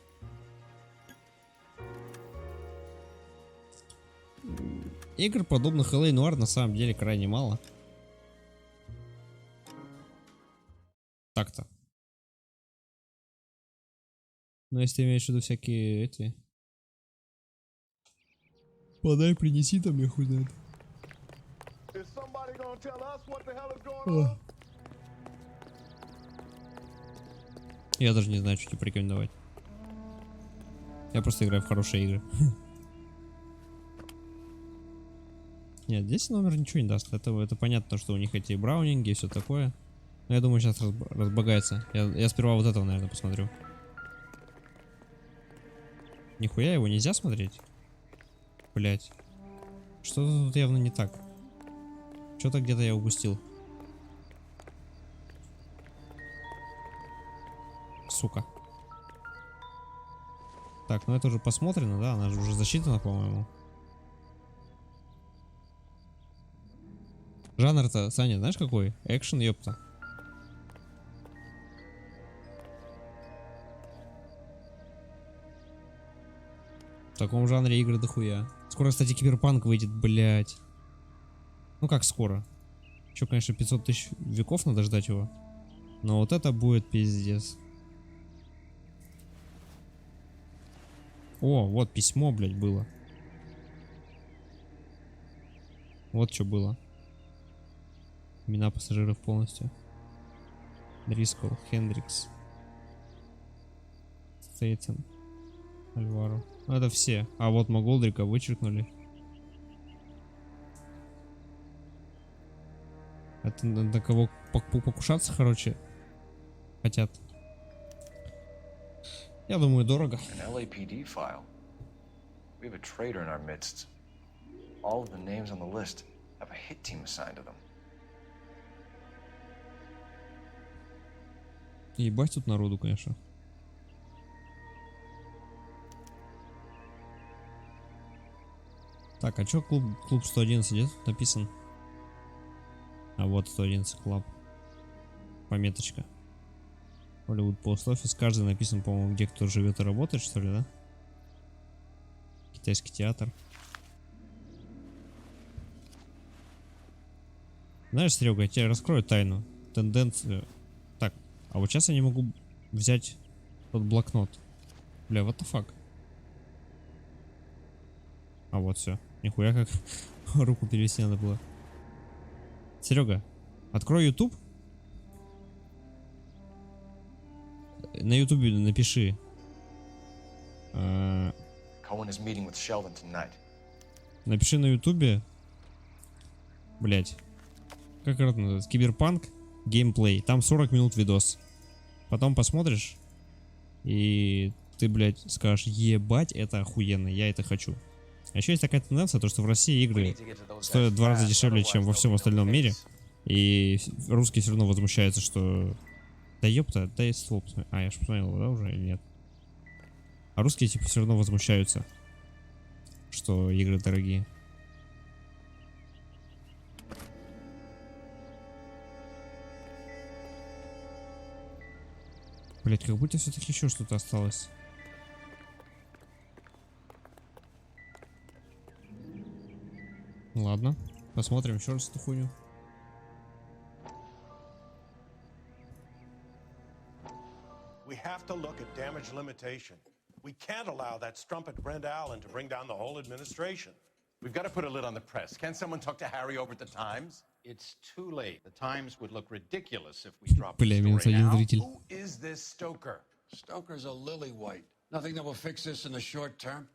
Игр, подобных LA Noire, на самом деле крайне мало. Так-то. Но если ты имеешь в виду всякие эти... Подай, принеси там, я хуй знает. Я даже не знаю, что тебе порекомендовать. Я просто играю в хорошие игры. Нет, здесь номер ничего не даст. Это понятно, что у них эти браунинги и все такое. Но я думаю, сейчас разбогается. Я сперва вот этого, наверное, посмотрю. Нихуя его нельзя смотреть? Блять. Что-то тут явно не так. Что-то где-то я упустил. Сука. Так, ну это уже посмотрено, да? Она же уже засчитана, по-моему. Жанр-то, Саня, знаешь какой? Экшен, ёпта. В таком жанре игры дохуя. Скоро, кстати, Киберпанк выйдет, блять. Ну как скоро? Еще, конечно, 500 тысяч веков надо ждать его. Но вот это будет пиздец. О, вот письмо, блядь, было. Вот что было. Имена пассажиров полностью. Дрискол, Хендрикс, Стейтен, Альваро. Ну, это все. А вот Маголдрика вычеркнули. Это на кого покушаться, короче, хотят. Я думаю, дорого. An LAPD file. We have a traitor in our midst. All of the names on the list have a hit team assigned to them. Ебать тут народу, конечно. Так, а чё клуб 111 где тут написан? А вот 111 клуб. Пометочка. Hollywood Post Office. Каждый написан, по-моему, где кто живет и работает, что ли, да? Китайский театр. Знаешь, Серега, я тебе раскрою тайну. Тенденцию. Так, а вот сейчас я не могу взять тот блокнот. Бля, what the fuck? А вот все. Нихуя как руку перевести надо было. Серега, открой YouTube. На YouTube напиши. Напиши на YouTube. Блять. Как это называется? Киберпанк геймплей. Там 40 минут видос. Потом посмотришь. И ты, блядь, скажешь: ебать, это охуенно, я это хочу. А еще есть такая тенденция, то что в России игры стоят в 2 раза дешевле, чем во всем остальном мире. И русские все равно возмущаются, что... Да ёпта, да и стоп. А, я ж посмотрел, да, уже или нет? А русские типа все равно возмущаются, что игры дорогие. Блять, как будто все-таки еще что-то осталось. Ладно, посмотрим еще раз эту хуйню. We have to look at damage limitation. We can't allow that strumpet Brent Allen to bring down the whole administration. We've got to put a lid on the press. Can't someone talk to Harry over at the Times? It's too late. The Times would look ridiculous if we dropped the Бля, story now. Who is this Stoker? Stoker's a lily-white. Nothing that will fix this in the short term.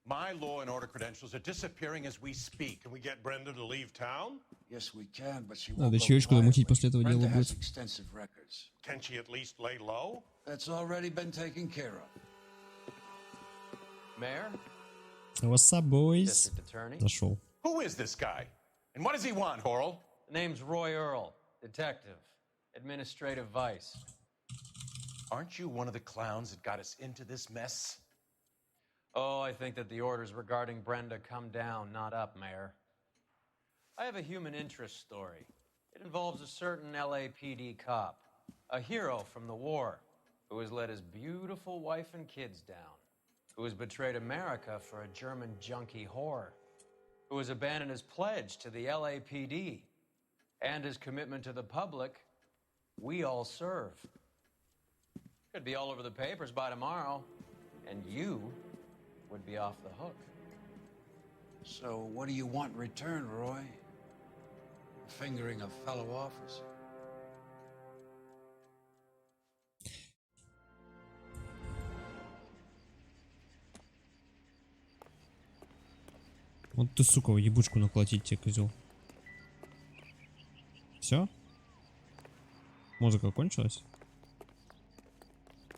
My law and order credentials are disappearing as we speak. Can we get Brenda to leave town? Yes, we can, but she won't Надо go щечку замутить quietly. после этого дела Brenda has будет. extensive records. Can she at least lay low? That's already been taken care of. Mayor? What's up, boys? District Attorney? Зашел. Who is this guy? And what does he want, Horrell? The name's Roy Earl, detective, administrative vice. Aren't you one of the clowns that got us into this mess? Oh, I think that the orders regarding Brenda come down, not up, Mayor. I have a human interest story. It involves a certain LAPD cop, a hero from the war, who has let his beautiful wife and kids down, who has betrayed America for a German junkie whore, who has abandoned his pledge to the LAPD and his commitment to the public. We all serve. Could be all over the papers by tomorrow, and you would be off the hook. So what do you want in return, Roy? Fingering a fellow officer. Вот ты, сука, ебучку наколотить тебе, козел. Все? Музыка кончилась?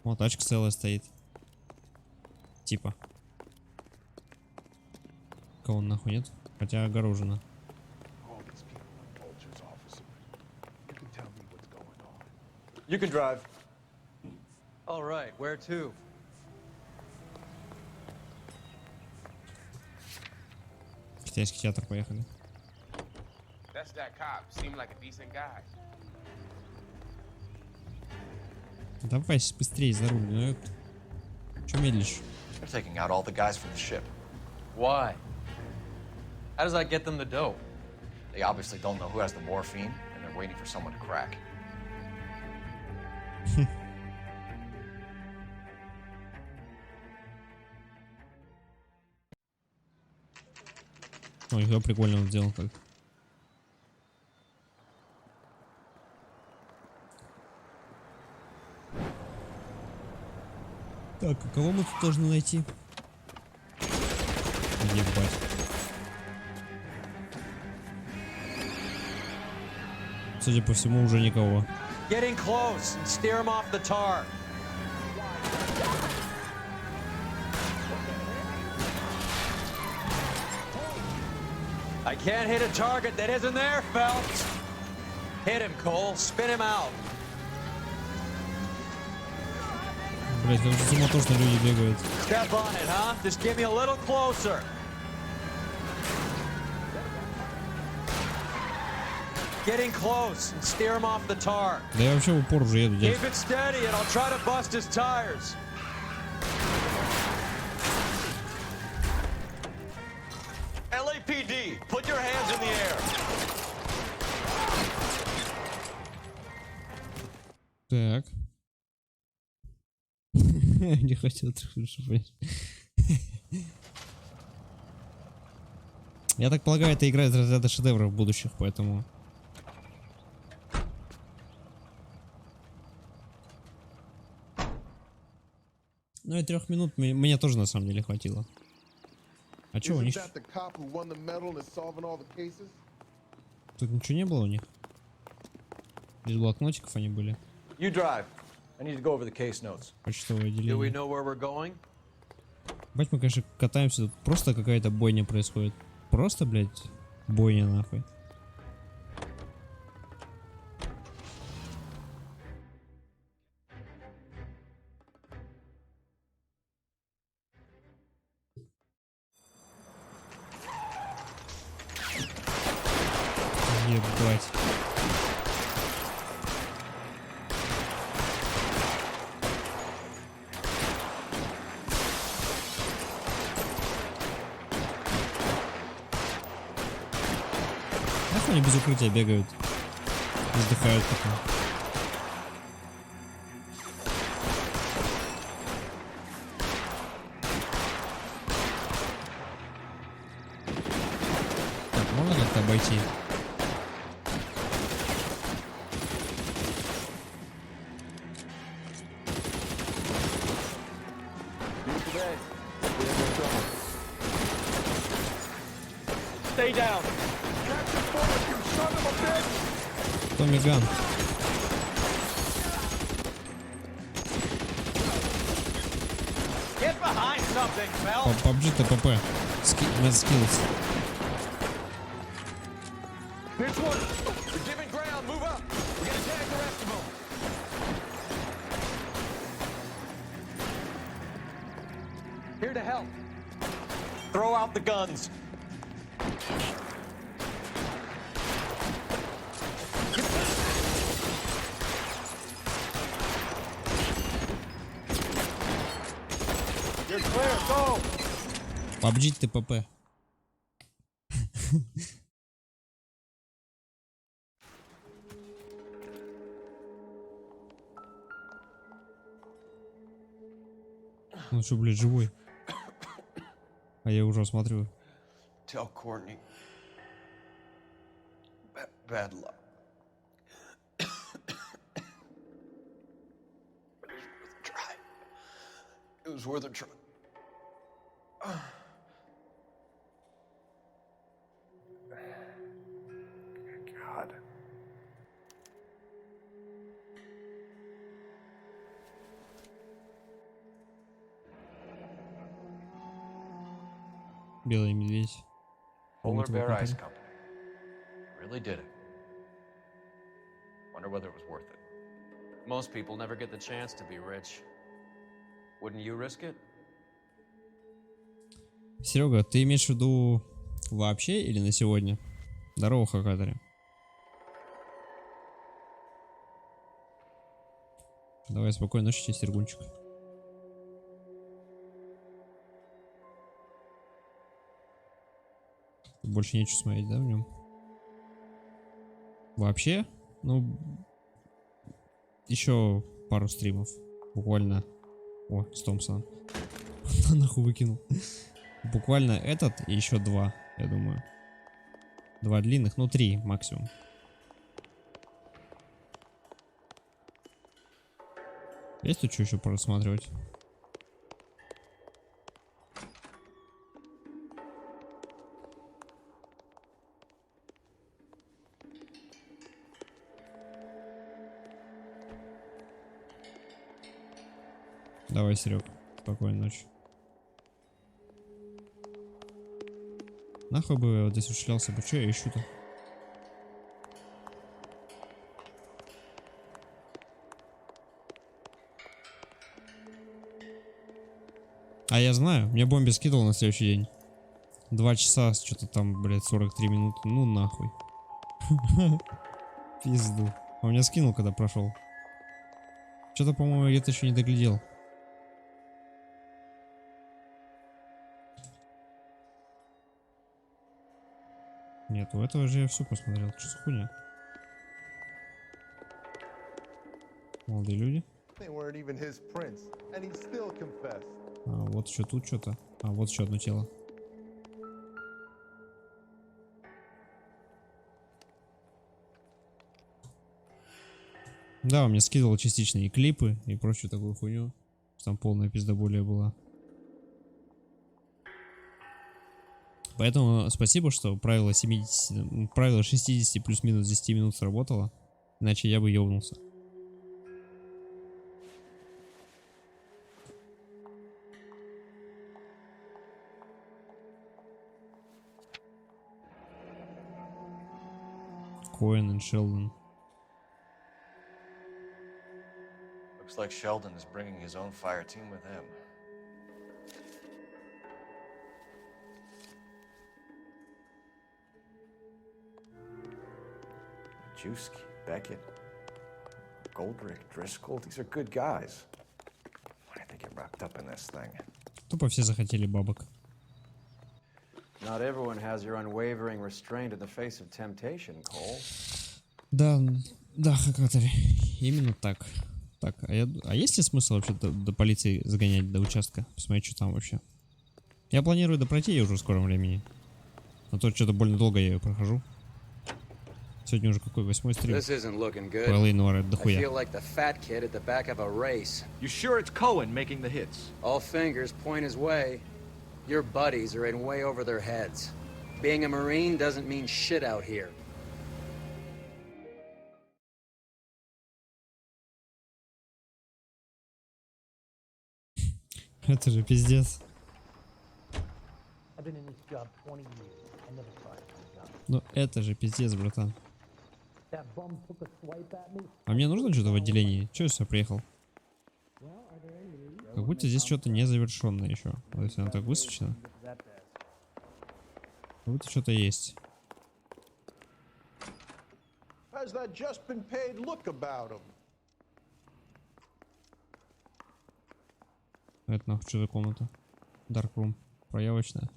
Вот тачка целая стоит. Типа. Кого нахуй нет? Хотя огорожена. You can drive. All right, where to? Китайский театр, поехали. That's that cop. Seemed like a decent guy. Давай быстрее за руль, ну это... Чё медлишь? They're taking out all the guys from the ship. Why? How does that get them the dope? They obviously don't know who has the morphine, and they're waiting for someone to crack. Ой, я прикольно он сделал как. Так, а кого мы тут должны найти? Ебать. Судя по всему, уже никого. Getting close and steer him off the tar. I can't hit a target that isn't there, Phelps. Hit him, Cole. Spin him out. Блять, как же суматошно люди бегают. Step on it, huh? Just give me a little closer. Getting close and steer him off the tar. Да я вообще в упор уже еду, дядь. Keep it steady and I'll try to bust his tires. LAPD, put your hands in the air. Так. Не хотел шифровать. Я так полагаю, это игра из разряда шедевров будущих, поэтому... Ну и 3 минут мне тоже на самом деле хватило. А чё у них? Тут ничего не было у них? Без блокнотиков они были. You drive. I need to go over the case notes. Почтовое Do we отделение. know where we're going? Бать, мы, конечно, катаемся, тут просто какая-то бойня происходит. Просто, блядь, бойня нахуй. Ебать. Нахуй они без укрытия бегают? Вздыхают потом. Так, можно как-то обойти? Stay down. Томми Ган. Get behind something, Phelps. PUBG ТПП. Skills. Here's one. We're giving ground. Move up. We're gonna tag the rest of them. Here to help. Throw out the guns. You're clear, go! PUBG ТПП. Ну что, блядь, живой? А я уже осматриваю. Tell Courtney. Bad luck. It was worth a try. Белый медведь. Polar Вот его Bear Ice компания. Company. Really did it. Wonder whether it was worth it. Most people never get the chance to be rich. Wouldn't you risk it? Серега, ты имеешь в виду вообще или на сегодня? Здорово, Хакатари. Давай, спокойной ночи тебе, Сергунчик. Больше нечего смотреть, да, в нем? Вообще, ну, еще пару стримов. Буквально. О, с Томпсоном. Нахуй выкинул. Буквально этот и еще два, я думаю. Два длинных, ну 3 максимум. Есть тут что еще просматривать? Давай, Серег, спокойной ночи. Нахуй бы я вот здесь ушлялся бы, что я ищу-то? А я знаю, мне Бомби скидывал на следующий день. 2 часа, что-то там, блядь, 43 минуты. Ну нахуй. Пизду. А меня скинул, когда прошел. Что-то, по-моему, где-то еще не доглядел. Нет, у этого же я все посмотрел. Что за хуйня? Молодые люди. А, вот еще тут что-то. А, вот еще одно тело. Да, он мне скидывал частично и клипы, и прочую такую хуйню. Там полная пиздоболия была. Поэтому спасибо, что правило 70, правило 60 плюс-минус 10 минут сработало. Иначе я бы ёбнулся. Коэн и Шелдон. Looks like Sheldon is bringing his own fire team with him. Juski, Beckett, Goldrick, Driscoll, these are good guys. Why did they get wrapped up in this thing? Тупо все захотели бабок. Not everyone has your unwavering restraint in the face of temptation, Cole. Да, да, Хакатари. Именно так. Так, а есть ли смысл вообще до полиции загонять, до участка? Посмотреть, что там вообще. Я планирую допройти ее уже в скором времени. А то что-то больно долго я ее прохожу. Сегодня уже какой 8-й стрим? По LA Noire, дохуя. I feel like the fat kid at the back of a race. You sure it's Cohen making the hits? All fingers point his way. Your buddies are in way over their heads. Being a Marine doesn't mean shit out here. Это же пиздец. Ну это же пиздец, братан. А мне нужно что-то в отделении? Че я сюда приехал? Как будто здесь что-то незавершенное еще. Вот если оно так высвечено. Как будто что-то есть. Это нахуй что за комната? Dark Room. Проявочная.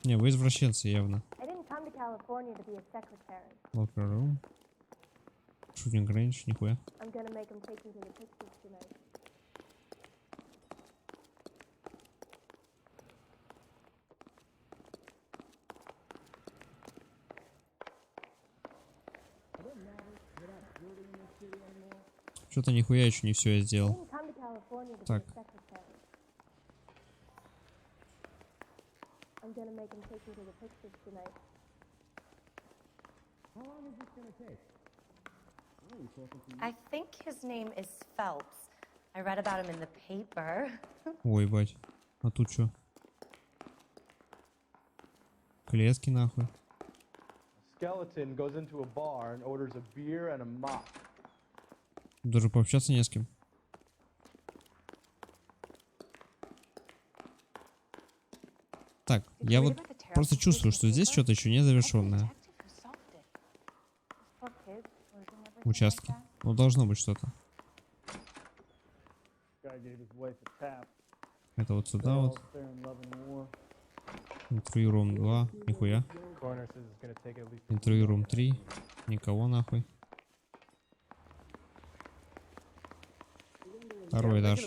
Не, вы извращенцы явно. Locker Room. Shooting Range, нихуя. Что-то нихуя еще не все я сделал. Так. I think his name is Phelps. I read about him in the paper. Ой, бать. А тут что? Клетки нахуй. Skeleton goes into a bar and orders a beer and a mop. Даже пообщаться не с кем. Так, я вот просто чувствую, что здесь что-то еще не завершенное. В участке. Ну, должно быть что-то. Это вот сюда вот. Интервью рум 2. Нихуя. Интервью рум 3. Никого нахуй. Второй этаж.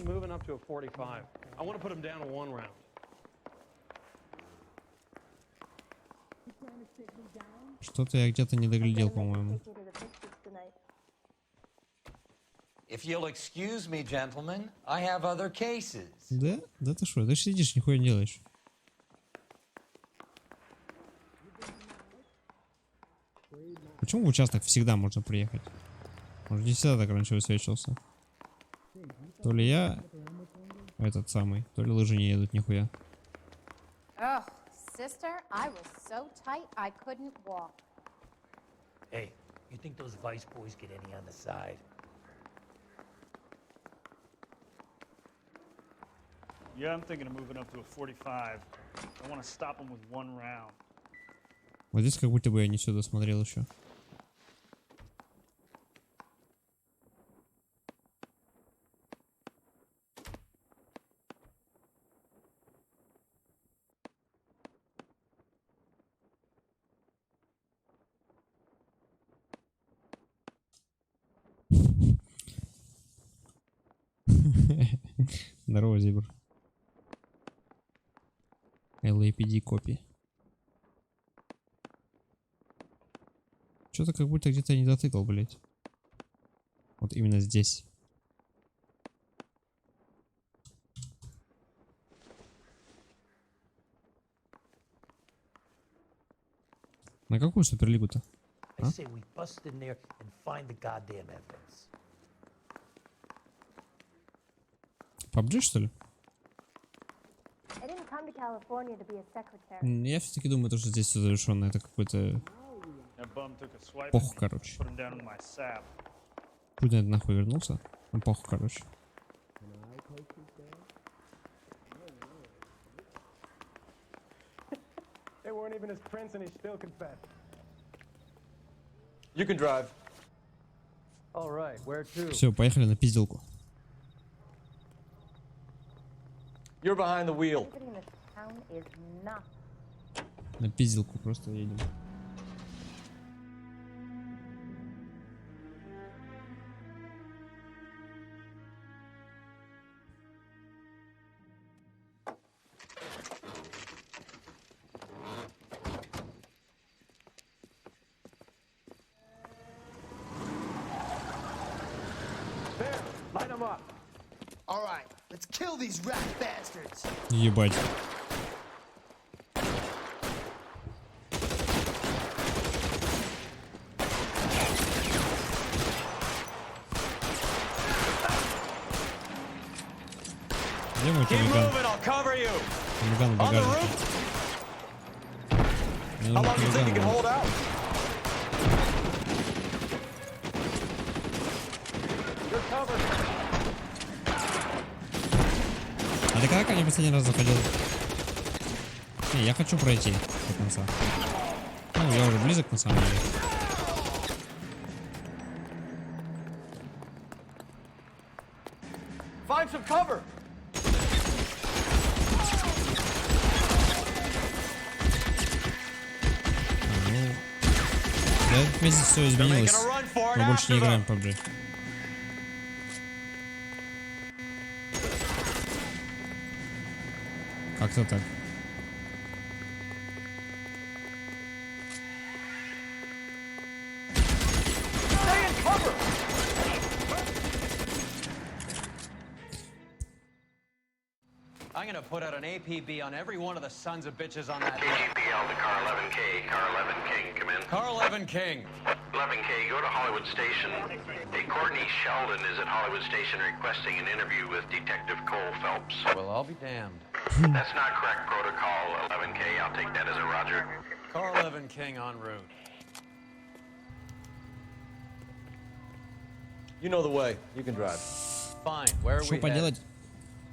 Что-то я где-то не доглядел, по-моему. If you'll excuse me, gentlemen, I have other cases. Да? Да ты что? Ты ж сидишь, нихуя не делаешь. Почему в участок всегда можно приехать? Может, не всегда так раньше высвечивался. То ли я этот самый, то ли лыжи не едут нихуя. Oh, sister, I was so tight I couldn't walk. Hey, you think those Vice boys get any on the side? Yeah, I'm thinking of moving up to a 45. I want to stop them with one round. Вот здесь как будто бы я не сюда смотрел еще. Здорово, Зибр. LAPD копи. Что-то как будто где-то я не дотыкал, блять. Вот именно здесь. На какую суперлигу-то? I say we bust in there and find the goddamn evidence. PUBG, что ли? I didn't come to California to be a secretary. Я все-таки думаю, что здесь все завершенно. Это какой-то... Пох, короче. Путь нахуй вернулся. Ну, пох, короче. They weren't even his prints and he still confessed. You can drive. All right, where to? Все, поехали на пизделку. You're behind the wheel. Everybody in this town is not. На пизделку просто едем. There, light them up. All right, let's kill these rat bastards. Ебать. Где мой хулиган? Хулиган в багажнике. Мне нужен хулиган. А ты когда ко мне последний раз заходил? Не, я хочу пройти до конца. Ну, я уже близок на самом деле. Find some cover. Ну, за этот месяц все изменилось. Мы больше не играем в PUBG. Как-то так. I'm gonna put out an APB on every one of the sons of bitches on that. APB to car 11K. Car 11K, come in. Carl Evan King. 11K, go to Hollywood Station. Hey, Courtney Sheldon is at Hollywood Station requesting an interview with Detective Cole Phelps. Well, I'll be damned. That's not correct protocol, 11K. I'll take that as a roger. Carl Evan King en route. You know the way. You can drive. Fine. Where are Что we поделать?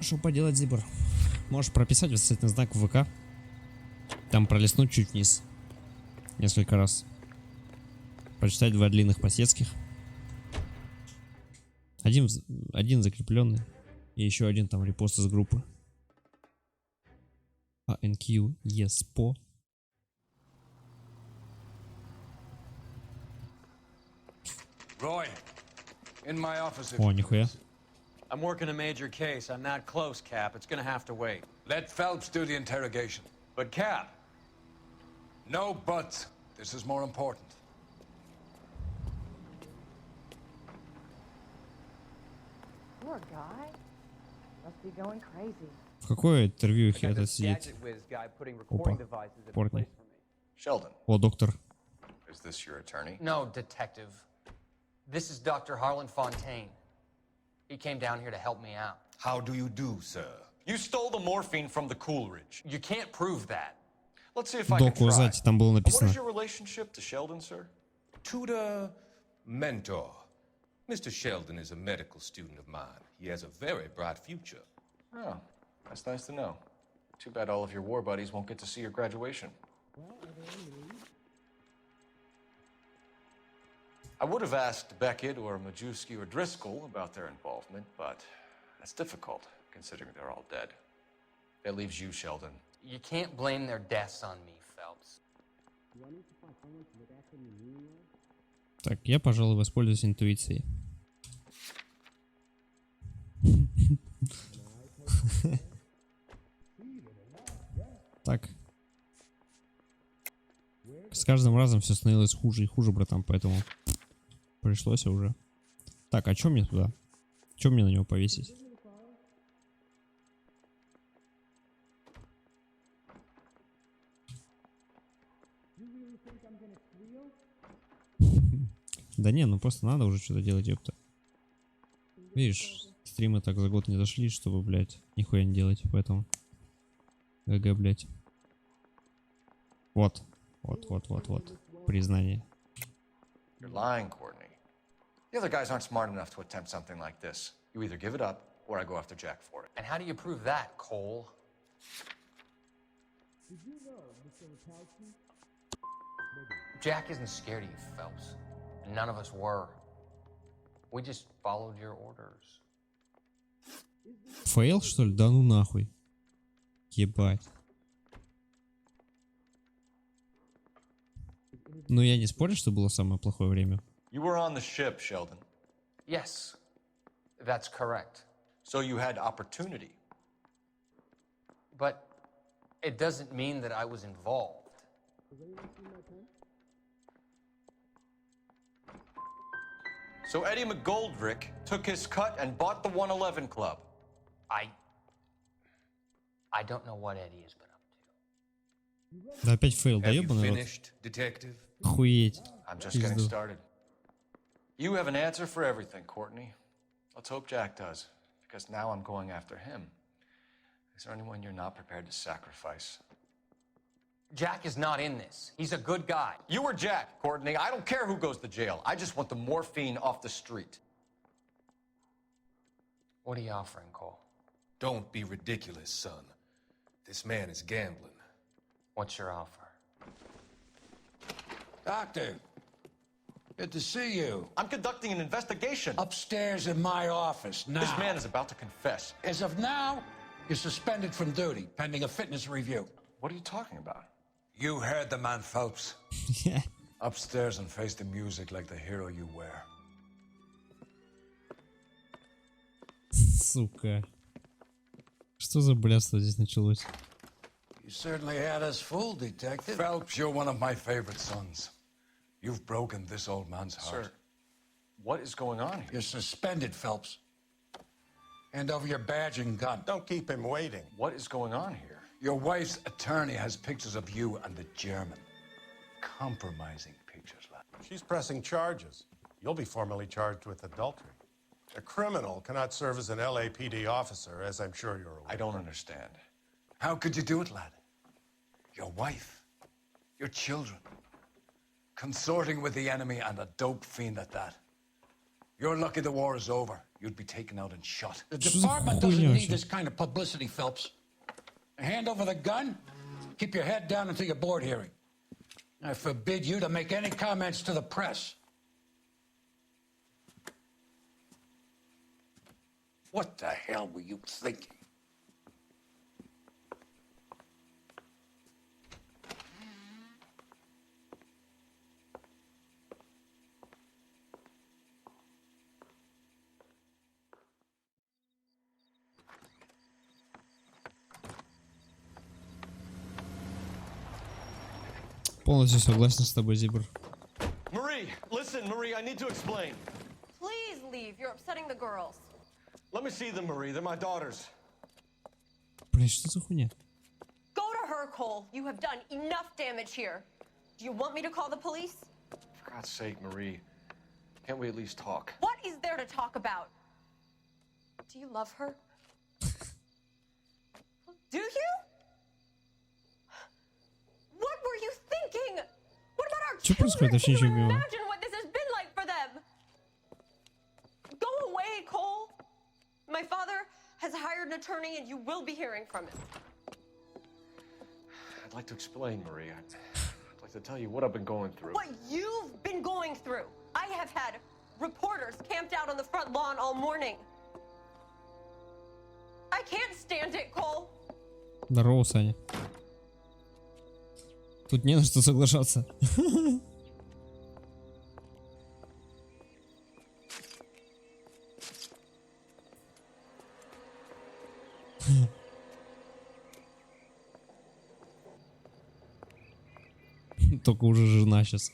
Что поделать, Зибр? Можешь прописать восклицательный знак в ВК. Там пролистнуть чуть вниз. Несколько раз. Прочитать два длинных по-сетских. Один закрепленный. И еще один там репост из группы. ANQ ESPO. Roy, in my office. О, нихуя. I'm working a major case. I'm not close, Cap. It's gonna have to wait. Let Phelps do the interrogation. But Cap. No buts. This is more important. Poor guy. Must be going crazy. В какое интервью их это сидит? Опа, Портни. Sheldon. О, доктор. Is this your attorney? No, detective. This is Dr. Harlan Fontaine. He came down here to help me out. How do you do, sir? You stole the morphine from the Coolidge. You can't prove that. Let's see if I can Доку, try. знаете, там было What написано. is your relationship to Sheldon, sir? Tutor, mentor. Mr. Sheldon is a medical student of mine. He has a very bright future. Oh, that's nice to know. Too bad all of your war buddies won't get to see your graduation. I would have asked Beckett or Majewski or Driscoll about their involvement, but that's difficult, considering they're all dead. That leaves you, Sheldon. You can't blame their deaths on me, Phelps. Так, я, пожалуй, воспользуюсь интуицией. Так. С каждым разом все становилось хуже и хуже, братан, поэтому пришлось уже. Так, а чё мне туда? Чё мне на него повесить? Да не, ну просто надо уже что-то делать, ёпта. Видишь, стримы так за год не дошли, чтобы, блядь, нихуя не делать, поэтому... ГГ, блядь. Вот. Вот. Признание. You're lying, Courtney. The other guys aren't smart enough to attempt something like this. You either give it up, or I go after Jack for it. And how do you prove that, Cole? Jack isn't scared of you, Phelps. And none of us were. We just followed your orders. Фейл, что ли? Да ну нахуй. Ебать. Ну я не спорю, что было самое плохое время. You were on the ship, Sheldon. Yes, that's correct. So you had opportunity. But it doesn't mean that I was involved. So Eddie McGoldrick took his cut and bought the 111 Club. I don't know what Eddie has been up to. Да опять фейл, да ебаный рот. Охуеть. I'm just getting started. You have an answer for everything, Courtney. Let's hope Jack does, because now I'm going after him. Is there anyone you're not prepared to sacrifice? Jack is not in this. He's a good guy. You or Jack, Courtney. I don't care who goes to jail. I just want the morphine off the street. What are you offering, Cole? Don't be ridiculous, son. This man is gambling. What's your offer? Doctor, good to see you. I'm conducting an investigation. Upstairs in my office now. This man is about to confess. As of now, you're suspended from duty, pending a fitness review. What are you talking about? You heard the man, Phelps. Yeah. Upstairs and face the music like the hero you were. Сука. Что за блядство здесь началось? You certainly had us fooled, Detective. Phelps, you're one of my favorite sons. You've broken this old man's heart. Sir, what is going on here? You're suspended, Phelps. Hand over your badge and gun. Don't keep him waiting. What is going on here? Your wife's attorney has pictures of you and the German. compromising pictures, lad. She's pressing charges. You'll be formally charged with adultery. A criminal cannot serve as an LAPD officer, as I'm sure you're aware. I don't understand. How could you do it, lad? Your wife, your children, consorting with the enemy and a dope fiend at that. You're lucky the war is over. You'd be taken out and shot. The department doesn't need this kind of publicity, Phelps. Hand over the gun, keep your head down until your board hearing. I forbid you to make any comments to the press. What the hell were you thinking? Полностью согласен с тобой, Зибр. Marie, listen, Marie, I need to explain. Please leave. You're upsetting the girls. Let me see them, Marie. They're my daughters. Блин, что за хуйня? Go to her, Cole. You have done enough damage here. Do you want me to call the police? For God's sake, Marie. Can't we at least talk? What is there to talk about? Do you love her? Do you? What were you thinking? What about our Что происходит? children? Вообще Can ничего you не понимаю. imagine what this has been like for them? Go away, Cole. My father has hired an attorney and you will be hearing from him. I'd like to explain, Marie. I'd like to tell you what I've been going through. What you've been going through. I have had reporters camped out on the front lawn all morning. I can't stand it, Cole. Здорово, Саня. Тут не на что соглашаться. Только уже жена сейчас.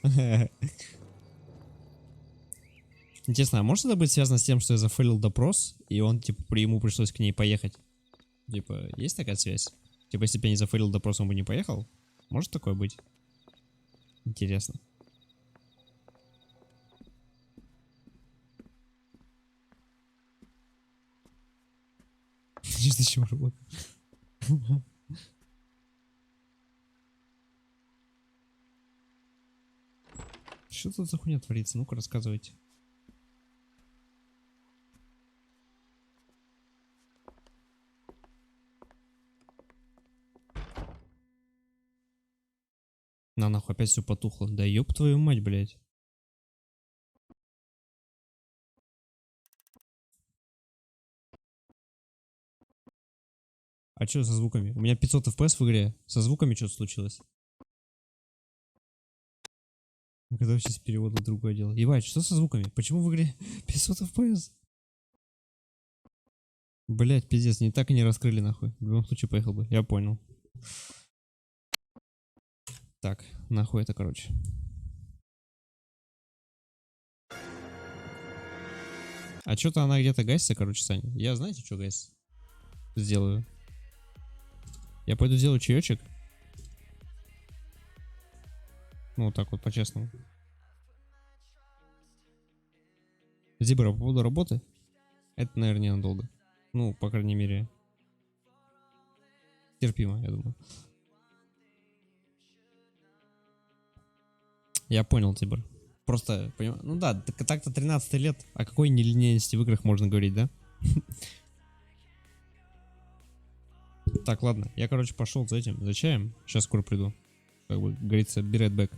Интересно, а может это быть связано с тем, что я зафейлил допрос, и он, типа, ему пришлось к ней поехать? Типа, есть такая связь? Типа, если бы я не зафейлил допрос, он бы не поехал? Может такое быть? Интересно. Что чего работает? Что тут за хуйня творится? Ну-ка, рассказывайте. На нахуй, опять все потухло. Да ёб твою мать, блядь. А что со звуками? У меня 500 FPS в игре. Со звуками что-то случилось? Когда вообще с перевода другое дело. Ебать, что со звуками? Почему в игре 500 FPS? Блять, пиздец, не так и не раскрыли нахуй. В любом случае поехал бы, я понял. Так, нахуй это, короче. А что-то она где-то гасится, короче, Саня. Я знаете, что гасится? Сделаю. Я пойду сделаю чаечек. Ну, вот так вот, по-честному. Зибра, по поводу работы? Это, наверное, ненадолго. Ну, по крайней мере, терпимо, я думаю. Я понял, Зибр. Просто, понимаю, ну да, так-то 13 лет. О какой нелинейности в играх можно говорить, да? Так, ладно. Я, короче, пошел за этим, за чаем. Сейчас скоро приду. Как бы, говорится, be right back.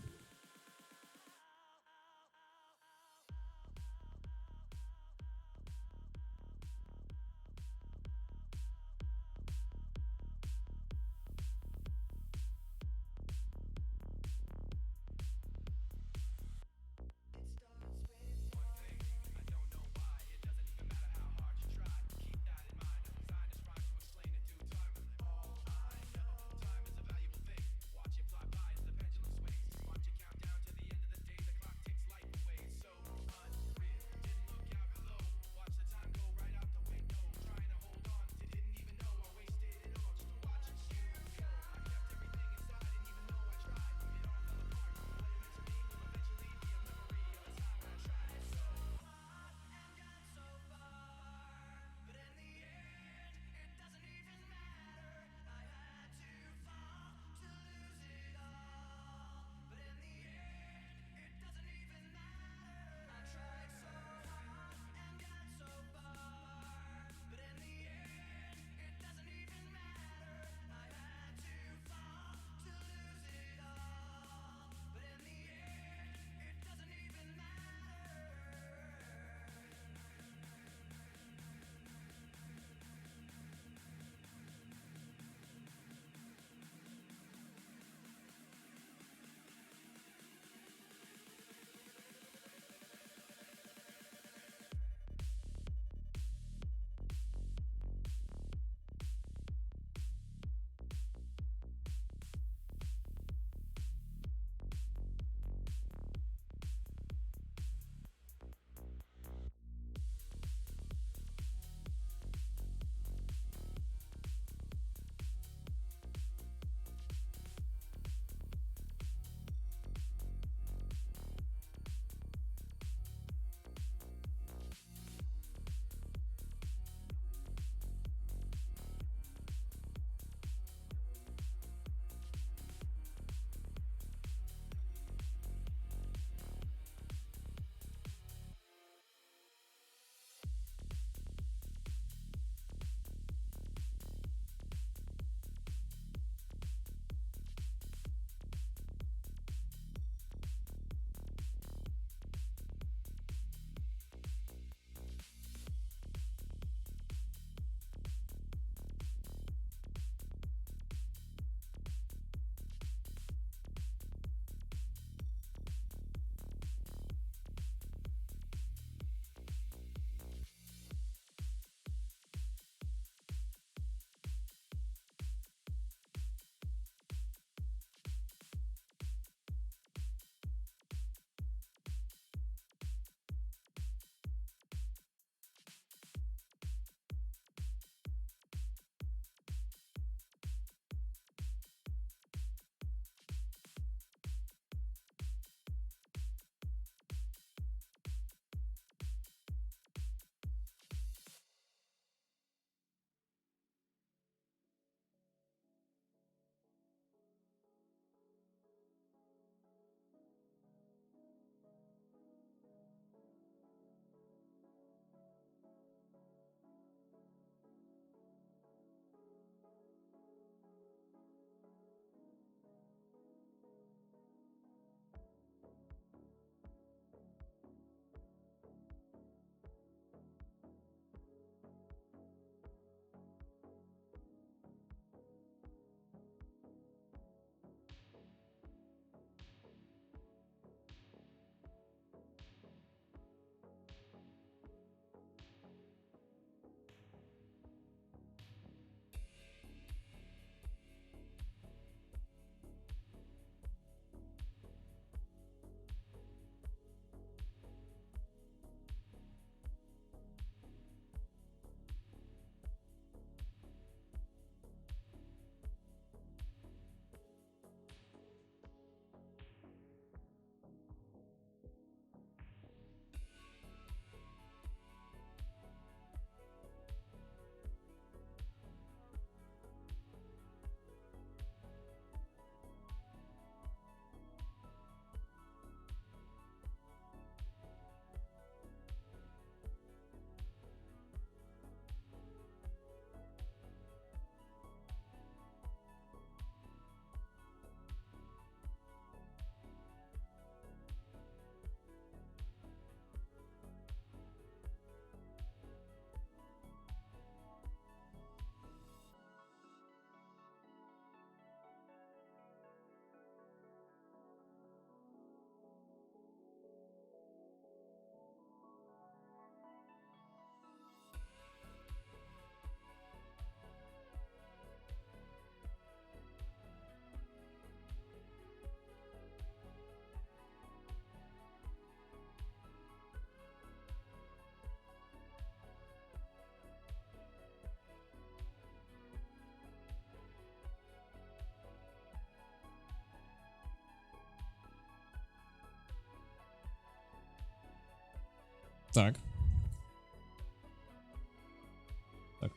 Так.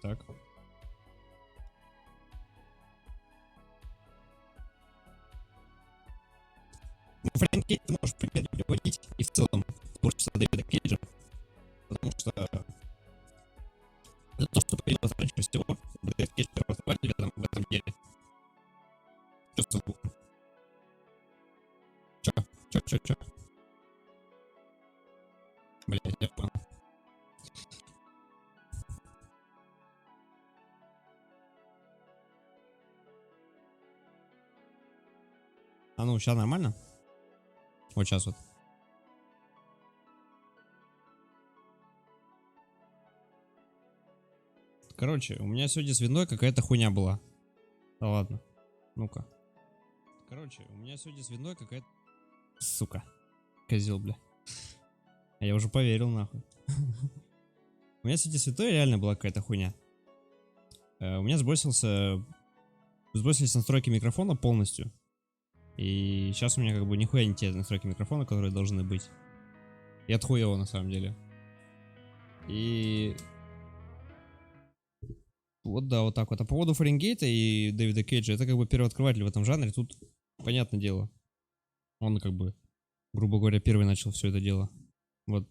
Так. Фрэнки ты можешь пример приводить и в целом творчество Дэвида Кейджа, потому что это то, что появилось раньше всего. Дэвид Кейдж первооткрыватель в этом деле. Чё с звуком? Чё? Блять, я понял. А ну, сейчас нормально? Вот сейчас вот. Короче, у меня сегодня с виной какая-то хуйня была. Да ладно. Ну-ка. Короче, у меня сегодня с виной какая-то... Сука. Козел, бля. А я уже поверил, нахуй. У меня сегодня с виной реально была какая-то хуйня. У меня сбросились настройки микрофона полностью. И сейчас у меня как бы нихуя не те настройки микрофона, которые должны быть. И отхуево на самом деле. И... Вот да, вот так вот. А по поводу Фаренгейта и Дэвида Кейджа, это как бы первооткрыватель в этом жанре. Тут понятное дело. Он как бы, грубо говоря, первый начал все это дело. Вот.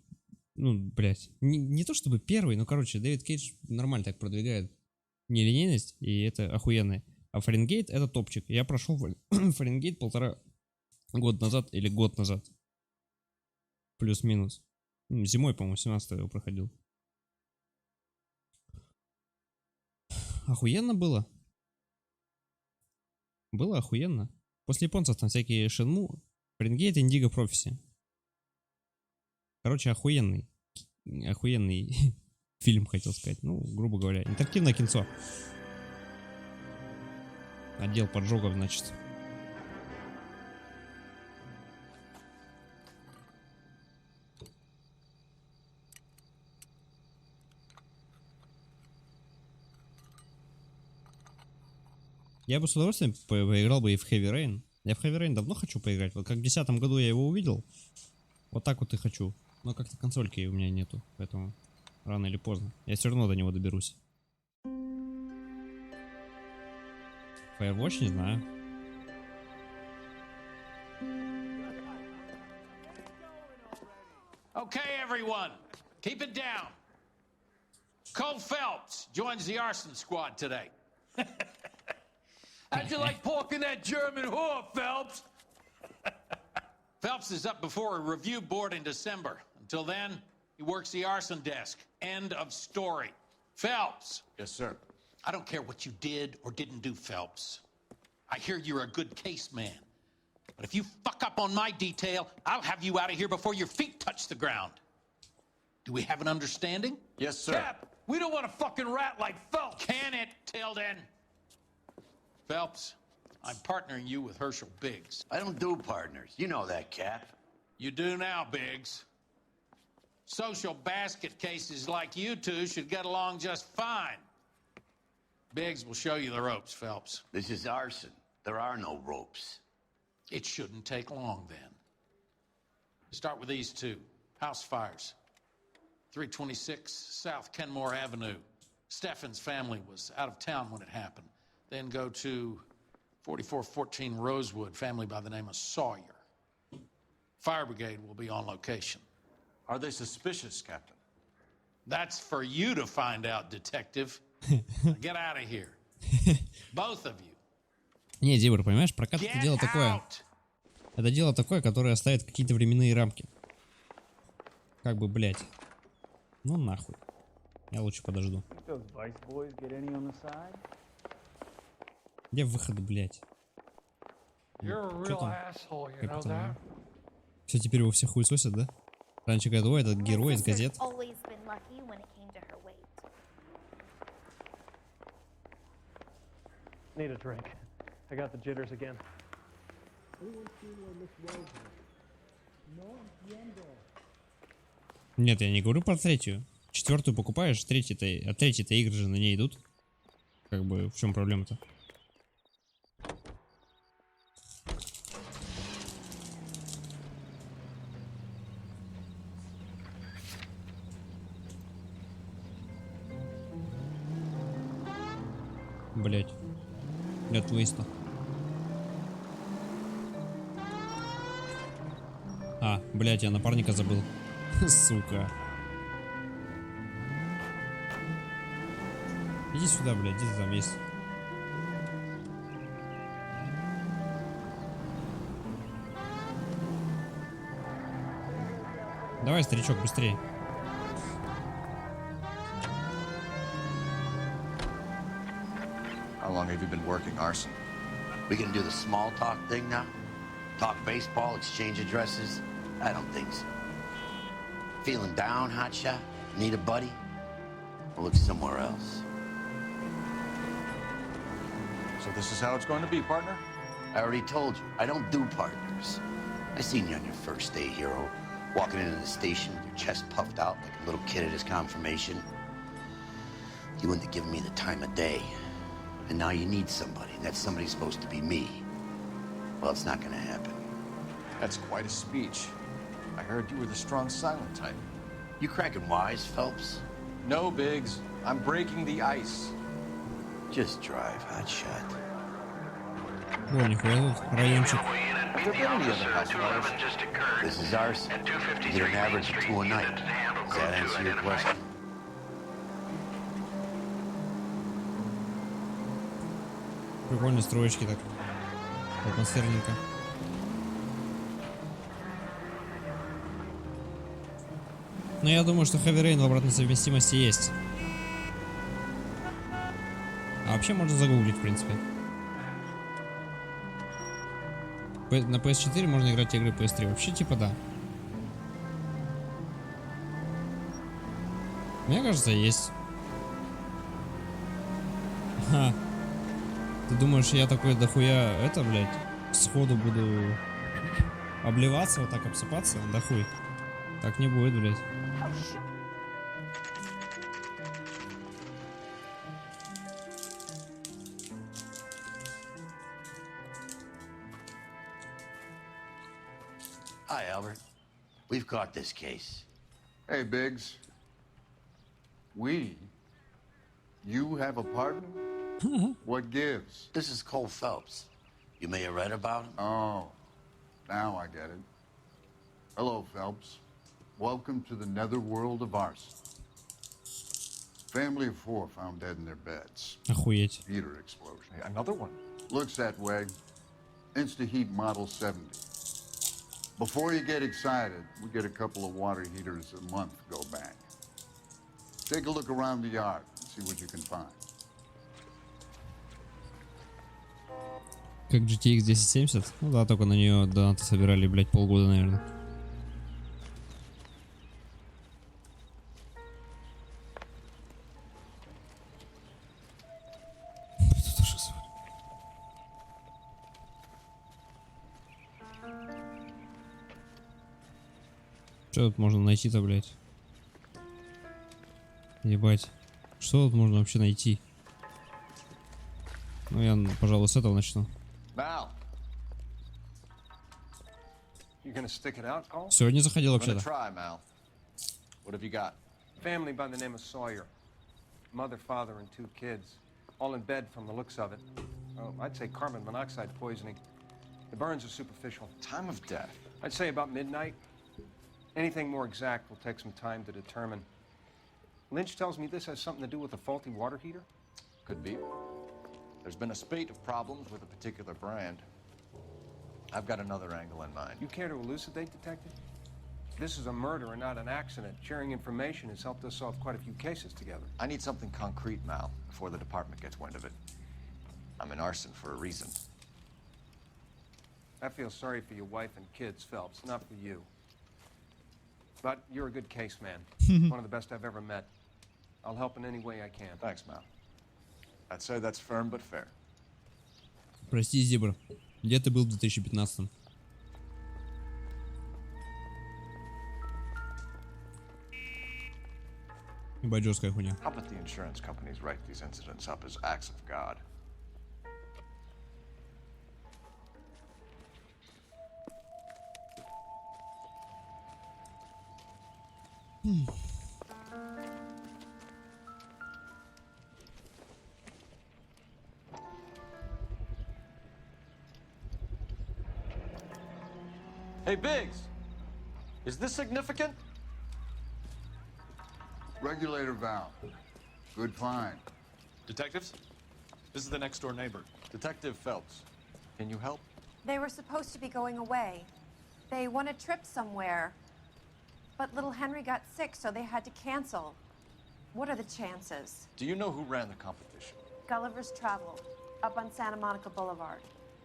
Ну, блять. Не то чтобы первый, но, короче, Дэвид Кейдж нормально так продвигает нелинейность, и это охуенно. А Фаренгейт это топчик. Я прошел Фаренгейт 1,5 года назад или год назад. Плюс-минус. Зимой, по-моему, 17-го его проходил. Охуенно было. Было охуенно. После японцев там всякие Shenmue, Фаренгейт, Индиго Пропhecy. Короче, охуенный фильм, хотел сказать. Ну, грубо говоря, интерактивное кинцо. Отдел поджогов, значит. Я бы с удовольствием поиграл бы и в Heavy Rain. Я в Heavy Rain давно хочу поиграть. Вот как в 2010 году я его увидел. Вот так вот и хочу. Но как-то консольки у меня нету. Поэтому рано или поздно. Я все равно до него доберусь. Firewatch не знаю. Okay, everyone, keep it down. Cole Phelps joins the arson squad today. How'd you like porking that German whore, Phelps? Phelps is up before a review board in December. Until then, he works the arson desk. End of story. Phelps. Yes, sir. I don't care what you did or didn't do, Phelps. I hear you're a good case man. But if you fuck up on my detail, I'll have you out of here before your feet touch the ground. Do we have an understanding? Yes, sir. Cap, we don't want a fucking rat like Phelps. Can it, Tilden? Phelps, I'm partnering you with Herschel Biggs. I don't do partners. You know that, Cap. You do now, Biggs. Social basket cases like you two should get along just fine. Biggs will show you the ropes, Phelps. This is arson. There are no ropes. It shouldn't take long, then. Start with these two. House fires. 326 South Kenmore Avenue. Steffen's family was out of town when it happened. Then go to 4414 Rosewood, family by the name of Sawyer. Fire brigade will be on location. Are they suspicious, Captain? That's for you to find out, detective. Get out of here. Both of you. Не, Дибр, понимаешь, прокат это дело такое. Это дело такое, которое ставит какие-то временные рамки. Как бы, блять. Ну нахуй. Я лучше подожду. Где выход, блять? Все теперь его все хуесосят, да? Раньше говорят, ой, этот герой из газет. Need a drink. I got the jitters again. Нет, я не говорю про третью. Четвертую покупаешь, третья-то, а третьи-то игры же на ней идут. Как бы, в чем проблема-то? Блять. Для твиста. А, блять, я напарника забыл. Сука. Иди сюда, блядь, где ты там есть? Давай, старичок, быстрее. How long have you been working arson? We gonna do the small talk thing now? Talk baseball, exchange addresses? I don't think so. Feeling down, hotshot? Need a buddy? Or look somewhere else. So this is how it's going to be, partner? I already told you, I don't do partners. I seen you on your first day, hero, walking into the station with your chest puffed out like a little kid at his confirmation. You wouldn't have given me the time of day. And now you need somebody, and that somebody's supposed to be me. Well, it's not gonna happen. That's quite a speech. I heard you were the strong silent type. You cracking wise, Phelps? No, Biggs. I'm breaking the ice. Just drive, hotshot. О, нихуя тут райончик. Have there been any other house fires? This is arson. You get an average of 2 a night. Does that answer your question? Прикольные строечки так. Атмосферненько. Но я думаю, что Heavy Rain в обратной совместимости есть. А вообще можно загуглить, в принципе. На PS4 можно играть игры PS3. Вообще типа да. Мне кажется, есть. Ха. Ты думаешь, я такой дохуя это, блядь, сходу буду обливаться, вот так обсыпаться? Да хуй. Так не будет, блядь. Hi, Albert. We've caught this case. Hey, Biggs. We? You have a partner? What gives? This is Cole Phelps. You may have read about him. Oh, now I get it. Hello, Phelps. Welcome to the netherworld of arson. Family of 4 found dead in their beds. Охуеть. Heater explosion. Hey, another one. Looks that way. Insta-heat Model 70. Before you get excited, we get a couple of water heaters a month go back. Take a look around the yard and see what you can find. Как GTX 1070? Ну да, только на нее донаты собирали, блядь, полгода, наверное. Что тут можно найти-то, блядь? Ебать. Что тут можно вообще найти? Ну, я, пожалуй, с этого начну. Mal. You gonna stick it out, Cole? Сегодня заходил вообще-то. Try, Mal. What have you got? Family by the name of Sawyer. Mother, father, and 2 kids. All in bed from the looks of it. Oh, I'd say carbon monoxide poisoning. The burns are superficial. Time of death? I'd say about midnight. Anything more exact will take some time to determine. Lynch tells me this has something to do with a faulty water heater? Could be. There's been a spate of problems with a particular brand. I've got another angle in mind. You care to elucidate, Detective? This is a murder and not an accident. Sharing information has helped us solve quite a few cases together. I need something concrete, Mal, before the department gets wind of it. I'm in arson for a reason. I feel sorry for your wife and kids, Phelps, not for you. But you're a good case man. One of the best I've ever met. I'll help in any way I can. Thanks, Mal. I'd say that's firm but fair. Прости, Зебра. Где ты был в 2015-м? Ебать, жесткая хуйня. How about the insurance companies write these incidents up as acts of God? Hey, Biggs. Is this significant? Regulator valve. Good find. Detectives? This is the next door neighbor. Detective Phelps. Can you help? They were supposed to be going away. They won a trip somewhere. But little Henry got sick, so they had to cancel. What are the chances? Do you know who ran the competition? Gulliver's Travel, up on Santa Monica Boulevard.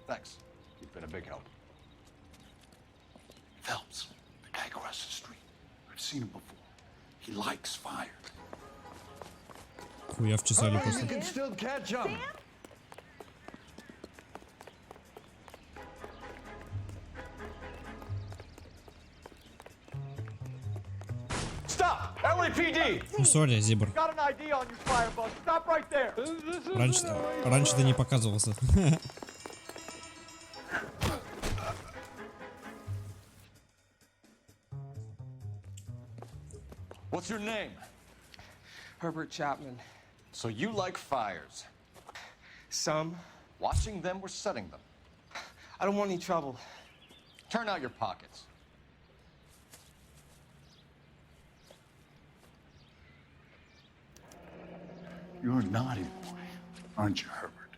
Thanks. You've been a big help. Phelps, the guy across the street. I've seen him before. He likes fire. Хуя вчесали You просто. can still catch up. Stop! LAPD! Ну, сори, Зибр. Got an ID on your firebug. Stop right there. Раньше ты не показывался. What's your name? Herbert Chapman. So you like fires? Some. Watching them or setting them? I don't want any trouble. Turn out your pockets. You're a naughty boy, aren't you, Herbert?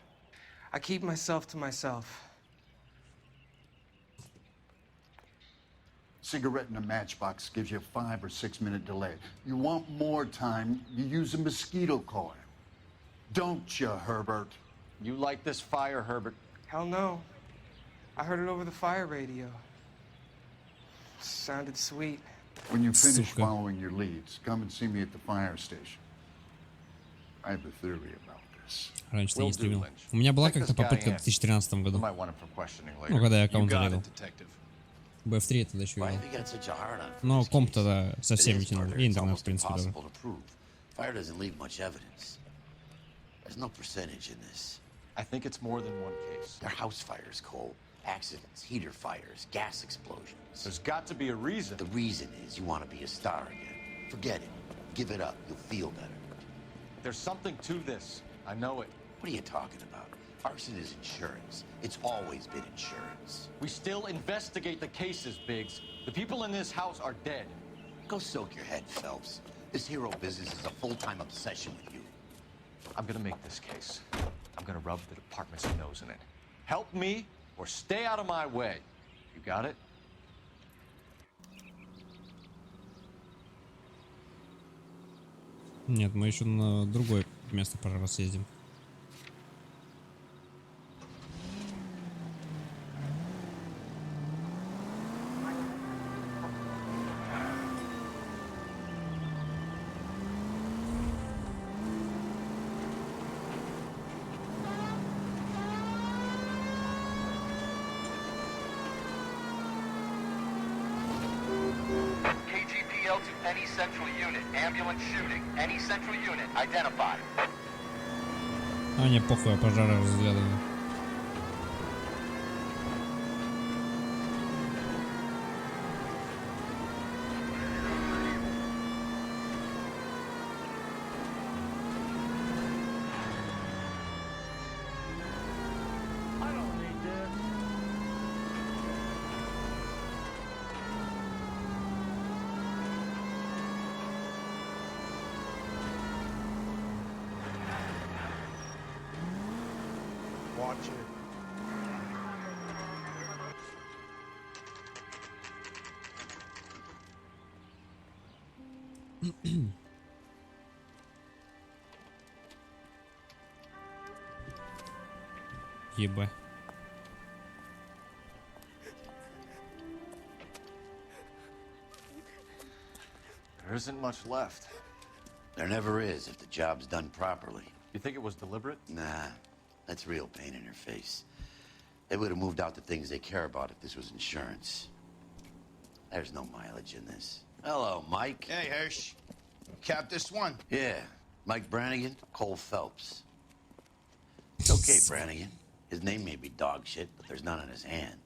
I keep myself to myself. Cigarette in a matchbox gives you a 5 or 6 minute delay. You want more time, you use a mosquito coil. Don't you, Herbert? You like this fire, Herbert? Hell no. I heard it over the fire radio. Sounded sweet. When you finish following your leads, come and see me at the fire station. I have a theory about this. Раньше ты не стримил. У меня была как-то попытка в 2013 году. Ну, когда я аккаунт зарегал. BF3 тогда еще вел. Но комп тогда совсем не тянул. И интернет, в принципе, тоже. Fire doesn't leave much evidence. There's no percentage in this. I think it's more than one case. They're house fires, Cole. Accidents, heater fires, gas explosions. There's got to be a reason. The reason is you want to be a star again. Forget it. Give it up. You'll feel better. There's something to this. I know it. What are you talking about? Arson is insurance. It's always been insurance. We still investigate the cases, Biggs. The people in this house are dead. Go soak your head, Phelps. This hero business is a full-time obsession with you. I'm gonna make this case. I'm gonna rub the department's nose in it. Help me or stay out of my way. You got it? Нет, мы еще на другое место пожара съездим. KGPL to any central unit. Ambulance shooting. Any central unit. Identified. А мне похуй, я пожары разглядываю. Watch it. Еба. There isn't much left. There never is if the job's done properly. You think it was deliberate? Nah, that's real pain in your face. They would have moved out the things they care about if this was insurance. There's no mileage in this. Hello, Mike. Hey, Hirsch. Cap this one. Yeah, Mike Brannigan, Cole Phelps. It's okay, Brannigan. His name may be dog shit, but there's none in his hand.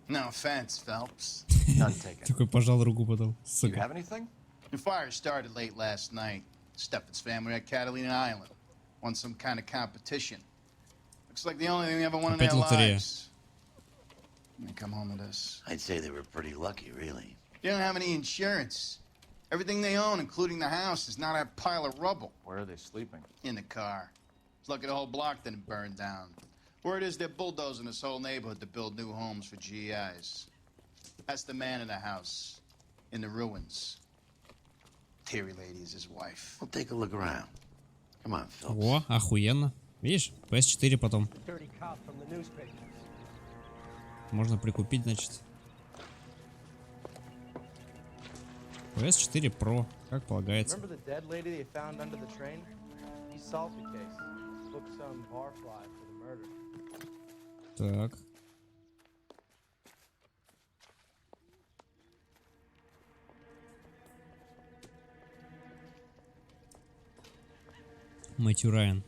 No offense, Phelps. None taken. Такой пожал руку потом. Do you have anything? The fire started late last night. Steffen's family at Catalina Island. Won some kind of competition. Looks like the only thing they ever won in their Опять лотерея. lives. when they come home with us. I'd say they were pretty lucky, really. They don't have any insurance. Everything they own, including the house, is not a pile of rubble. Where are they sleeping? In the car. It's lucky the whole block didn't burn down. Word is they're bulldozing this whole neighborhood to build new homes for GIs. That's the man in the house, in the ruins. Terry lady is his wife. We'll take a look around. Come on, Phil. О, охуенно. Видишь, PS4 потом. Можно прикупить, значит. PS4 Pro, как полагается. Remember the dead lady they found under the train? He solved the case. Booked some barfly for the murder. Так. Мэтью Райан.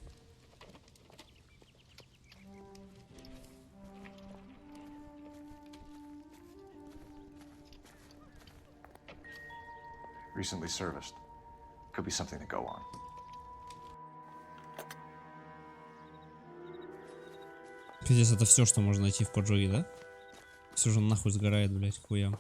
Recently serviced. Could be something to go on. Пиздец, это все, что можно найти в поджоге, да? Все же нахуй сгорает, блять, к хуям.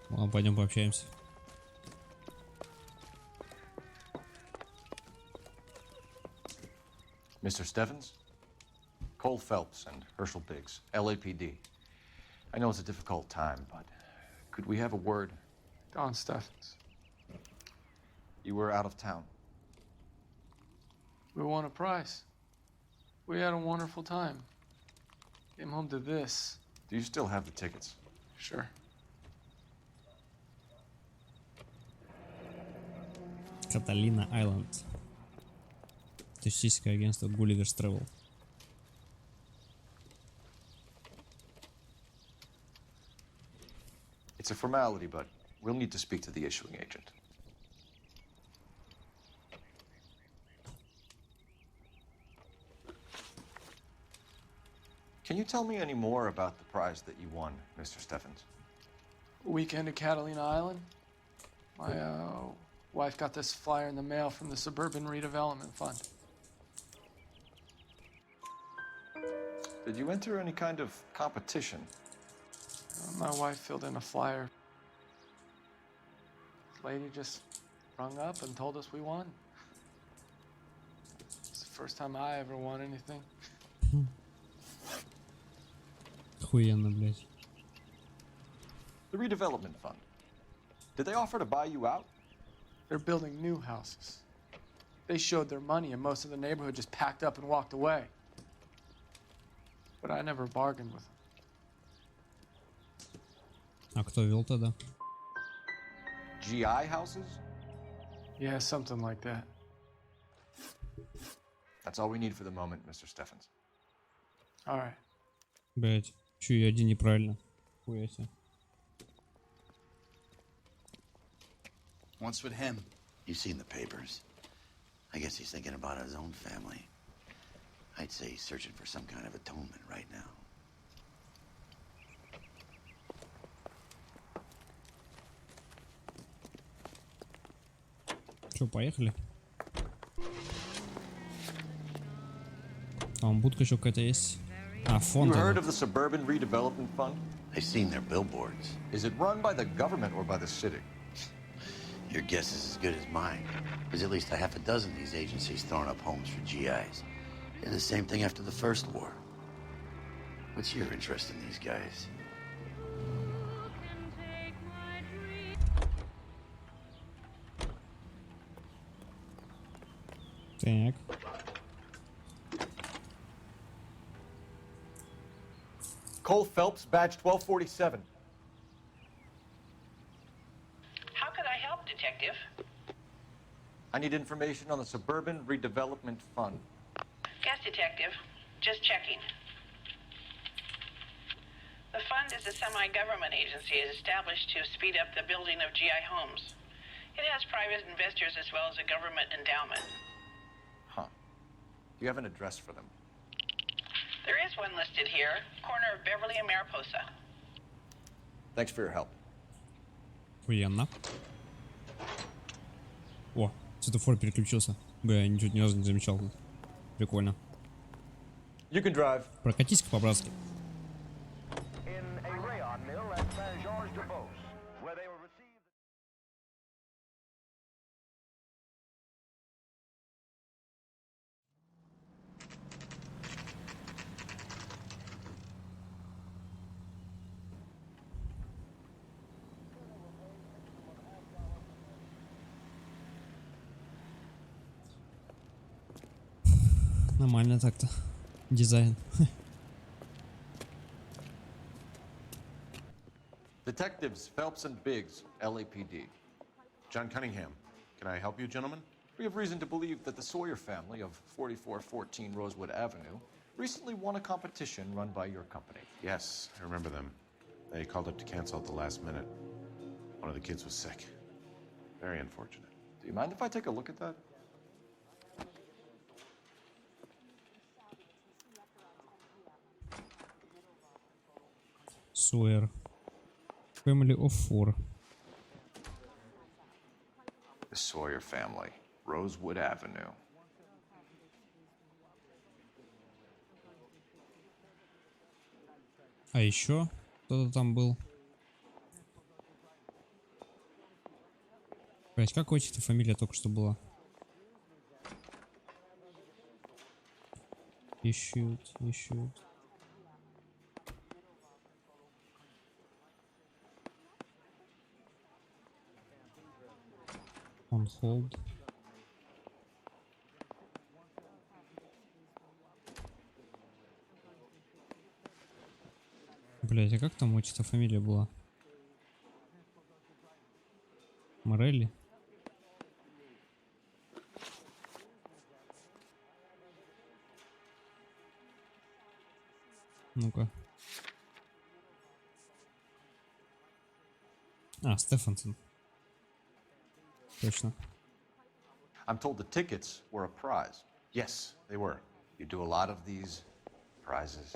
Ладно, пойдем пообщаемся. Mr. Stevens? Cole Phelps and Herschel Biggs, LAPD. I know it's a difficult time, but could we have a word? Don Steffens. You were out of town. We won a prize. We had a wonderful time. Came home to this. Do you still have the tickets? Sure. Каталина Айленд. Туристическое агентство Gulliver's Travel. It's a formality, but we'll need to speak to the issuing agent. Can you tell me any more about the prize that you won, Mr. Steffens? Weekend at Catalina Island. My wife got this flyer in the mail from the Suburban Redevelopment Fund. Did you enter any kind of competition? My wife filled in a flyer. This lady just rung up and told us we won. It's the first time I ever won anything. Охуенно, блядь. The redevelopment fund. Did they offer to buy you out? They're building new houses. They showed their money and most of the neighborhood just packed up and walked away. But I never bargained with them. А кто вел тогда? GI houses? Yeah, something like that. That's all we need for the moment, Mr. Steffens. All right. Блять, чё я один неправильно? Хуя себе. What's with him? You've seen the papers. I guess he's thinking about his own family. I'd say he's searching for some kind of atonement right now. Чё, поехали? Там будка еще какая-то есть. А, фонд. You heard of the Suburban Redevelopment Fund? I've seen their billboards. Is it run by the government or by the city? Your guess is as good as mine. There's at least a half a dozen of these agencies throwing up homes for GIs. Did the same thing after the First War. What's your interest in these guys? Так. Cole Phelps, badge 1247. How could I help, Detective? I need information on the Suburban Redevelopment Fund. Yes, Detective. Just checking. The fund is a semi-government agency established to speed up the building of GI homes. It has private investors as well as a government endowment. Huh. Do you have an address for them? There is one listed here, corner of Beverly and Mariposa. Thanks for your help. Охуенно. О, светофор переключился. Бля, я ничего ни разу не замечал тут. Прикольно. You can drive. Прокатись-ка по-братски. Нормально так-то. Дизайн. Detectives Phelps and Biggs, LAPD. John Cunningham. Can I help you, gentlemen? We have reason to believe that the Sawyer family of 4414 Rosewood Avenue recently won a competition run by your company. Yes, I remember them. They called up to cancel at the last minute. One of the kids was sick. Very unfortunate. Do you mind if I take a look at that? Sawyer. Family of 4. The Sawyer family, Rosewood Avenue. А еще кто-то там был. Блять, как у этих-то фамилия только что была? Ищут. On hold. Блять, а как там у этих-то фамилия была? Морелли? Ну-ка. А, Стефансон. Точно. I'm told the tickets were a prize. Yes, they were. You do a lot of these prizes.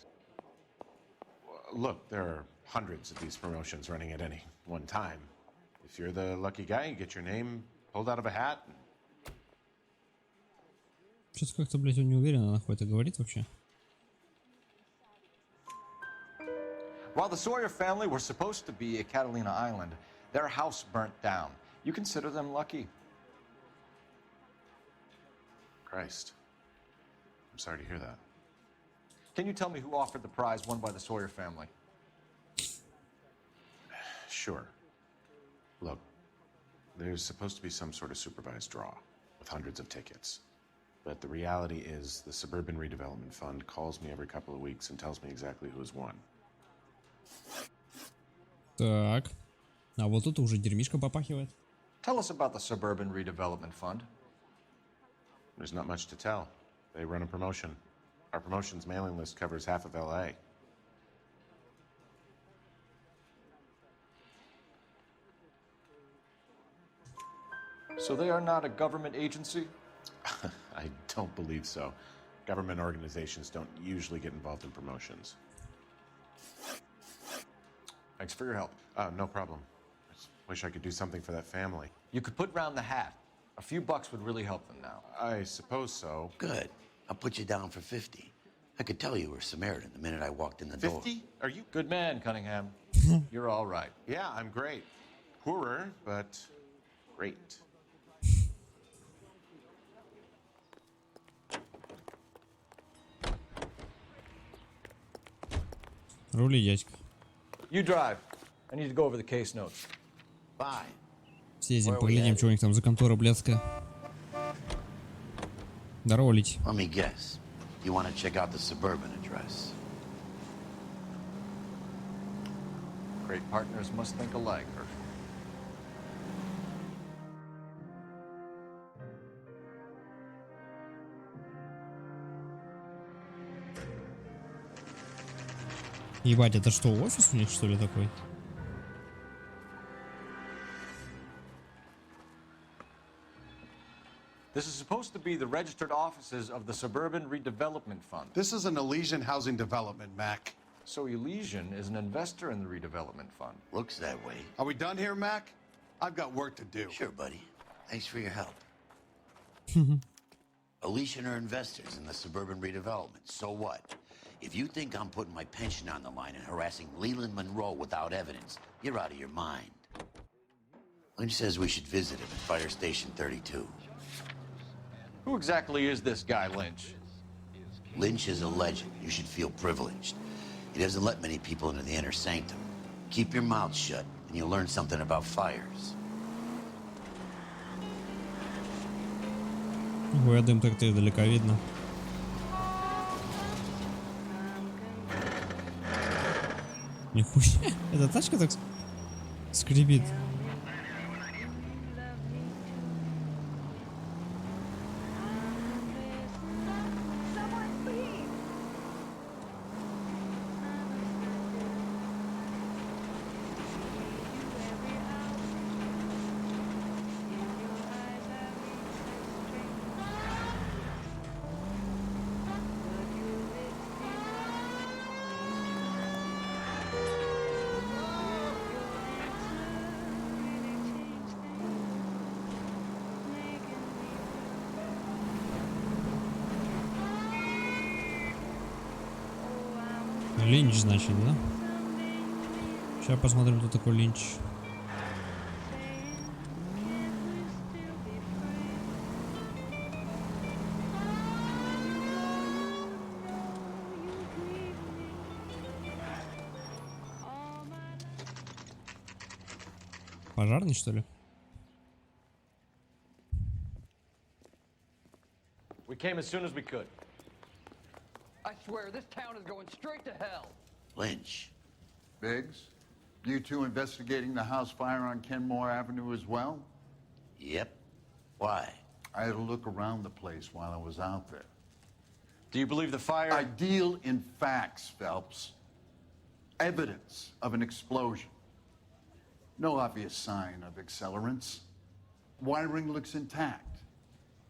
Look, there are hundreds of these promotions running at any one time. If you're the lucky guy, you get your name pulled out of a hat. Что-то как-то, блядь, он не уверен, она хоть это говорит вообще. While the Sawyer family were supposed to be at Catalina Island, their house burnt down. You consider them lucky? Christ. I'm sorry to hear that. Can you tell me who offered the prize won by the Sawyer family? Sure. Look, there's supposed to be some sort of supervised draw with hundreds of tickets. But the reality is the Suburban Redevelopment Fund calls me every couple of weeks and tells me exactly who's won. Так. А вот тут уже дерьмишко попахивает. Tell us about the Suburban Redevelopment Fund. There's not much to tell. They run a promotion. Our promotion's mailing list covers half of LA. So they are not a government agency? I don't believe so. Government organizations don't usually get involved in promotions. Thanks for your help. No problem. I just wish I could do something for that family. You could put round the hat. A few bucks would really help them now. I suppose so. Good. I'll put you down for 50. I could tell you were Samaritan the minute I walked in the door. 50? Are you? Good man, Cunningham. You're all right. Yeah, I'm great. Poorer, but great. Рули, дядька. You drive. I need to go over the case notes. Bye. Съездим, поглядим, что у них там за контора блядская. Здорово, Лить. Let me guess. You want to check out the Suburban address? Great partners must think alike, Hershey. Ебать, это что, офис у них, что ли, такой? This is supposed to be the registered offices of the Suburban Redevelopment Fund. This is an Elysian housing development, Mac. So Elysian is an investor in the redevelopment fund. Looks that way. Are we done here, Mac? I've got work to do. Sure, buddy. Thanks for your help. Elysian are investors in the suburban redevelopment. So what? If you think I'm putting my pension on the line and harassing Leland Monroe without evidence, you're out of your mind. Lynch says we should visit him at Fire Station 32. Who exactly is this guy, Lynch? Lynch is a legend. You should feel privileged. He doesn't let many people into the inner sanctum. Keep your mouth shut, and you'll learn something about fires. Ой, дым так-то издалека видно. Нихуя, эта тачка так скрипит. Линч, значит, да? Сейчас посмотрим, кто такой Линч. Пожарный, что ли? We came as soon as we could. I swear, this town is going straight to hell. Lynch. Biggs, you two investigating the house fire on Kenmore Avenue as well? Yep. Why? I had a look around the place while I was out there. Do you believe the fire? I deal in facts, Phelps. Evidence of an explosion. No obvious sign of accelerants. Wiring looks intact.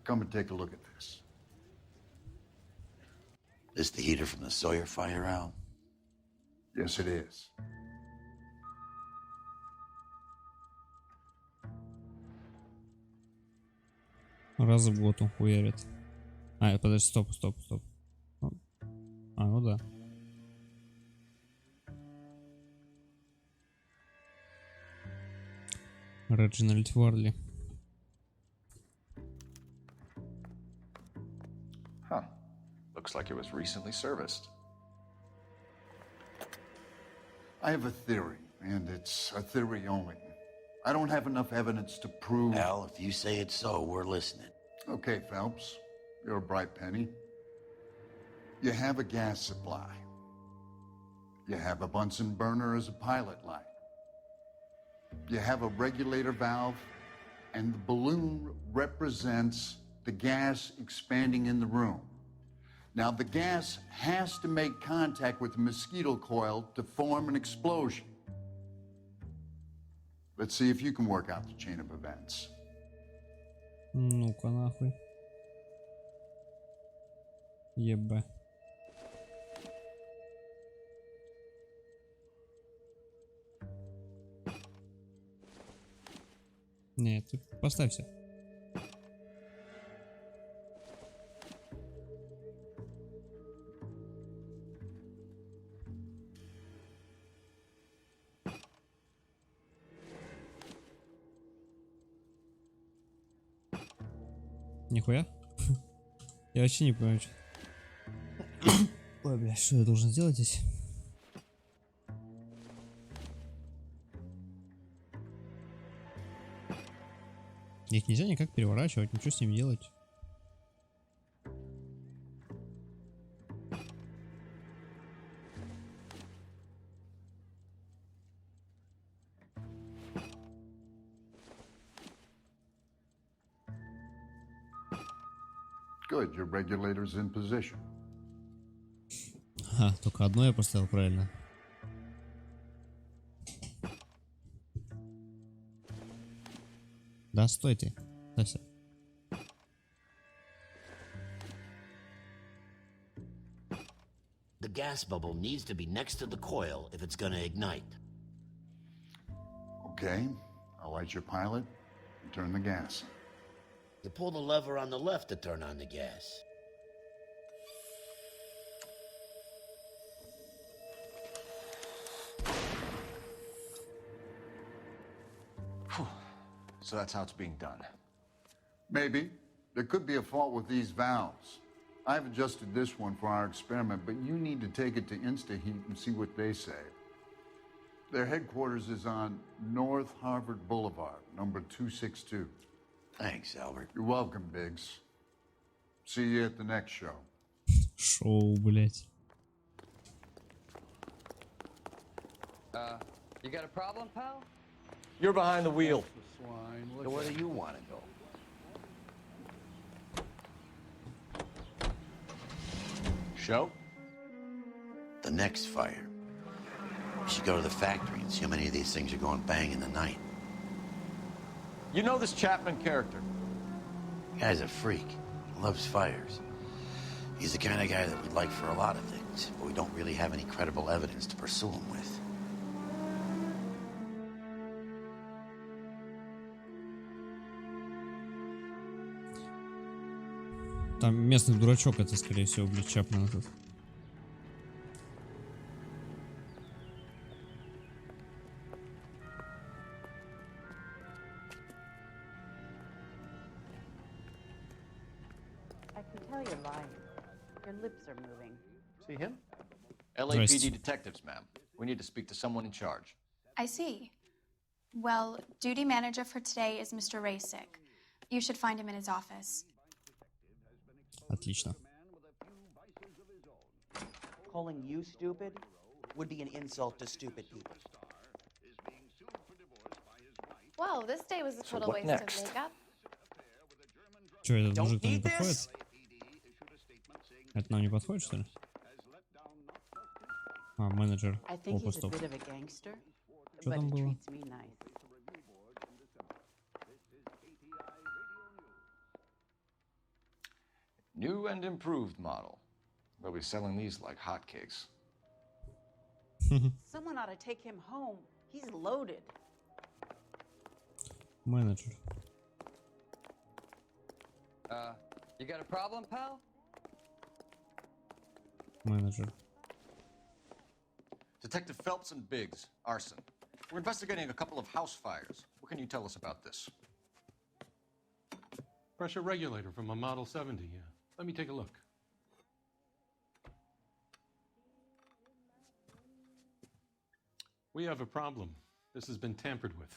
Come and take a look at this. This the heater from the Sawyer fire, Al? Yes, it is. Раз в год он хуярит. А, подожди, стоп. А, ну да. Реджинальд Варли. Huh. Looks like it was recently serviced. I have a theory, and it's a theory only. I don't have enough evidence to prove... Al, if you say it's so, we're listening. Okay, Phelps. You're a bright penny. You have a gas supply. You have a Bunsen burner as a pilot light. You have a regulator valve, and the balloon represents the gas expanding in the room. Now, the gas has to make contact with the mosquito coil to form an explosion. Let's see if you can work out the chain of events. Ну-ка нахуй. Ебе. Нет, ты поставься. Нихуя? Я вообще не понимаю, что... Ой, бля, что я должен сделать здесь? Их нельзя никак переворачивать, ничего с ним делать. Good, your regulator's in position. Ха, только одно я поставил правильно. Да, стой ты. Тася. The gas bubble needs to be next to the coil if it's gonna ignite. Okay, I'll light your pilot and turn the gas. You pull the lever on the left to turn on the gas. So that's how it's being done. Maybe. There could be a fault with these valves. I've adjusted this one for our experiment, but you need to take it to InstaHeat and see what they say. Their headquarters is on North Harvard Boulevard, number 262. Thanks, Albert. You're welcome, Biggs. See you at the next show. Шоу, блять. You got a problem, pal? You're behind the wheel. So where do you want to go? Show? The next fire. We should go to the factory and see how many of these things are going bang in the night. You know this Chapman character? Guy's a freak. Loves fires. He's the kind of guy that we'd like for a lot of things, but we don't really have any credible evidence to pursue him with. Там местный дурачок, это, скорее всего, блядь, Чапман этот. I can tell you're lying. Your lips are moving. See him? LAPD detectives, ma'am. We need to speak to someone in charge. I see. Well, duty manager for today is Mr. Rasick. You should find him in his office. Отлично. Calling you stupid would be an insult to stupid people. Well, this day was a total what waste next? of makeup. Че, этот мужик нам не подходит? Это нам не подходит, что ли? А, менеджер. I think Опа, he's a стоп. bit of a gangster, Что but там he было? treats me nice. New and improved model. They'll be selling these like hotcakes. Someone ought to take him home. He's loaded. Менеджер. You got a problem, pal? Менеджер. Detective Phelps and Biggs, arson. We're investigating a couple of house fires. What can you tell us about this? Pressure regulator from a Model 70, yeah. Let me take a look. We have a problem. This has been tampered with.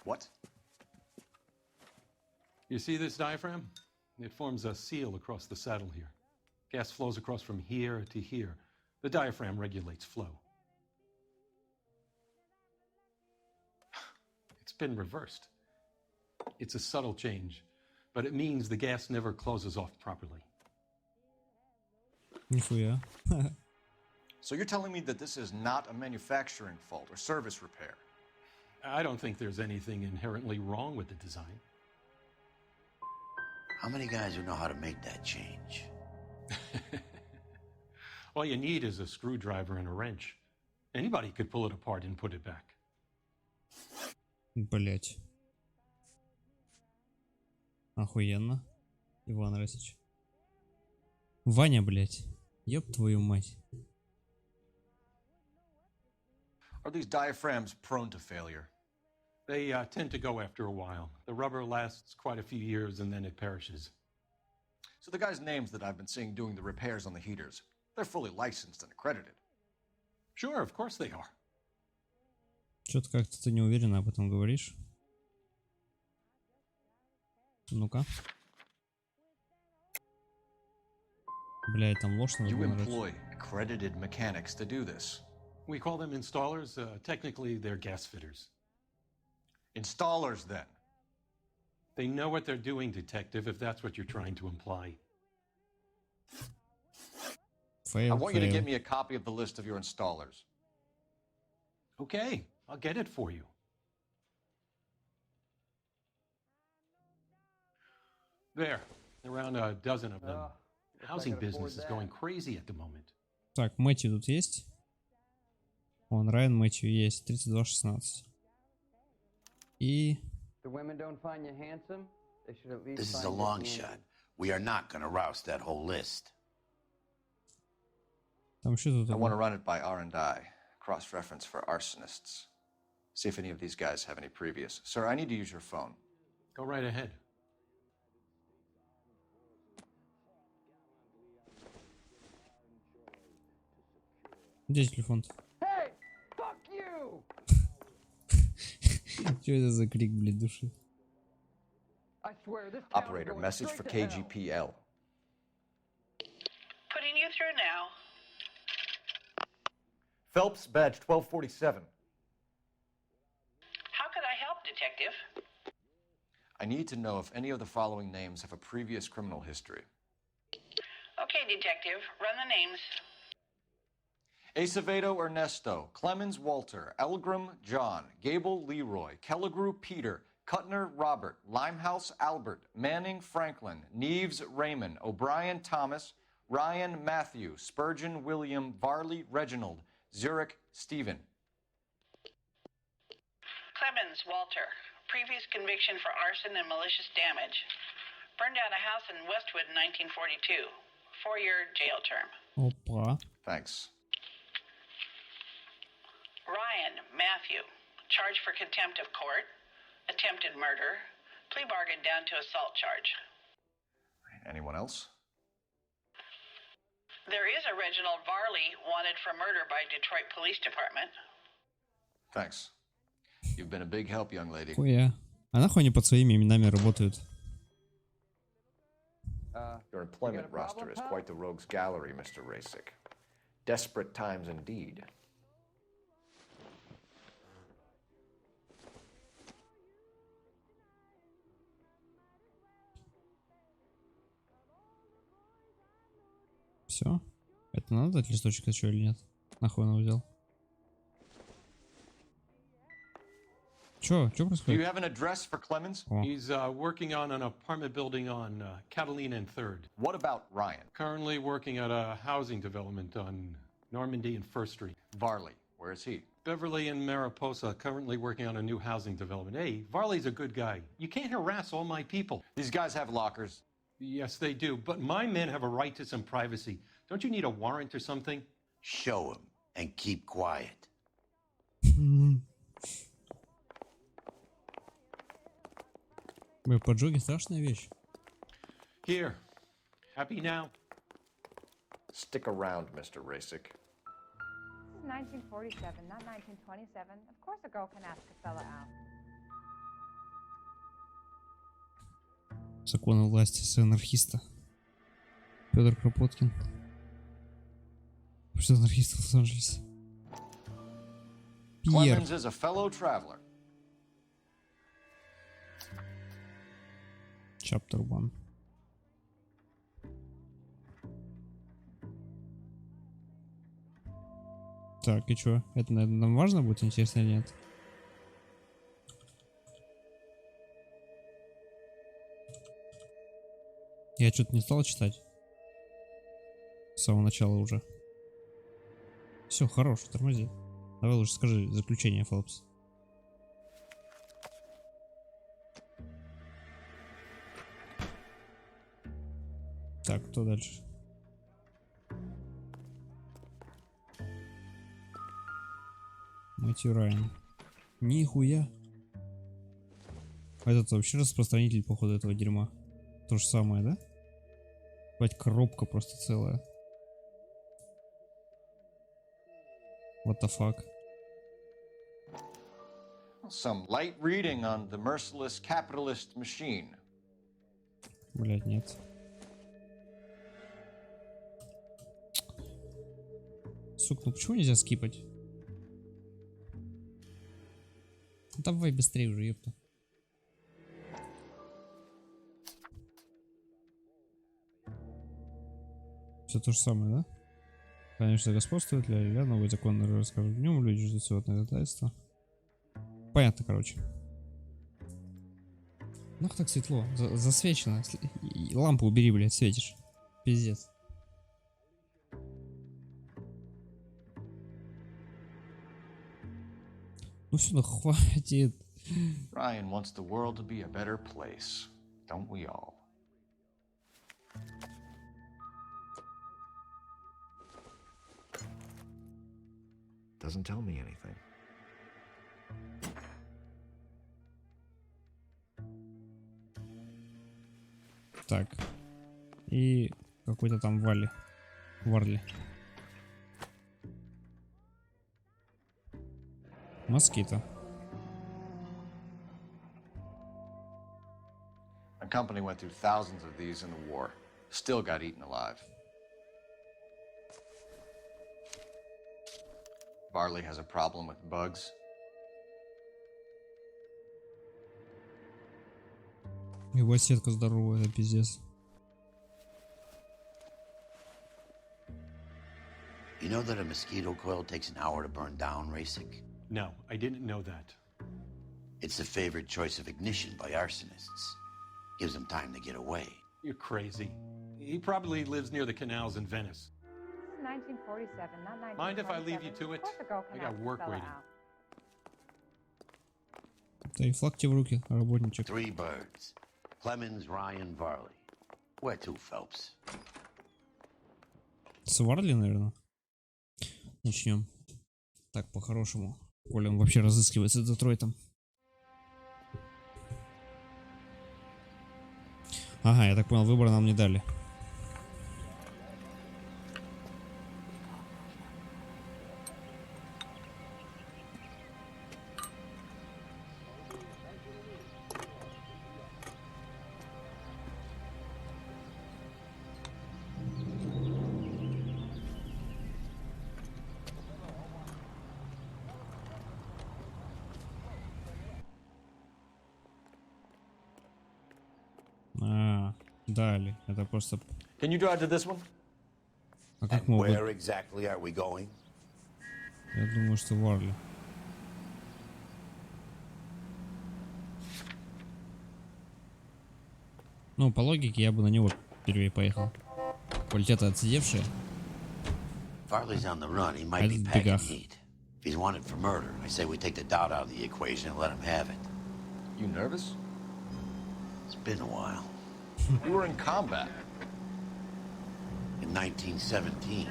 What? You see this diaphragm? It forms a seal across the saddle here. Gas flows across from here to here. The diaphragm regulates flow. It's been reversed. It's a subtle change, but it means the gas never closes off properly. Нихуя. So you're telling me that this is not a manufacturing fault or service repair? I don't think there's anything inherently wrong with the design. How many guys would know how to make that change? All you need is a screwdriver and a wrench. Anybody could pull it apart and put it back. Блять. Охуенно. Иван Расич. Ваня, блять. Ёб твою мать. Are these diaphragms prone to failure? They tend to go after a while. The rubber lasts quite a few years and then it perishes. So the guys' names that I've been seeing doing the repairs on the heaters, they're fully licensed and accredited. Sure, of course they are. Что-то как-то ты неуверенно об этом говоришь. Ну-ка. Блядь, там ложь надо You было нажать. employ accredited mechanics to do this. We call them installers. Technically, they're gas fitters. Installers, then? They know what they're doing, Detective, if that's what you're trying to imply. Fail, I want you to fail. get me a copy of the list of your installers. Okay, I'll get it for you. There, around a dozen of them. Housing business is going crazy at the moment. Так, Мэтью тут есть? Вон, Райан Мэтью есть. 32-16. И... The women don't find you handsome? They should at least This is find a you long handy. shot. We are not going to rouse that whole list. Там что тут? I want to run it by R&I. Cross-reference for arsonists. See if any of these guys have any previous. Sir, I need to use your phone. Go right ahead. Где телефон? Hey! Fuck you! Что это за крик, блядь, души? I swear this town is Operator, going message straight for to hell. KGPL. Putting you through now. Phelps, badge 1247. How could I help, Detective? I need to know if any of the following names have a previous criminal history. Okay, Detective, run the names. Acevedo Ernesto, Clemens Walter, Elgram John, Gable Leroy, Kelligrew Peter, Kuttner Robert, Limehouse Albert, Manning Franklin, Neves Raymond, O'Brien Thomas, Ryan Matthew, Spurgeon William, Varley Reginald, Zurich Stephen. Clemens Walter, previous conviction for arson and malicious damage. Burned down a house in Westwood in 1942. 4-year jail term. Опа. Thanks. Ryan Matthew, charged for contempt of court, attempted murder, plea bargain down to assault charge. Anyone else? There is a Reginald Varley wanted for murder by Detroit Police Department. Thanks. You've been a big help, young lady. Хуя. А нахуй они под своими именами работают? Your employment roster is quite the rogues gallery, Mr. Rasick. Desperate times indeed. Все? Это надо дать листочек еще или нет? Нахуй он его взял? Чё Do you происходит? have an address for Clemens? He's working on an apartment building on Catalina and 3rd. What about Ryan? Currently working at a housing development on Normandy and 1st Street. Varley, where is he? Beverly and Mariposa, currently working on a new housing development. Hey, Varley's a good guy. You can't harass all my people. These guys have lockers. Yes, they do, but my men have a right to some privacy. Don't you need a warrant or something? Show him and keep quiet. Бля, поджоги страшная вещь. Here. Happy now? Stick around, Mr. Rasick. This is 1947, not 1927. Of course a girl can ask a fella out. Законы власти с анархиста. Федор Кропоткин. Что анархист в Лос-Анджелесе? Пьер. Clemens is a fellow traveler. Chapter 1. Так, и чё? Это, наверное, нам важно будет, интересно или нет? Я что-то не стал читать. С самого начала уже. Все, хорош, тормози. Давай лучше скажи заключение, Фелпс. Так, кто дальше? Мэтью Райан. Нихуя. Этот вообще распространитель, походу, этого дерьма. То же самое, да? Бать, коробка просто целая. What the fuck? Some light reading on the merciless capitalist machine. Блять, нет. Сука, ну почему нельзя скипать? Давай быстрее уже, ёпта. Все то же самое, да? Конечно, господствует ля-ля-ля, новый закон расскажут днем, люди ждут сегодня ходатайство. Понятно, короче. Нах так светло, засвечено. Лампу убери, блядь, светишь. Пиздец. Ну все, ну хватит. Ryan wants the world to be a better place, don't we all? Doesn't tell me anything. Так. И какой-то там Варли. Москито. My company went through thousands of these in the war. Still got eaten alive. Varley has a problem with bugs. Его сетка здоровая, это пиздец. You know that a mosquito coil takes an hour to burn down, Redjkeee? No, I didn't know that. It's a favorite choice of ignition by arsonists. Gives them time to get away. You're crazy. He probably lives near the canals in Venice. 1947, not 1927. Mind if I leave you to it? Of course a girl can I got ask a work fella waiting. out. Да и флаг тебе в руки, работничек. 3 birds. Clemens, Ryan, Varley. Where to, Phelps? С Варли, наверное. Начнем. Так, по-хорошему. Коли он вообще разыскивается Детройтом. Ага, я так понял, выбора нам не дали. Дали. Это просто... Can you drive to this one? А как And могут? where exactly are we going? Я думаю, что Варли. Ну, по логике, я бы на него впервые поехал. Квалитеты отсидевшие. Varley's on the run. He might be packing heat. If he's wanted for murder, I say we take the doubt out of the equation and let him have it. You nervous? It's been a while. You were in combat. In 1917.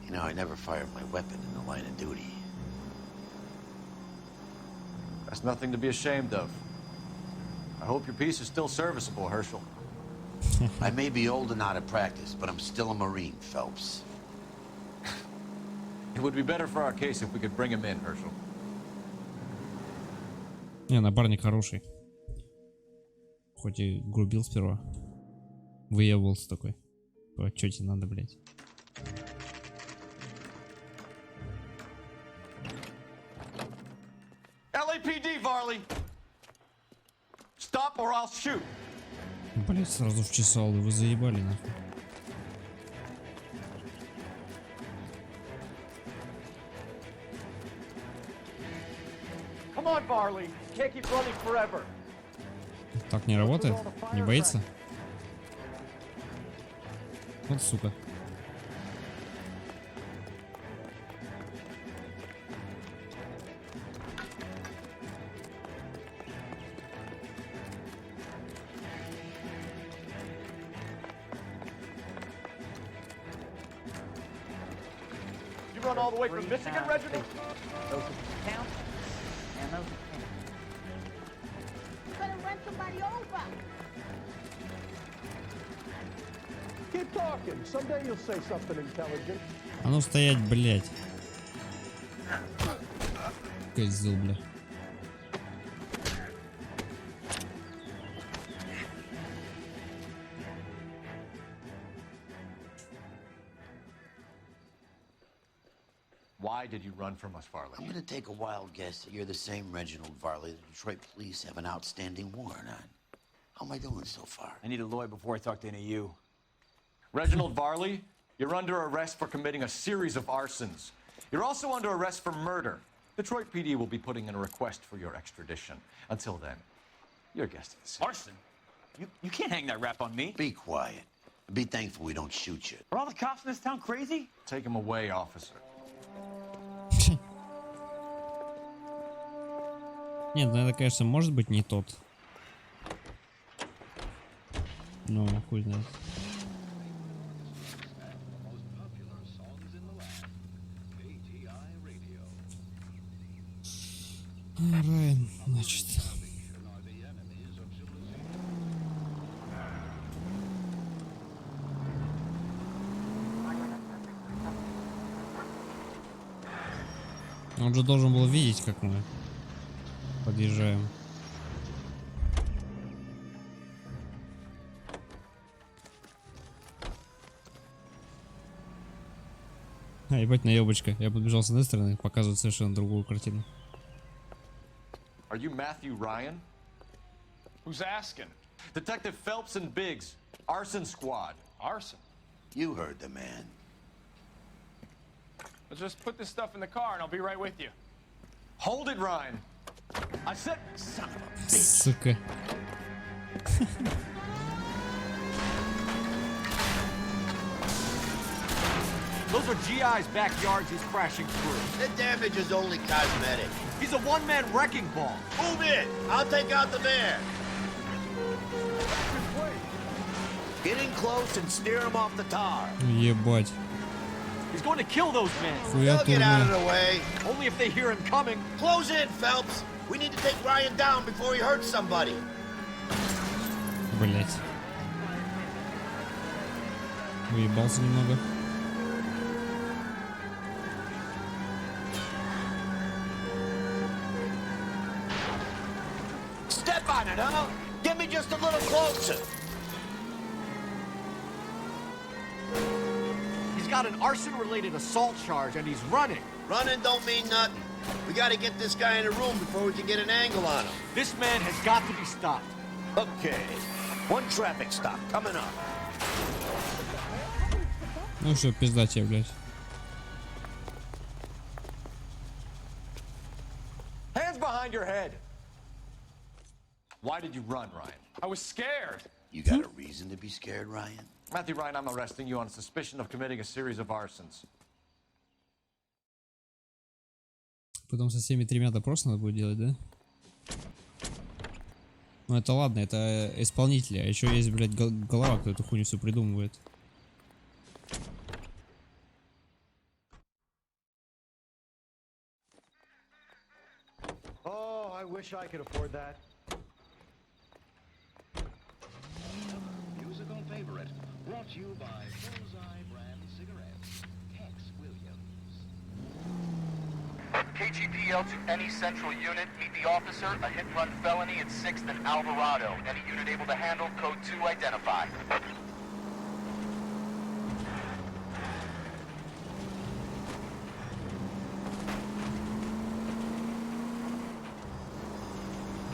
You know, I never fired my weapon in the line of duty. That's nothing to be ashamed of. I hope your piece is still serviceable, Herschel. I may be old and out of practice, but I'm still a Marine, Phelps. It would be better for our case if we could bring him in, Herschel. Не, напарник хороший. Хоть и грубил сперва. Выебывался такой. По чёте надо, блядь. LAPD, Varley! Stop or I'll shoot! Блядь, сразу вчесал, да вы заебали, нахуй. Come on, Varley. Can't keep running forever. Так не работает? Не боится? Вот сука. You run all the way from Michigan, Reginald? Those are counts, and those are pins. You better run somebody over. Keep talking. Someday you'll say something intelligent. А ну стоять, блядь. Козел, бля. Why did you run from us, Varley? I'm gonna take a wild guess that you're the same Reginald Varley the Detroit police have an outstanding warrant on. How am I doing so far? I need a lawyer before I talk to any of you. Reginald Varley, you're under arrest for committing a series of arsons. You're also under arrest for murder. Detroit PD will be putting in a request for your extradition. Until then, your guest is. Arson? You can't hang that rap on me. Be quiet. Be thankful we don't shoot you. Are all the cops in this town crazy? Take him away, officer. Нет, ну это, конечно, может быть не тот. Ну, хуй знает. Райан, значит. Он же должен был видеть, как мы подъезжаем. А, ебать, наебочка. Я подбежал с одной стороны, показывает совершенно другую картину. Are you Matthew Ryan? Who's asking? Detective Phelps and Biggs, arson squad. Arson? You heard the man. Let's just put this stuff in the car and I'll be right with you. Hold it, Ryan. I said, son of a bitch. Сука. Those are GI's backyards he's crashing through. The damage is only cosmetic. He's a one-man wrecking ball. Move it! I'll take out the van. Get in close and steer him off the tar. Ебать. He's going to kill those men. They'll get out of the way. Only if they hear him coming. Close in, Phelps. We need to take Ryan down before he hurts somebody. Блять. Уебался немного. Step on it, huh? Get me just a little closer. He's got an arson-related assault charge and he's running. Running don't mean nothing. We gotta get this guy in a room before we can get an angle on him. This man has got to be stopped. Okay. One traffic stop coming up. Ну что, пизда тебе, блядь. Hands behind your head. Why did you run, Ryan? I was scared. You got a reason to be scared, Ryan? Matthew Ryan, I'm arresting you on suspicion of committing a series of arsons. Потом со всеми тремя допросы надо будет делать, да? Ну это ладно, это исполнители. А еще есть, блядь, голова, кто эту хуйню все придумывает. Oh, I wish I could afford that. Musical favorite, brought to you by Bullseye brand cigarettes. Tex Williams. KGPL to any central unit. Meet the officer. A hit-run felony at 6th and Alvarado. Any unit able to handle. Code 2 identify.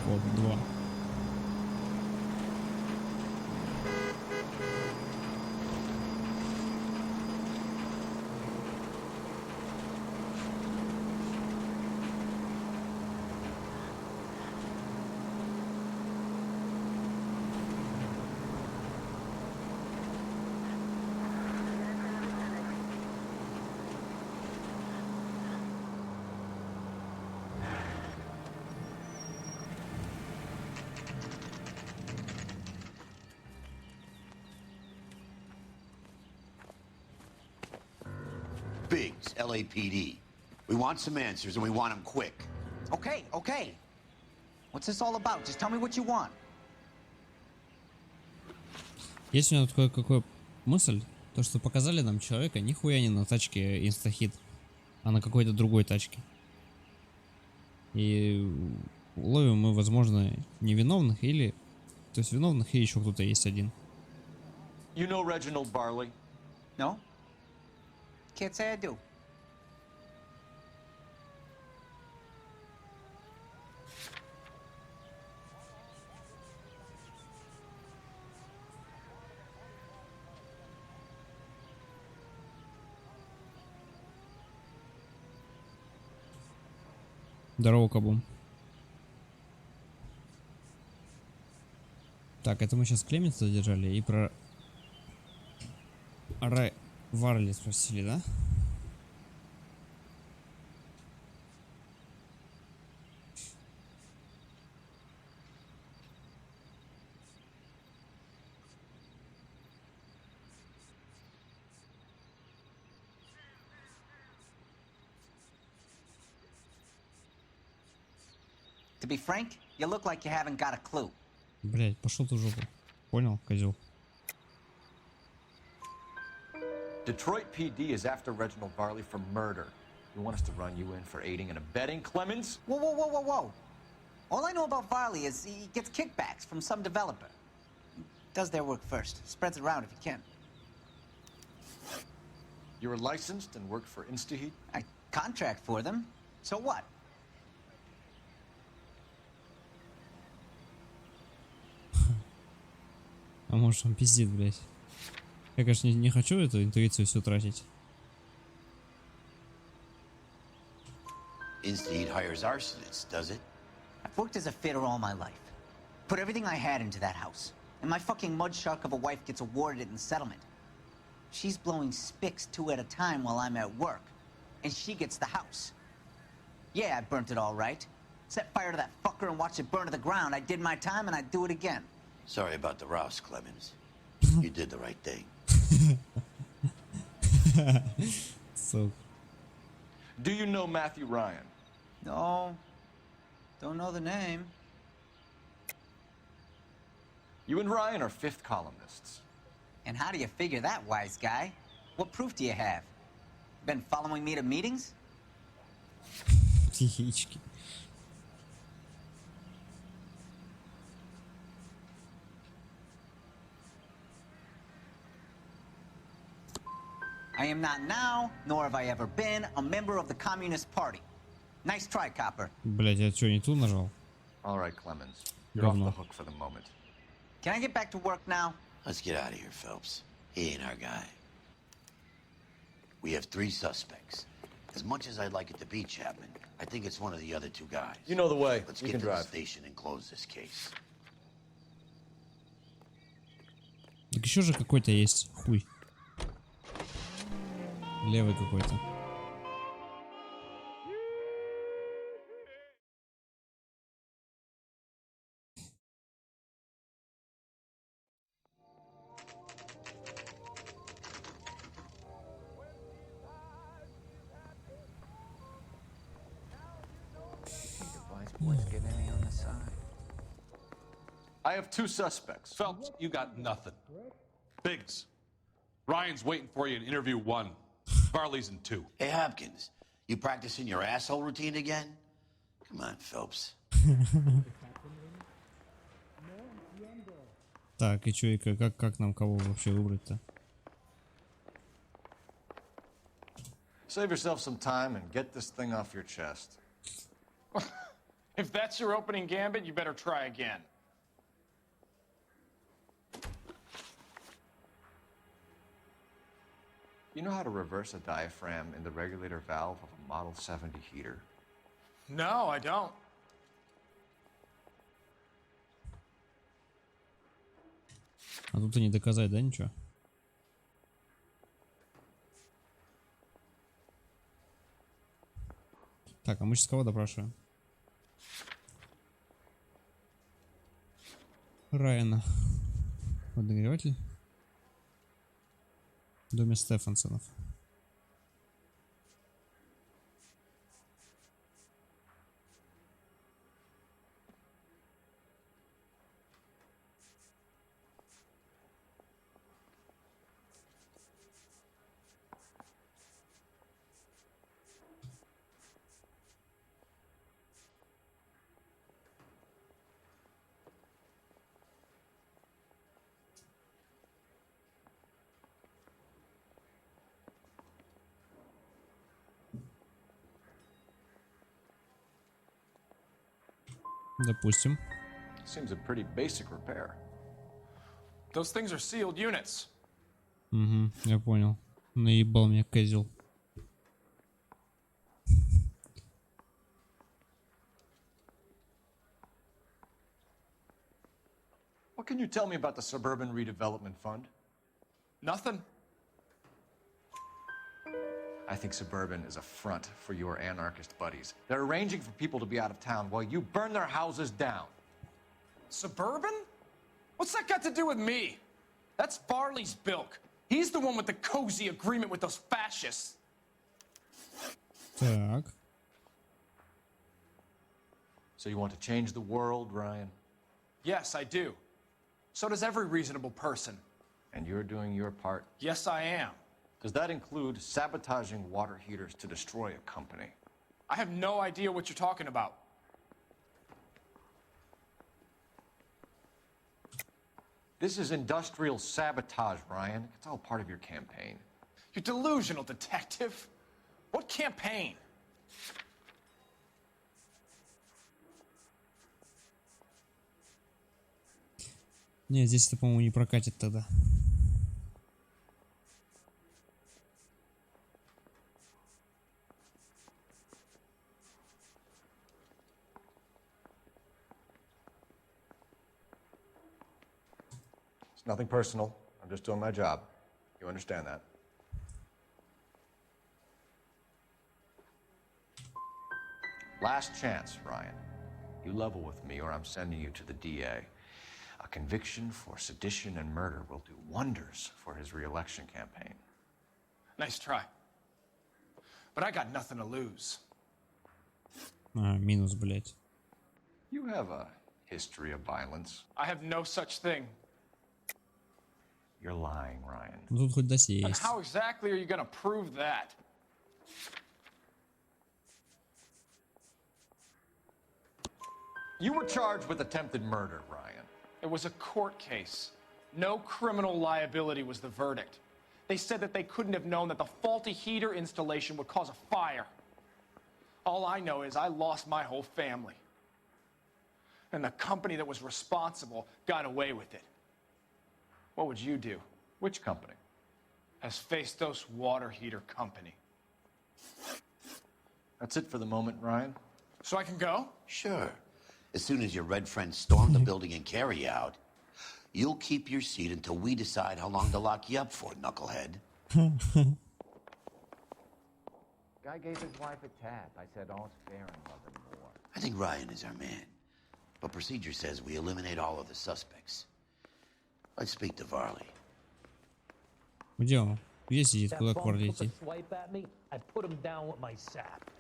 Вот, 2. Biggs, LAPD. We want some answers, and we want them quick. Okay, okay. What's this all about? Just tell me what you want. Есть у меня тут кое-какая мысль. То, что показали нам человека, нихуя не на тачке инстахит, а на какой-то другой тачке. И ловим мы, возможно, невиновных или... То есть виновных и еще кто-то есть один. You know Reginald Barley? No? Can't say I do. Здорово, Кабум. Так, это мы сейчас Клеменса задержали и про Варли спросили, да? To be frank, you look like you haven't got a clue. Блять, пошел ты в жопу. Понял, козел? Detroit PD is after Reginald Varley for murder. You want us to run you in for aiding and abetting, Clemens? Whoa, whoa, whoa, whoa, whoa. All I know about Varley is he gets kickbacks from some developer. Does their work first. Spreads it around if he can. You're licensed and work for InstaHeat? I contract for them. So what? А может он пиздит, блять. Я, конечно, не хочу эту интуицию всю тратить. InstaHeat hires arsonists, does it? I've worked as a fitter all my life. Put everything I had into that house. And my fucking mud shark of a wife gets awarded it in settlement. She's blowing spics 2 at a time while I'm at work. And she gets the house. Yeah, I burnt it all right. Set fire to that fucker and watched it burn to the ground. I did my time and I'd do it again. Sorry about the rouse, Clemens. You did the right thing. So. Do you know Matthew Ryan? No. Don't know the name. You and Ryan are fifth columnists. And how do you figure that, wise guy? What proof do you have? Been following me to meetings? Психички. I am not now, nor have I ever been, a member of the Communist Party. Nice try, copper. Блять, я что, не ту нажал? All right, Clemens. You're off the hook for the moment. Can I get back to work now? Let's get out of here, Phelps. He ain't our guy. We have 3 suspects. As much as I'd like it to be Chapman, I think it's one of the other 2 guys. You know the way. Let's You get can to drive. the station and close this case. Так еще же какой-то есть. Хуй. Левый какой-то. I have 2 suspects. Phelps, you got nothing. Biggs, Ryan's waiting for you in interview 1. Varley's in 2. Hey, Hopkins, you practicing your asshole routine again? Come on, Phelps. Так, и чё, и как нам кого вообще выбрать-то? Save yourself some time and get this thing off your chest. If that's your opening gambit, you better try again. You know how to reverse a diaphragm in the regulator valve of a Model 70 heater? No, I don't. А тут и не доказать, да, ничего? Так, а мы сейчас кого допрашиваем? Райана. Подогреватель. В доме Стефансонов. Допустим. Seems a pretty basic repair. Those things are sealed units. Угу, я понял. Наебал меня козел. What can you tell me about the Suburban Redevelopment Fund? Nothing. I think Suburban is a front for your anarchist buddies. They're arranging for people to be out of town while you burn their houses down. Suburban? What's that got to do with me? That's Varley's bilk. He's the one with the cozy agreement with those fascists. Так. So you want to change the world, Ryan? Yes, I do. So does every reasonable person. And you're doing your part? Yes, I am. Does that include sabotaging water heaters to destroy a company? I have no idea what you're talking about. This is industrial sabotage, Ryan. It's all part of your campaign. You're delusional, detective. What campaign? Не, здесь это, по-моему, не прокатит тогда. It's nothing personal. I'm just doing my job. You understand that? Last chance, Ryan. You level with me or I'm sending you to the DA. A conviction for sedition and murder will do wonders for his re-election campaign. Nice try. But I got nothing to lose. Минус, блять. You have a history of violence. I have no such thing. You're lying, Ryan. Ну тут хоть досье And есть. how exactly are you gonna prove that? You were charged with attempted murder, Ryan. It was a court case. No criminal liability was the verdict. They said that they couldn't have known that the faulty heater installation would cause a fire. All I know is I lost my whole family. And the company that was responsible got away with it. What would you do? Which company? Hephaestus Water Heater Company. That's it for the moment, Ryan. So I can go? Sure. As soon as your red friends storm the building and carry out, you'll keep your seat until we decide how long to lock you up for, knucklehead. Guy gave his wife a tap. I said, all's fair in love and war. I think Ryan is our man. But procedure says we eliminate all of the suspects. Let's speak to Varley. Где он? Где сидит? Куда к Варли идти? Swipe at me, I put him down with my sap.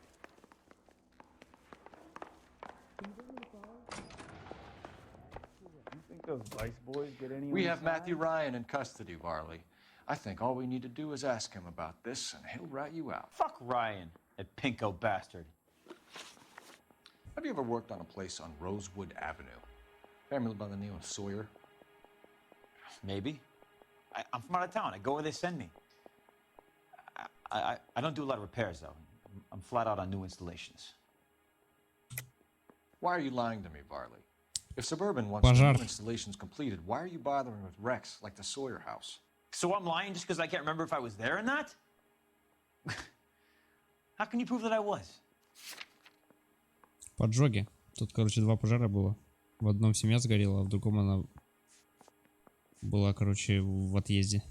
You think those Vice boys get any? We have Matthew Ryan in custody, Varley. I think all we need to do is ask him about this, and he'll rat you out. Fuck Ryan, that pinko bastard. Have you ever worked on a place on Rosewood Avenue? Family by the name of Sawyer? Maybe. I'm from out of town. I go where they send me. I don't do a lot of repairs, though. I'm flat out on new installations. Why are you lying to me, Varley? If Suburban wants new installations completed, why are you bothering with wrecks like the Sawyer house? So I'm lying just because I can't remember if I was there or not? How can you prove that I was? Поджоги. Тут, короче, два пожара было. В одном семья сгорела, а в другом она была, короче, в отъезде.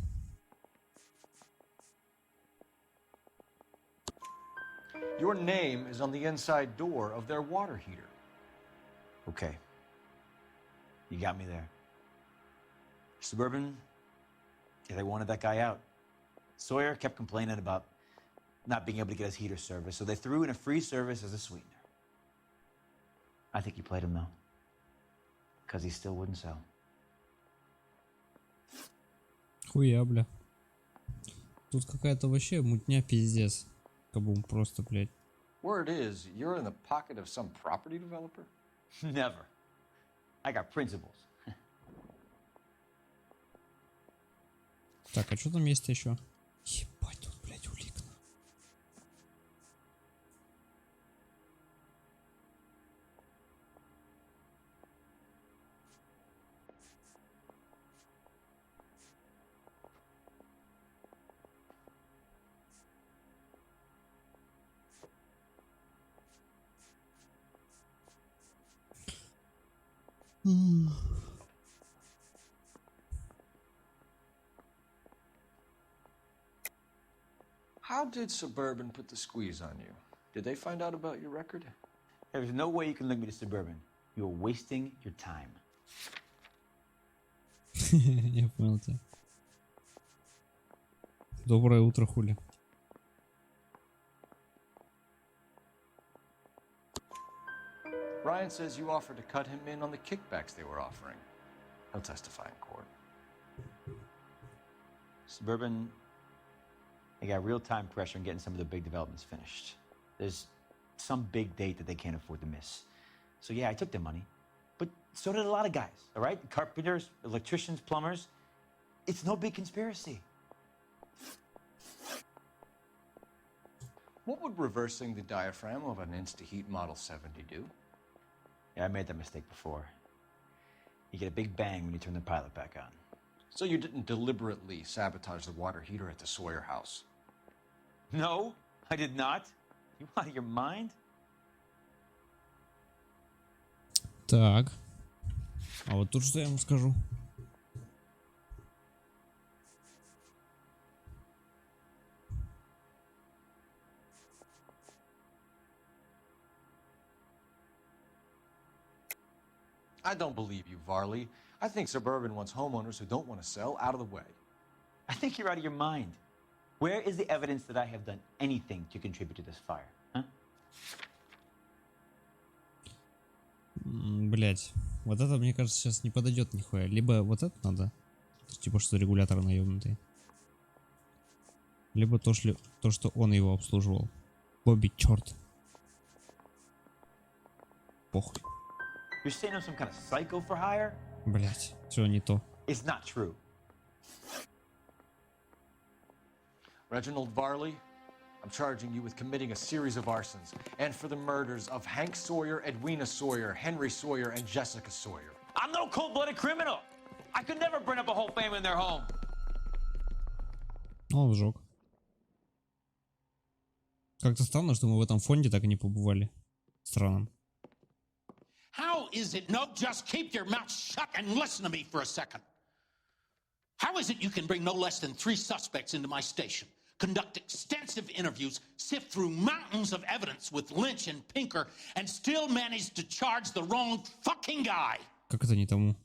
Your name is on the inside door of their water heater. Okay. You got me there. Suburban, yeah, they wanted that guy out. Sawyer kept complaining about not being able to get his heater service, so they threw in a free service as a sweetener. I think you played him, though. Because he still wouldn't sell. Хуя, бля. Тут какая-то вообще мутня пиздец. Кабум просто, блядь. Word is, you're in the pocket of some property developer? Never. I got principles. Так, а что там есть еще? Ебать, тут, блядь, улик. How did Suburban put the squeeze on you? Did they find out about your record? There's no way you can link me to Suburban. You're wasting your time. Я понял тебя. Доброе утро, хули. Ryan says you offered to cut him in on the kickbacks they were offering. He'll testify in court. Suburban, they got real time pressure on getting some of the big developments finished. There's some big date that they can't afford to miss. So yeah, I took their money, but so did a lot of guys, all right? Carpenters, electricians, plumbers. It's no big conspiracy. What would reversing the diaphragm of an Insta-Heat Model 70 do? Yeah, I made that mistake before. You get a big bang when you turn the pilot back on. So you didn't deliberately sabotage the water heater at the Sawyer house? No, I did not. You out of your mind? Так. А вот тут что я вам скажу. I don't believe you, Varley. I think Suburban wants homeowners who don't want to sell out of the way. I think you're out of your mind. Where is the evidence that I have done anything to contribute to this fire? Huh? Блять, вот это, мне кажется, сейчас не подойдет нихуя. Либо вот это надо, типа что регулятор наемнутый. Либо то, что он его обслуживал. Бобби, черт. Похуй. You're saying I'm some kind of psycho for hire? Блять, все не то. It's not true. Reginald Varley, I'm charging you with committing a series of arsons and for the murders of Hank Sawyer, Edwina Sawyer, Henry Sawyer, and Jessica Sawyer. I'm no cold-blooded criminal. I could never burn up a whole family in their home. Он сжег. Как-то странно, что мы в этом фонде так и не побывали. Странно. How is it? No, just keep your mouth shut and listen to me for a second. How is it you can bring no less than 3 suspects into my station, conduct extensive interviews, sift through mountains of evidence with Lynch and Pinker, and still manage to charge the wrong fucking guy? Как это не тому?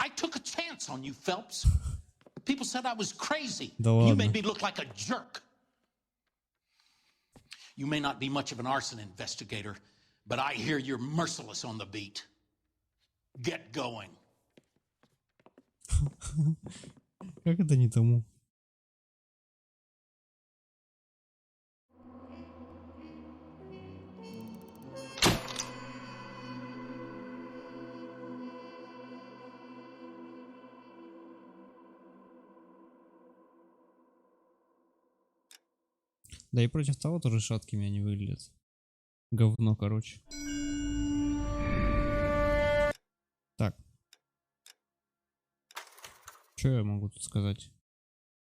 I took a chance on you, Phelps. People said I was crazy. Да You ладно. made me look like a jerk. You may not be much of an arson investigator, but I hear you're merciless on the beat. Get going. Как это не тому? Да и против того тоже шаткими они выглядят. Говно, короче. Так. Что я могу тут сказать?